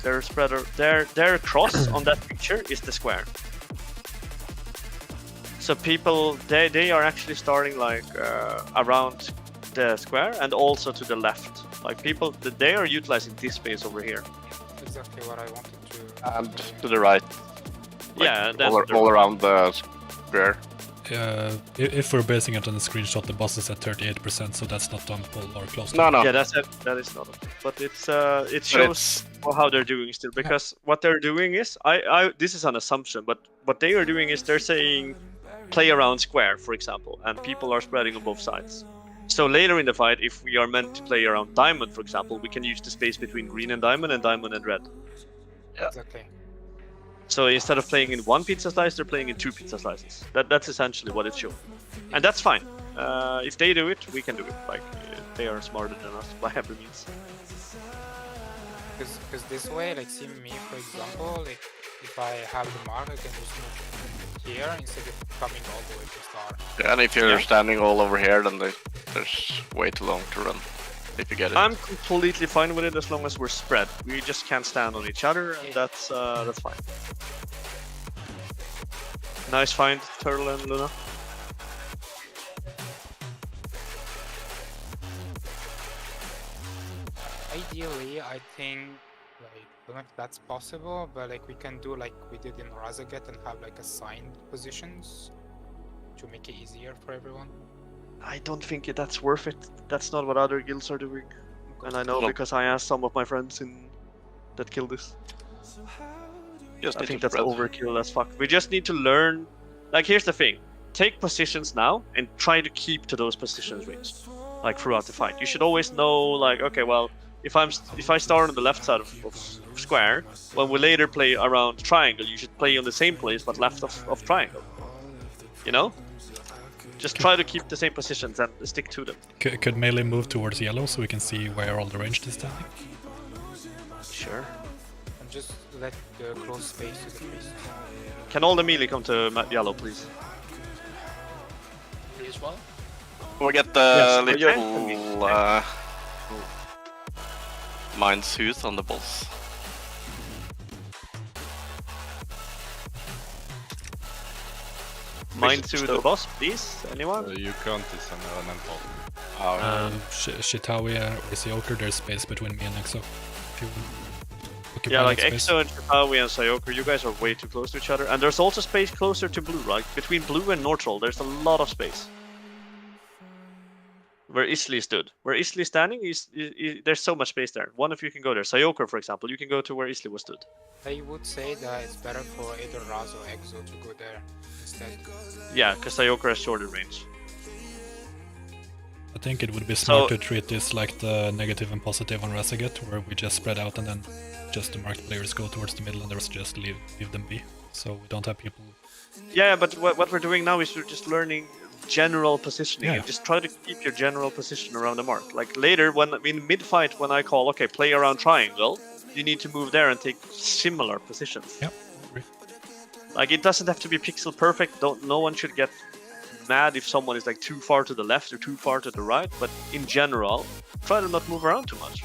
Their spreader, their cross on that picture is the square. So people, they are actually starting like around the square and also to the left. Like people, they are utilizing this space over here. Exactly what I wanted to. And to the right. Yeah, then all around the square. If we're basing it on the screenshot, the boss is at 38%, so that's not dumpable or close to. No. Yeah, that is not okay. But it shows how they're doing still, because what they're doing is this is an assumption, but what they are doing is they're saying play around square, for example, and people are spreading on both sides. So later in the fight, if we are meant to play around diamond, for example, we can use the space between green and diamond and red. Yeah. Exactly. So instead of playing in one pizza slice, they're playing in 2 pizza slices. That's essentially what it's showing. And that's fine. If they do it, we can do it. Like, they are smarter than us by every means. Because this way, like, see me, for example, like, if I have the mark, I can just move here instead of coming all the way to star. Yeah, and if you're standing all over here, then there's way too long to run. If you get it. I'm completely fine with it as long as we're spread. We just can't stand on each other, and that's fine. Nice find, Turtle and Luna. Ideally, I think, like, I don't know if that's possible, but like we can do like we did in Razaget and have like assigned positions to make it easier for everyone. I don't think that's worth it. That's not what other guilds are doing. And I know because I asked some of my friends that killed this. I think that's overkill as fuck. We just need to learn. Like, here's the thing. Take positions now and try to keep to those positions range. Like, throughout the fight. You should always know, like, okay, well, if I start on the left side of square, when we later play around triangle, you should play on the same place but left of triangle. You know? Just try to keep the same positions and stick to them. Could melee move towards yellow so we can see where all the ranged is standing? Sure. And just let the close space to the priest. Can all the melee come to yellow, please? Me as well? We get the little Mind Soothe on the boss. Mind to the boss, please? Anyone? You can't, it's an elemental. Shitawi or Sioker, there's space between me and Exo. If you occupy Yeah, like that space. Exo and Shitawi and Sayoker, you guys are way too close to each other. And there's also space closer to blue, right? Between blue and neutral, there's a lot of space. Where Isli stood. Where Isli standing, there's so much space there. One of you can go there. Sayoker, for example, you can go to where Isli was stood. I would say that it's better for either Raz or Exo to go there instead. Yeah, because Sayoker has shorter range. I think it would be smart to treat this like the negative and positive on Razaget, where we just spread out and then just the marked players go towards the middle and the rest just leave them be. So we don't have people... Yeah, but what we're doing now is we're just learning general positioning and just try to keep your general position around the mark. Like later, when in mid-fight, when I call, okay, play around triangle, you need to move there and take similar positions. Yep, agree. Like, it doesn't have to be pixel perfect. No one should get mad if someone is like too far to the left or too far to the right, but in general, try to not move around too much.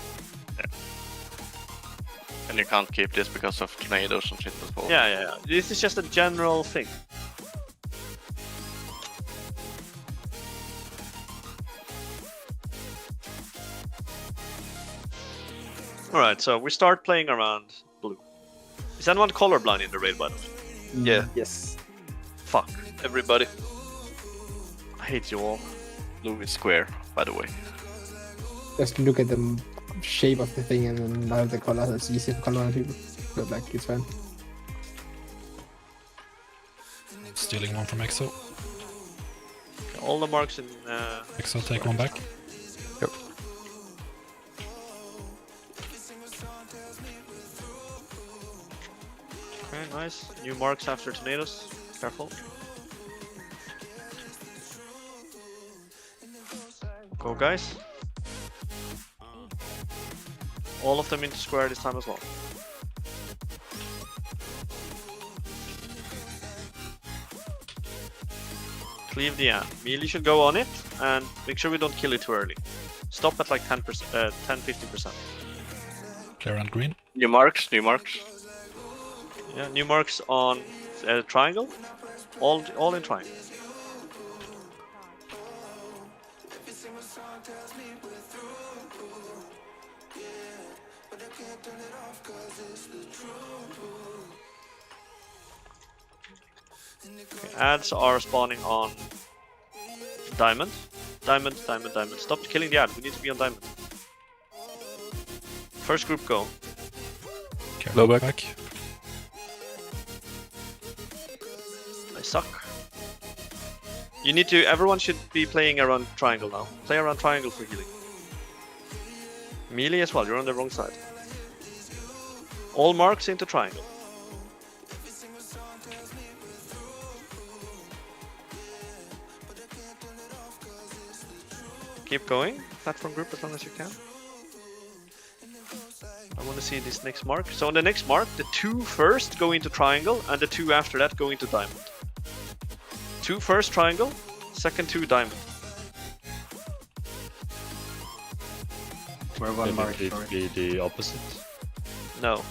Yeah. And you can't keep this because of tornadoes and shit as well. Yeah. This is just a general thing. Alright, so we start playing around blue. Is anyone colorblind in the raid, by the way? Yeah. Yes. Fuck. Everybody. I hate you all. Blue is square, by the way. Just look at the shape of the thing and then now the color. It's easy for color people. But like, it's fine. Stealing one from Exo. Okay, all the marks in... Exo, take one back. Yep. Okay, nice. New marks after tornadoes. Careful. Go, guys. All of them into square this time as well. Cleave the ant. Melee should go on it, and make sure we don't kill it too early. Stop at like 10-15%. Clear and green. New marks. Yeah, new marks on triangle. All in triangle. Okay, ads are spawning on diamond. Diamond. Stop killing the ad. We need to be on diamond. First group go. Low back. I suck. You need to. Everyone should be playing around triangle now. Play around triangle for healing. Melee as well. You're on the wrong side. All marks into triangle. Keep going. Platform group as long as you can. I want to see this next mark. So on the next mark, the 2 first go into triangle, and the 2 after that go into diamond. 2 first triangle, second 2 diamond. Where one mark It short. be the opposite. No.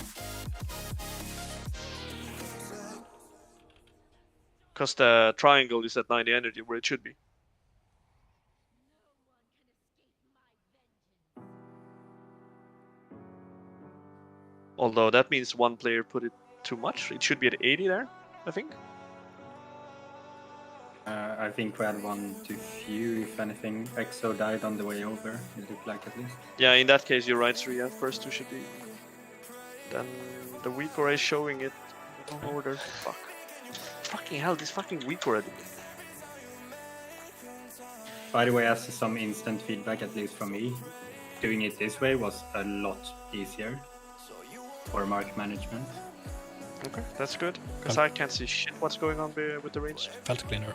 Because the triangle is at 90 energy where it should be. Although that means one player put it too much. It should be at 80 there, I think. I think we had one too few, if anything. Exo died on the way over, it looked like at least. Yeah, in that case, you're right, 3. Yeah, first 2 should be. Then the weak aura is showing it. I don't know order. Fuck. Fucking hell, this fucking weak already. By the way, as some instant feedback, at least from me, doing it this way was a lot easier for mark management. Okay, that's good. Because I can't see shit what's going on with the range. Felt cleaner.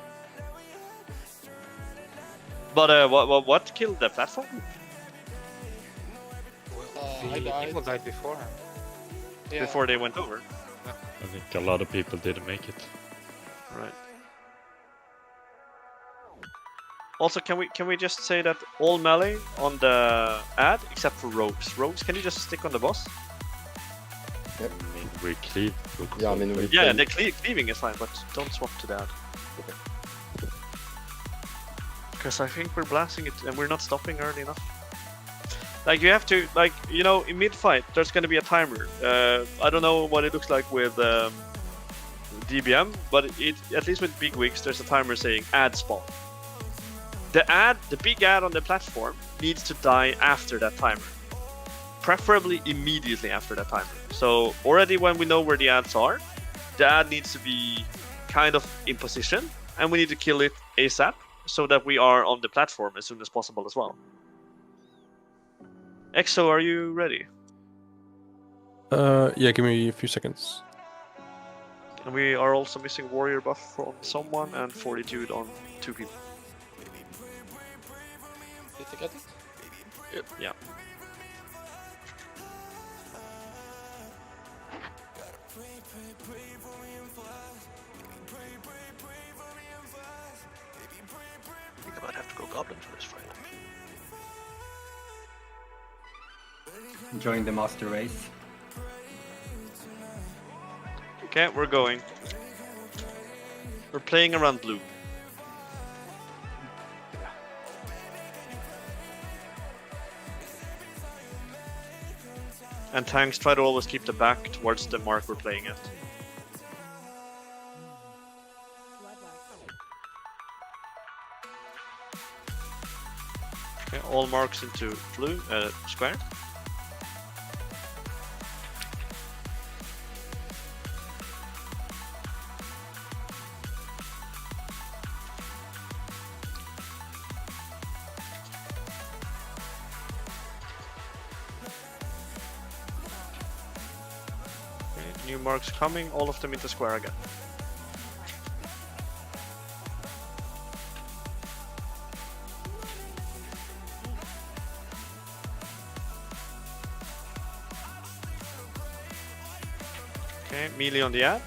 But what killed the platform? The people died beforehand. Yeah. Before they went over. I think a lot of people didn't make it. Right. Also, can we just say that all melee on the ad except for rogues. Rogues, can you just stick on the boss? Yep. I mean, we cleave. Yeah, I mean, we Yeah, can- the cleaving is fine, but don't swap to that. Okay. Because I think we're blasting it and we're not stopping early enough. Like, you have to, like, you know, in mid-fight, there's going to be a timer. I don't know what it looks like with DBM, but at least with big wigs, there's a timer saying ad spawn. The big ad on the platform needs to die after that timer. Preferably immediately after that timer. So already when we know where the ads are, the ad needs to be kind of in position, and we need to kill it ASAP so that we are on the platform as soon as possible as well. Exo, are you ready? Yeah, give me a few seconds. And we are also missing warrior buff on someone and fortitude on 2 people. Did you get it? Yeah. I think I might have to go goblin for this fight. Join the master race. Okay, we're going. We're playing around blue. And tanks try to always keep the back towards the mark we're playing at. Okay, all marks into blue, square. New marks coming, all of them into square again. Okay, melee on the ad.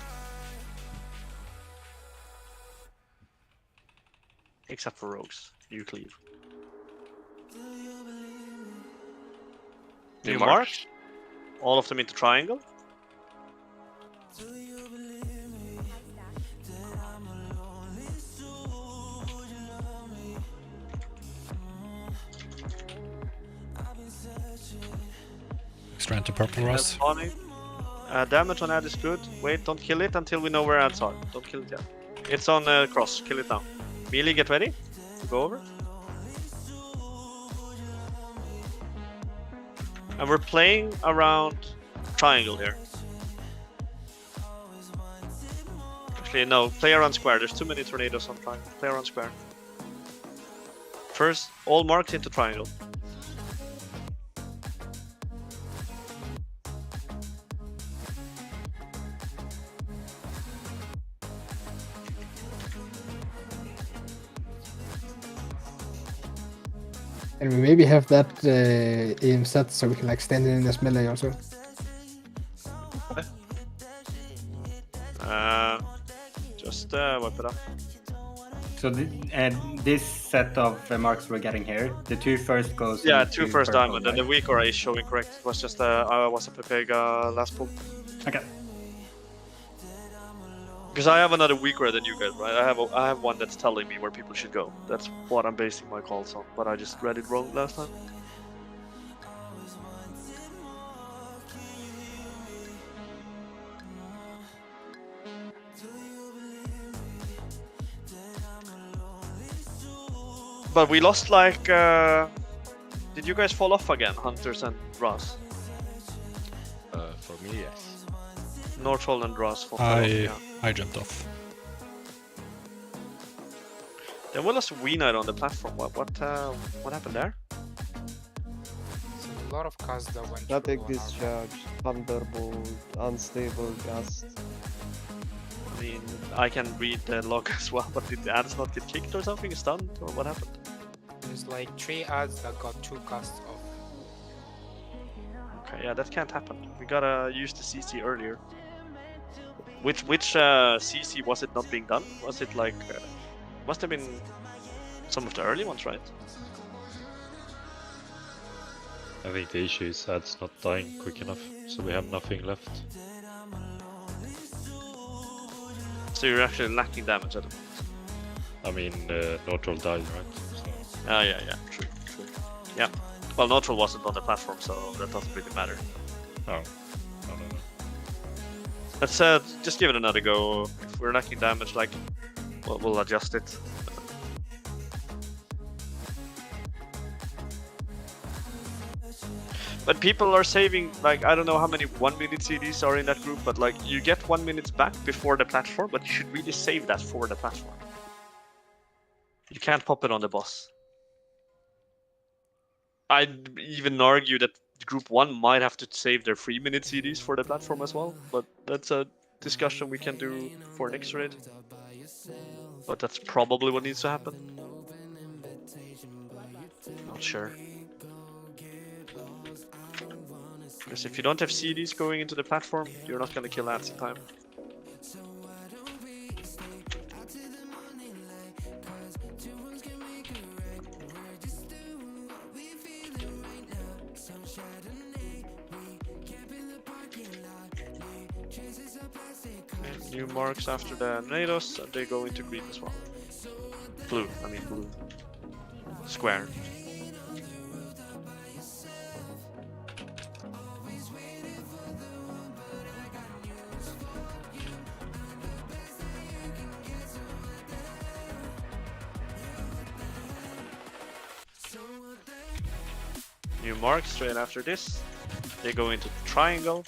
Except for rogues, you cleave. New marks, all of them into triangle. Extra into purple rose. Damage on ad is good. Wait, don't kill it until we know where ads are. Don't kill it yet. It's on cross. Kill it now. Melee, get ready. Go over. And we're playing around triangle here. Actually, no. Play around square. There's too many tornadoes on triangle. Play around square. First, all marks into triangle. And we maybe have that aim set so we can like stand in as melee also. Just whip it up. So this set of marks we're getting here, the two first goes. Yeah, into two first purple, diamond, right? and the weak aura is showing correct. It was just I was a Pepega last pull. Okay. Because I have another weak aura than you guys, right? I have one that's telling me where people should go. That's what I'm basing my calls on. But I just read it wrong last time. But we lost like. Did you guys fall off again, Hunters and Ross? For me, yes. Northall and Ross fall off. Yeah. I jumped off. Then we lost V9 on the platform. What happened there? So a lot of cars that went. Static discharge, thunderbolt, unstable gust. I mean, I can read the log as well, but did the ads not get kicked or something? Stunned? Or what happened? There's like 3 ads that got 2 casts off. Okay, yeah, that can't happen. We gotta use the CC earlier. Which CC was it not being done? Was it like... must have been some of the early ones, right? I think the issue is ads not dying quick enough, so we have nothing left. So you're actually lacking damage at the moment. I mean, Neutral died, right? So. Yeah, true. Yeah. Well, Neutral wasn't on the platform, so that doesn't really matter. Oh. No. Let's just give it another go. If we're lacking damage, like, we'll adjust it. But people are saving, like, I don't know how many 1 minute CDs are in that group, but like, you get 1 minute back before the platform, but you should really save that for the platform. You can't pop it on the boss. I'd even argue that group 1 might have to save their 3 minute CDs for the platform as well, but that's a discussion we can do for next raid. But that's probably what needs to happen. Not sure. Because if you don't have CDs going into the platform, you're not going to kill ads in time. And new marks after the Nados, and they go into green as well. Blue. Square. New mark straight after this. They go into triangle.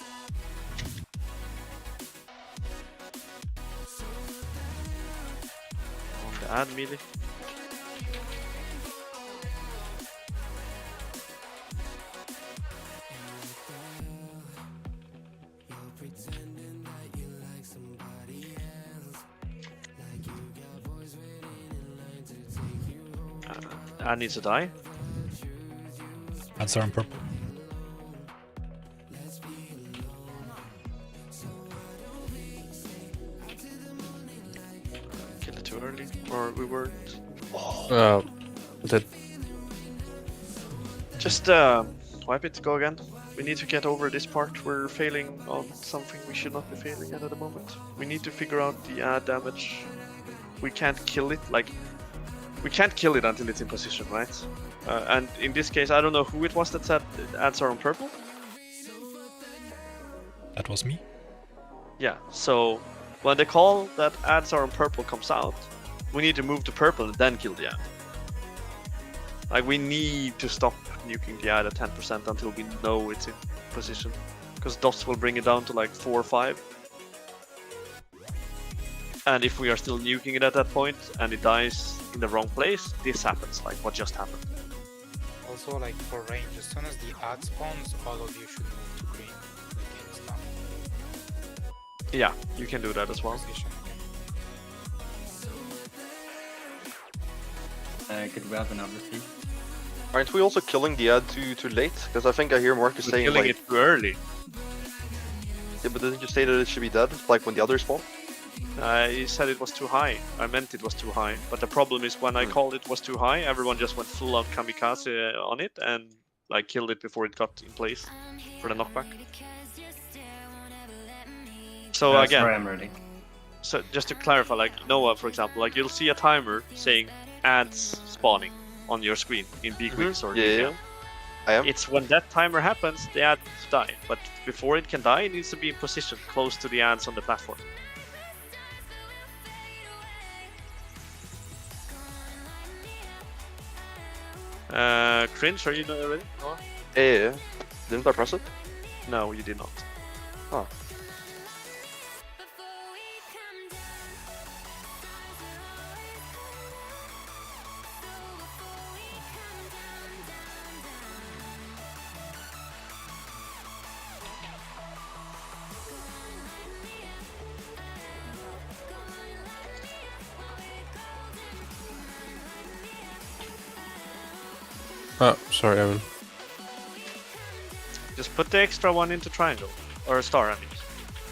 On the ad melee. Ad needs to die. Ads are on purple. Kill it too early, or we weren't. That. Just wipe it, go again. We need to get over this part. We're failing on something we should not be failing at the moment. We need to figure out the ad damage. We can't kill it, we can't kill it until it's in position, right? And in this case, I don't know who it was that said ads are on purple. That was me. Yeah, so when the call that ads are on purple comes out, we need to move to purple and then kill the ad. Like, we need to stop nuking the ad at 10% until we know it's in position. Because dots will bring it down to like 4 or 5. And if we are still nuking it at that point and it dies in the wrong place, this happens, like what just happened. Also, like for range, as soon as the ad spawns, all of you should move to green. Like instant. Yeah, you can do that as well. Could we have another fee? Aren't we also killing the ad too late? Because I think I hear Marcus saying killing like... it too early. Yeah, but didn't you say that it should be dead, like when the others spawn? He said it was too high. I meant it was too high. But the problem is when I called it was too high, everyone just went full on kamikaze on it and like killed it before it got in place for the knockback. So That's again, where I'm ready. so just to clarify, like Noah, for example, like you'll see a timer saying ads spawning on your screen in big weeks or Yeah. I am. It's when that timer happens, the ads die. But before it can die, it needs to be in position close to the ads on the platform. Cringe, are you ready? Noah? Yeah. Didn't I press it? No, you did not. Oh. Oh, sorry, Evan. Just put the extra one into triangle. Or a star, I mean.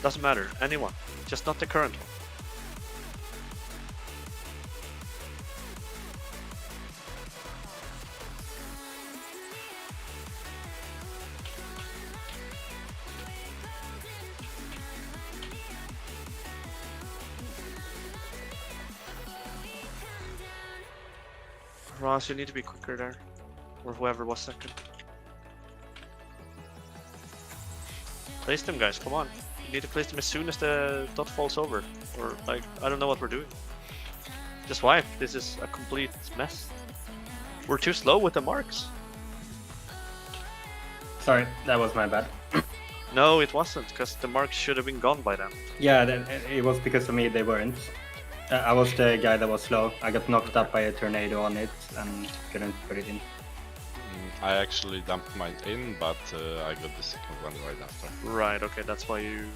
Doesn't matter, anyone. Just not the current one. Ross, you need to be quicker there. Or whoever was second. Place them, guys, come on. You need to place them as soon as the dot falls over. Or, like, I don't know what we're doing. Just wipe. This is a complete mess. We're too slow with the marks. Sorry, that was my bad. No, it wasn't, because the marks should have been gone by then. Yeah, it was because of me they weren't. I was the guy that was slow. I got knocked up by a tornado on it and couldn't put it in. I actually dumped mine in, but I got the second one right after. Right, okay, that's why you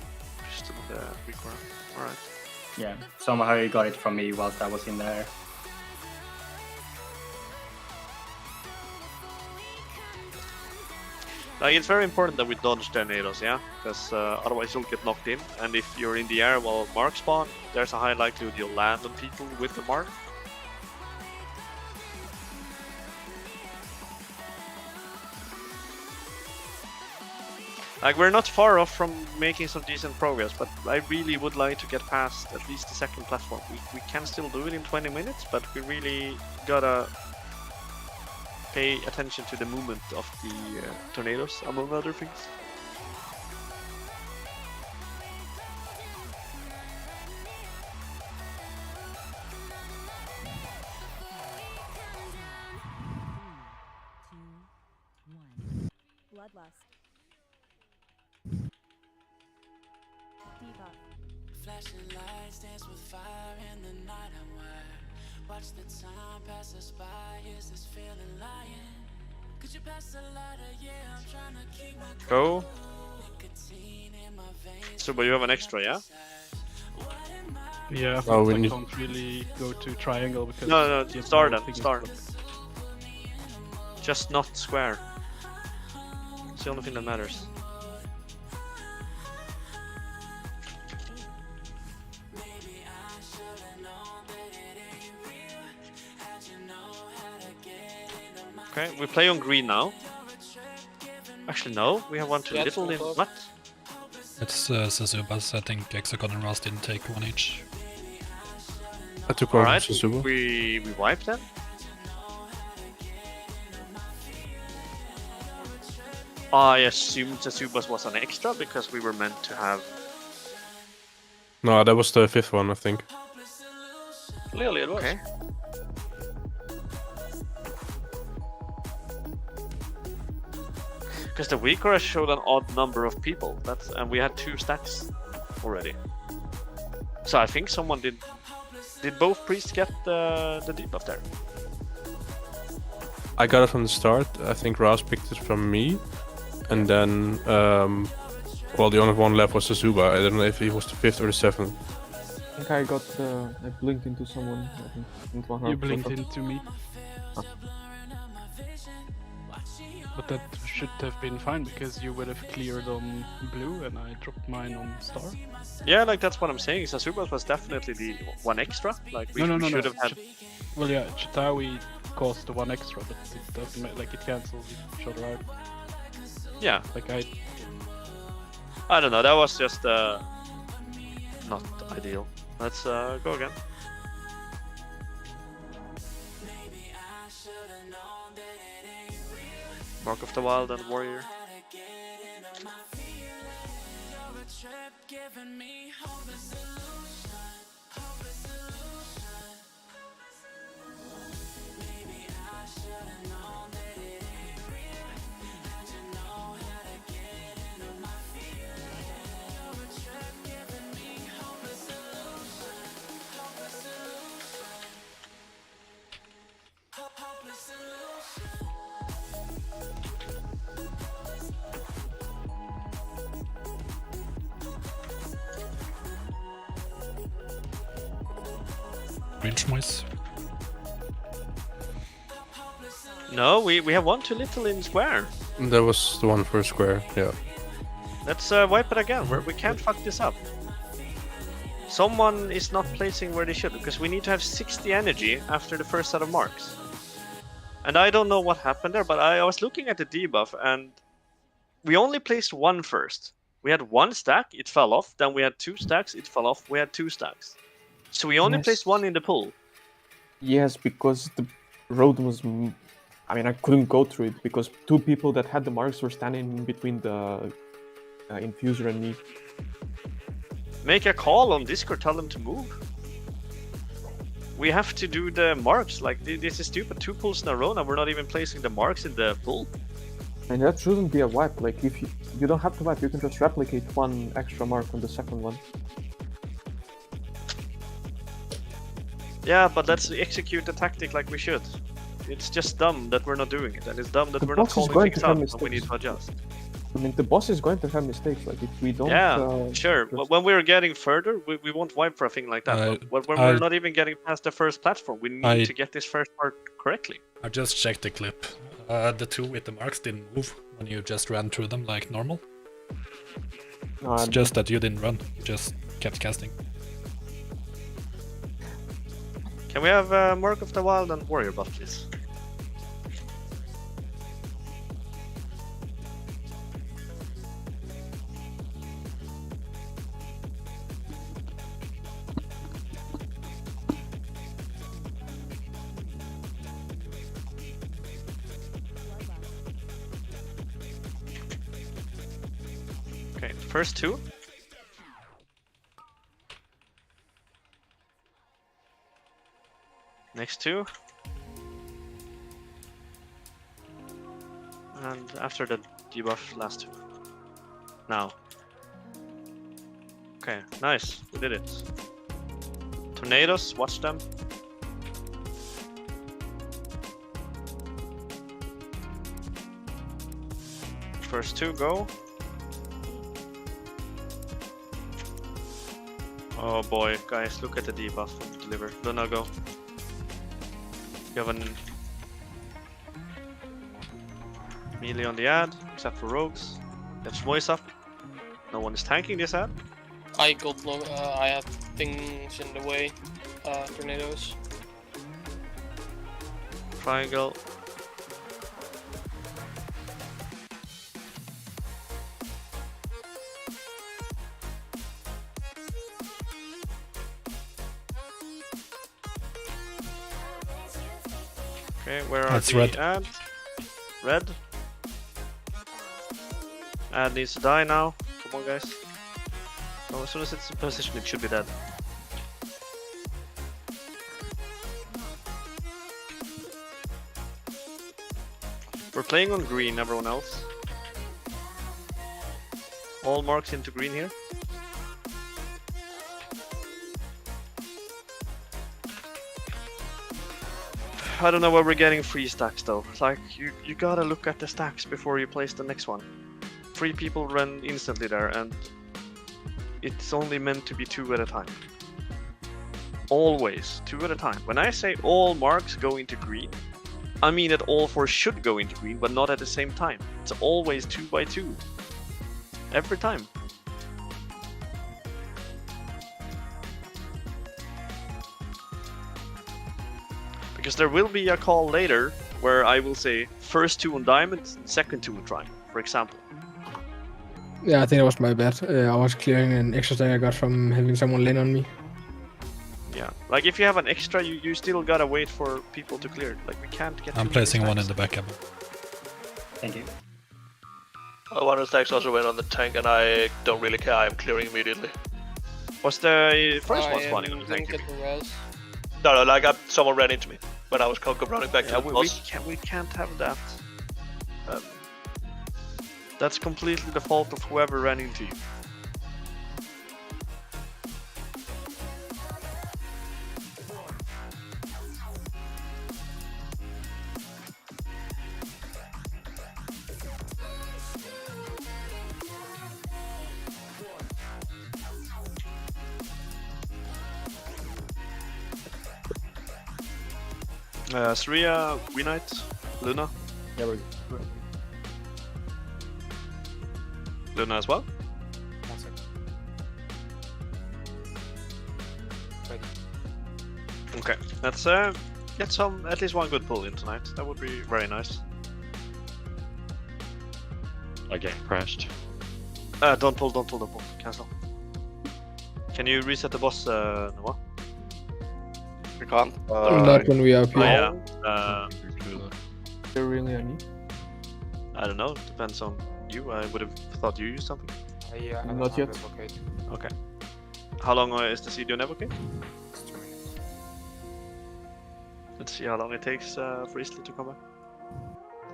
stood the weak round. Alright. Yeah, somehow he got it from me whilst I was in there. Like, it's very important that we dodge tornadoes, yeah? Because otherwise you'll get knocked in, and if you're in the air while marks spawn, there's a high likelihood you'll land on people with the mark. Like, we're not far off from making some decent progress, but I really would like to get past at least the second platform. We can still do it in 20 minutes, but we really gotta pay attention to the movement of the tornadoes, among other things. Bloodlust. Diva. Flashing lights dance with fire in the night. I'm wired. Watch the time pass us by. Is this feeling lying? Could you pass the lighter? Yeah, I'm trying to keep my Go. So, but you have an extra, yeah? Yeah, Oh, we I need- can't really go to triangle because... No, the star entire then, thing is star. blocked. Just not square. It's the only thing that matters. Okay, we play on green now. Actually, no, we have one too Yeah, little in. it's all What? It's Sazubas. I think Hexagon and Ras didn't take one each. I took one Alright, from Suzuba. we wipe then. I assumed Tsubas was an extra because we were meant to have. No, that was the fifth one, I think. Clearly it was. Okay. Because the weaker showed an odd number of people. And we had 2 stacks already. So I think someone did. Did both priests get the debuff there? I got it from the start. I think Ras picked it from me. And then, well, the only one left was Suzuba. I don't know if he was the 5th or the 7th. I think I got I blinked into someone. I think. You blinked into me. But that should have been fine because you would have cleared on blue and I dropped mine on star. Yeah, like that's what I'm saying. Sasubas was definitely the one extra. Like we should have had. Well, yeah, Chitawi caused the one extra, but it doesn't like it cancels each other out. Yeah. Like I don't know. That was just not ideal. Let's go again. Mark of the Wild and Warrior. Range mice. No, we have one too little in square. That was the one for square, yeah. Let's wipe it again. We can't fuck this up. Someone is not placing where they should, because we need to have 60 energy after the first set of marks. And I don't know what happened there, but I was looking at the debuff and we only placed one first. We had one stack, it fell off. Then we had two stacks, it fell off. We had two stacks. So we only placed one in the pool. Yes, because the road was... I mean, I couldn't go through it because two people that had the marks were standing in between the infuser and me. Make a call on Discord, tell them to move. We have to do the marks, like this is stupid. Two pulls in a row and we're not even placing the marks in the pool. And that shouldn't be a wipe, like if you don't have to wipe, you can just replicate one extra mark on the second one. Yeah, but let's execute the tactic like we should. It's just dumb that we're not doing it, and it's dumb that we're not calling things out, and we need to adjust. I mean, the boss is going to have mistakes, like if we don't... Yeah, sure, but when we're getting further, we won't wipe for a thing like that. But when we're not even getting past the first platform, we need to get this first part correctly. I just checked the clip. The two with the marks didn't move when you just ran through them like normal. It's just that you didn't run, you just kept casting. Can we have Mark of the Wild and Warrior buff, please? Okay, first two. Next two. And after the debuff, last two. Now. Okay, nice. We did it. Tornadoes, watch them. First two, go. Oh boy, guys, look at the debuff when you deliver. Luna, go. You have an melee on the ad, except for rogues. You have Smoise up. No one is tanking this ad. I got I had things in the way. Tornadoes. Triangle. Okay, where are That's the red. ad? Red. Ad needs to die now. Come on, guys. Oh, as soon as it's in position, it should be dead. We're playing on green, everyone else. All marks into green here. I don't know where we're getting free stacks though. Like, you gotta look at the stacks before you place the next one. 3 people run instantly there and it's only meant to be 2 at a time. Always 2 at a time. When I say all marks go into green, I mean that all 4 should go into green, but not at the same time. It's always 2 by 2. Every time. Because there will be a call later where I will say first 2 on diamond, second 2 on triangle, for example. Yeah, I think that was my bad. I was clearing an extra stack I got from having someone land on me. Yeah, like if you have an extra, you still gotta wait for people to clear it. Like we can't get. I'm placing one in the backup. Thank you. One of the stacks also went on the tank, and I don't really care. I'm clearing immediately. Was the first one spawning on the tank? Didn't get the res. No, like someone ran into me when I was running back to the boss. We can't have that. That's completely the fault of whoever ran into you. Surya, Winite, Luna. Yeah, we're good. Luna as well? One second. Ready. Okay, let's get some, at least one good pull in tonight. That would be very nice. I get crashed. Don't pull. Cancel. Can you reset the boss, Noah? We can't. Not when we are up here. Yeah. Is there really a need? I don't know. Depends on you. I would have thought you used something. I don't Not have yet. advocate. Okay. How long is the CD on advocate? It's 2 minutes. Let's see how long it takes for Isla to come back.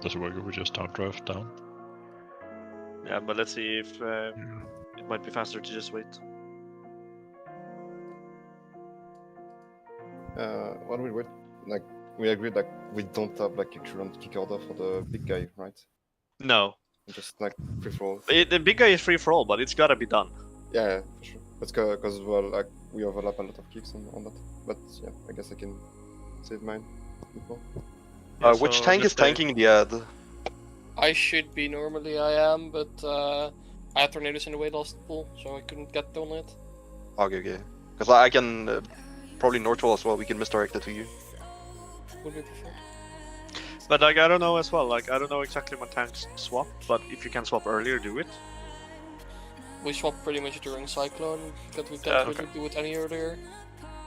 Does it work if we just downdraft down? Yeah, but let's see if it might be faster to just wait. What do we wait? Like, we agreed that we don't have like a current kick order for the big guy, right? No. Just like free for all. The big guy is free for all, but it's gotta be done. Yeah, for sure. That's because well, like we overlap a lot of kicks on that. But yeah, I guess I can save mine before. Which tank is tanking the ad? I should be normally, I am, but I had tornadoes in the way last pool, so I couldn't get on it. Okay. Because I can probably Northwall as well. We can misdirect it to you. Would be preferred. But like, I don't know as well. Like, I don't know exactly when tanks swap, but if you can swap earlier, do it. We swap pretty much during Cyclone, because we can't really do it any earlier.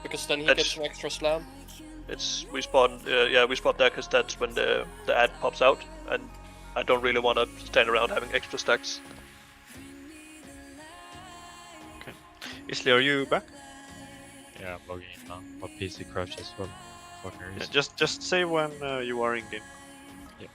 Because then he gets an extra slam. We spawn that because that's when the ad pops out, and I don't really want to stand around having extra stacks. Okay. Isli, are you back? Yeah, I'm logging in now. My PC crashed as well. Yeah, just say when you are in game. Yeah.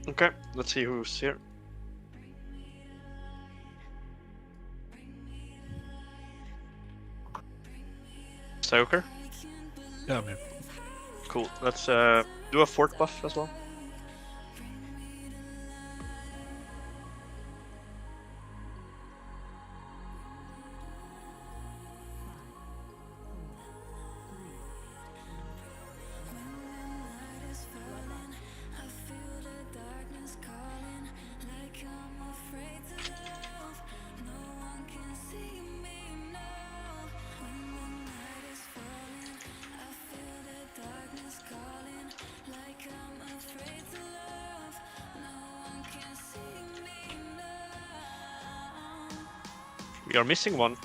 Okay, let's see who's here. Stoker? Yeah, man. Cool. Let's do a fort buff as well. We are missing one.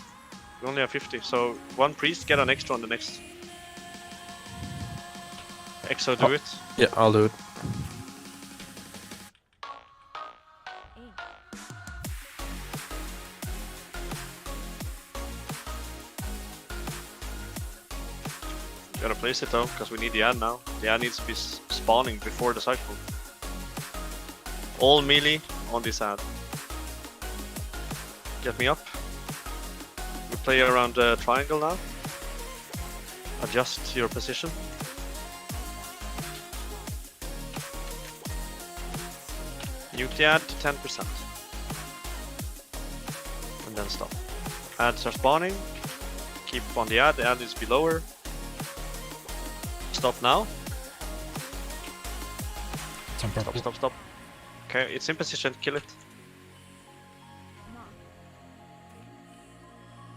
We only have 50, so one priest, get an extra on the next. Exo, do it. Yeah, I'll do it. Gotta place it though, because we need the ad now. The ad needs to be spawning before the cycle. All melee on this ad. Get me up. We play around the triangle now. Adjust your position. Nuke the ad to 10%. And then stop. Ads are spawning. Keep on the ad needs to be lower. Stop now. Stop. Okay, it's in position, kill it.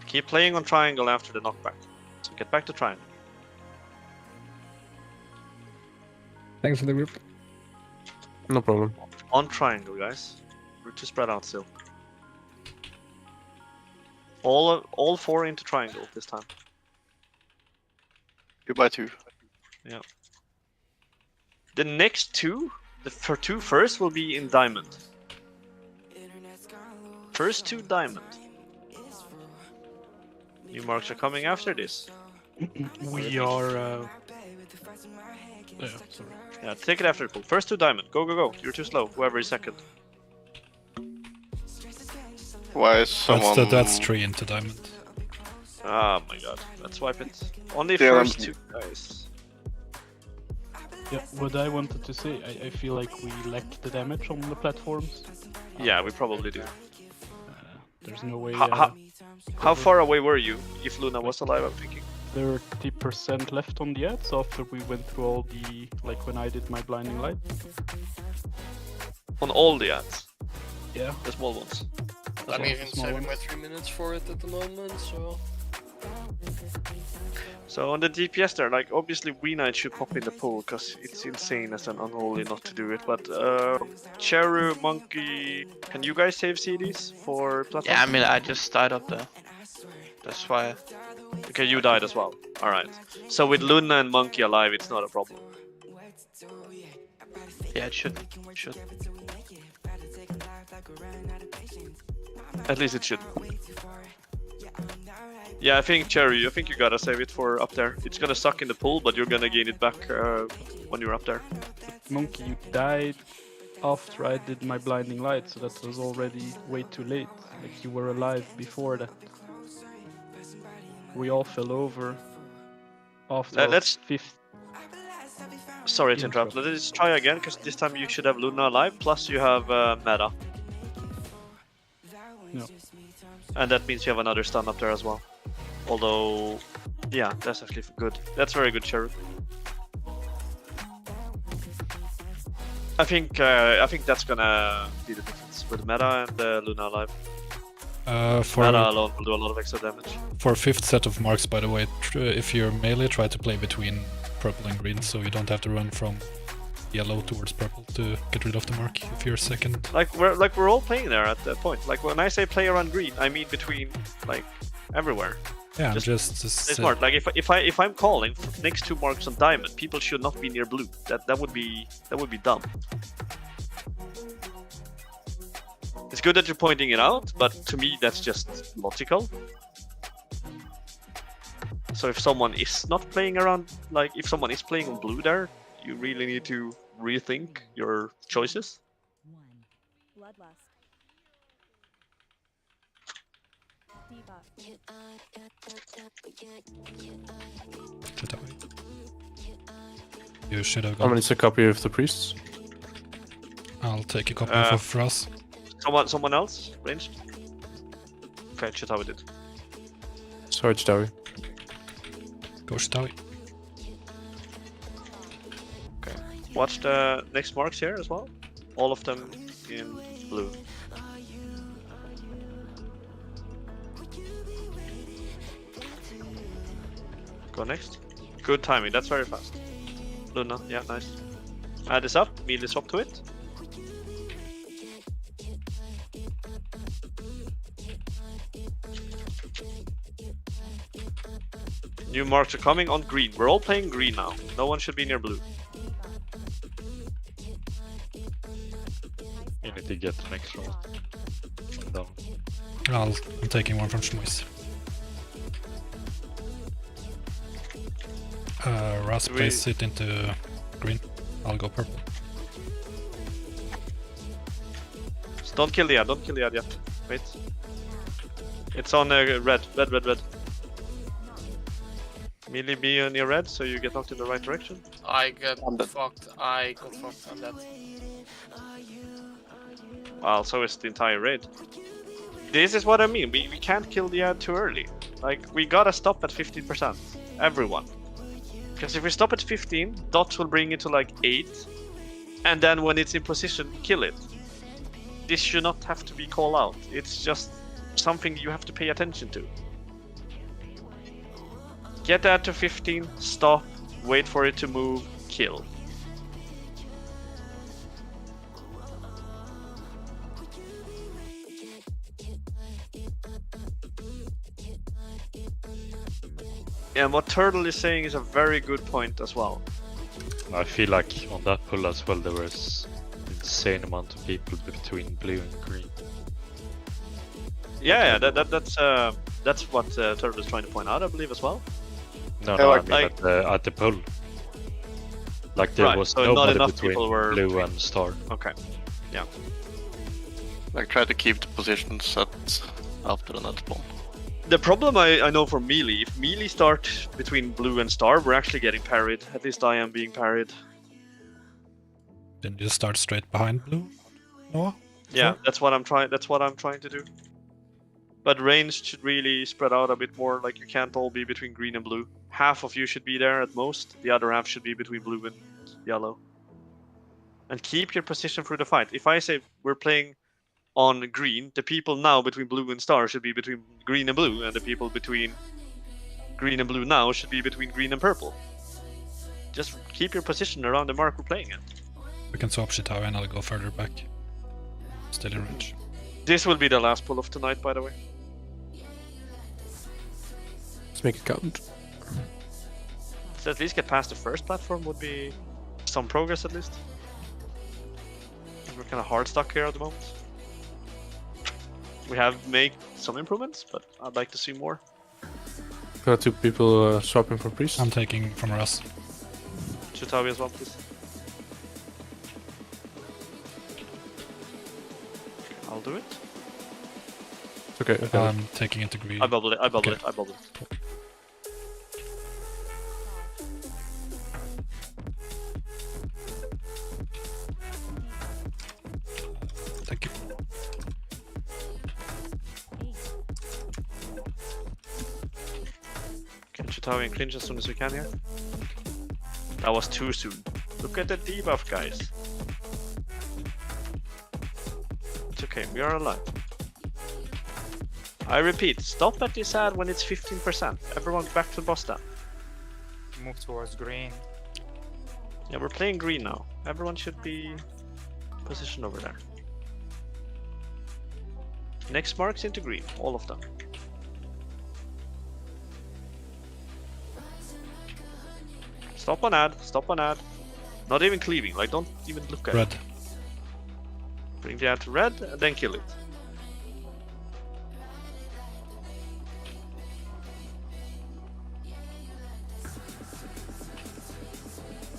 Keep playing on triangle after the knockback. So get back to triangle. Thanks for the group. No problem. On triangle, guys. We're too spread out still. All 4 into triangle this time. Goodbye 2. Yeah. The next 2, the 2 first will be in diamond. First 2 diamond. New marks are coming after this. We are. Yeah, sorry. Yeah, take it after the pool. First 2 diamond. Go. You're too slow. Whoever is second. Why is someone... That's 3 into diamond. Oh my god. Let's wipe it. Only Yeah, first 2 guys. Yeah, what I wanted to say, I feel like we lack the damage on the platforms. Yeah, we probably do. There's no way. How far away were you if Luna was alive, I'm thinking? 30% left on the ads after we went through all the, like when I did my blinding light. On all the ads? Yeah. The small ones? I'm even saving my 3 minutes for it at the moment, so... So on the DPS there, like obviously V9 should pop in the pool because it's insane as an unholy not to do it. But Cheru, Monkey, can you guys save CDs for platform? Yeah, I mean, I just died up there. That's why. Okay, you died as well. Alright. So with Luna and Monkey alive, it's not a problem. Yeah, it should. At least it should. Yeah, I think Cherry, you gotta save it for up there. It's gonna suck in the pool, but you're gonna gain it back when you're up there. Monkey, you died after I did my blinding light, so that was already way too late. Like you were alive before that. We all fell over after let's 5th. Sorry to interrupt. Let's try again, because this time you should have Luna alive, plus you have Meta. No. And that means you have another stun up there as well. Although, yeah, that's actually good. That's very good, Cherub. I think that's gonna be the difference with Meta and Luna alive. Meta alone will do a lot of extra damage. For 5th set of marks, by the way, if you're melee, try to play between purple and green, so you don't have to run from yellow towards purple to get rid of the mark if you're second. Like we're all playing there at that point. Like when I say play around green, I mean between like everywhere. Yeah, just stay smart. Like if I'm calling for next 2 marks on diamond, people should not be near blue. That would be dumb. It's good that you're pointing it out, but to me that's just logical. So if someone is not playing around, like if someone is playing on blue there, you really need to rethink your choices. You should have Someone needs a copy of the priests. I'll take a copy for us. Someone else? Ranged? Okay, Chitawi did. Sorry, Chitawi. Go Chitawi. Okay. Watch the next marks here as well. All of them in blue. Go next. Good timing, that's very fast. Luna, yeah, nice. Add this up, melee swap to it. New marks are coming on green. We're all playing green now. No one should be near blue. You need to get the next round. Down. I'm taking one from Schmois. Ras, place it into green. I'll go purple. Just don't kill the ad. Don't kill the ad yet. Wait. It's on red. Red. Melee be near red, so you get knocked in the right direction. I got fucked. I got fucked on that. Well, so is the entire raid. This is what I mean. We can't kill the ad too early. Like, we gotta stop at 15%. Everyone. Because if we stop at 15, dots will bring it to like 8. And then when it's in position, kill it. This should not have to be called out. It's just something you have to pay attention to. Get that to 15, stop, wait for it to move, kill. Yeah, what Turtle is saying is a very good point as well. I feel like on that pull as well there was insane amount of people between blue and green. Yeah, that's what Turtle is trying to point out, I believe, as well. No, I mean at the pull. Like there was so nobody not enough between people were blue and star. Okay, yeah. Like try to keep the position set after the net spawn. The problem I know for melee, if melee start between blue and star, we're actually getting parried. At least I am being parried. Then you start straight behind blue, Noah? Yeah, that's what I'm trying. That's what I'm trying to do. But range should really spread out a bit more. Like you can't all be between green and blue. Half of you should be there at most. The other half should be between blue and yellow. And keep your position through the fight. If I say we're playing on green, the people now between blue and star should be between green and blue, and the people between green and blue now should be between green and purple. Just keep your position around the mark we're playing at. We can swap Shitawa and I'll go further back. Still in range. This will be the last pull of tonight, by the way. Let's make it count. So at least get past the first platform would be some progress at least. We're kind of hard stuck here at the moment. We have made some improvements, but I'd like to see more. Got two people swapping for priest. I'm taking from Russ. Chutawi as well, please. I'll do it. Okay. I'm taking it to green. I bubbled it. I bubbled it. Thank you. Get Chutawi and clinch as soon as we can here. That was too soon. Look at the debuff, guys. It's okay, we are alive. I repeat, stop at this ad when it's 15%. Everyone back to boss down. Move towards green. Yeah, we're playing green now. Everyone should be positioned over there. Next marks into green, all of them. Stop on ad, stop on ad. Not even cleaving, like don't even look at red. it. Bring the ad to red, and then kill it.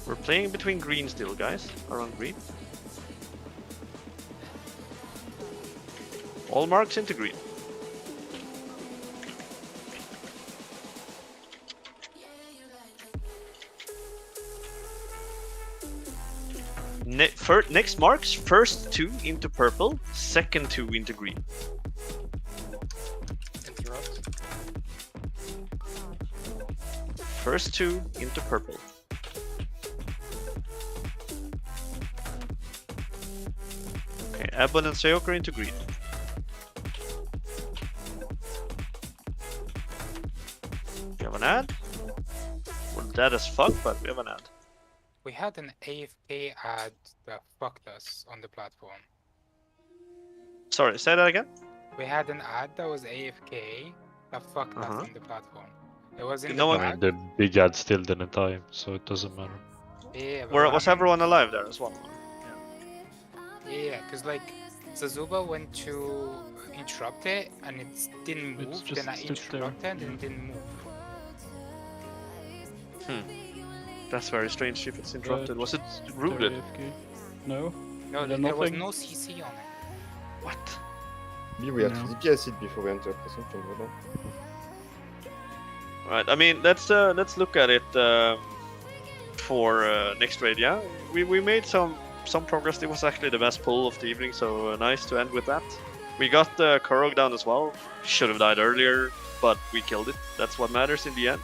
We're playing between green still, guys. Around green. All marks into green. Next marks, first 2 into purple, second 2 into green. First 2 into purple. Okay, Ebon and Sayoka into green. We have an ad. We're dead as fuck, but we have an ad. We had an AFK ad that fucked us on the platform. Sorry, say that again? We had an ad that was AFK that fucked us on the platform. It was in No one. I mean, the big ad still didn't die, so it doesn't matter. Yeah, but Was everyone alive there as well? Yeah, because like Zazuba went to interrupt it and it didn't move. It's just Then I stood there. interrupted and it didn't move. That's very strange if it's interrupted. Was it Stood rooted? AFK. No. No, There there was nothing? no CC on it. What? Maybe we had No. to DPS it before we entered or something, I don't know. Right. I mean, let's look at it for next raid. Yeah, we made some progress. It was actually the best pull of the evening, so nice to end with that. We got Kurog down as well. Should have died earlier, but we killed it. That's what matters in the end.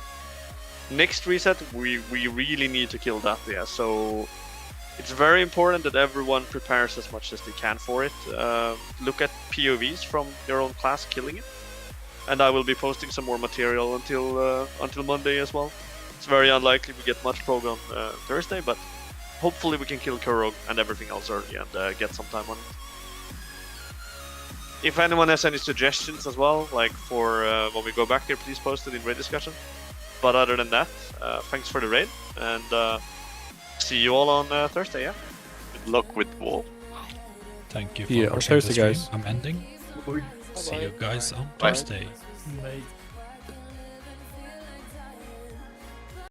Next reset, we really need to kill that. Yeah, so it's very important that everyone prepares as much as they can for it. Look at POVs from your own class killing it. And I will be posting some more material until Monday as well. It's very unlikely we get much prog on Thursday, but hopefully we can kill Kurog and everything else early and get some time on it. If anyone has any suggestions as well, like for when we go back here, please post it in raid discussion. But other than that, thanks for the raid, and see you all on Thursday, yeah? Good luck with wall. Thank you for Yeah, on watching the Thursday, stream. guys. I'm ending. See you guys on Bye. Thursday. Bye.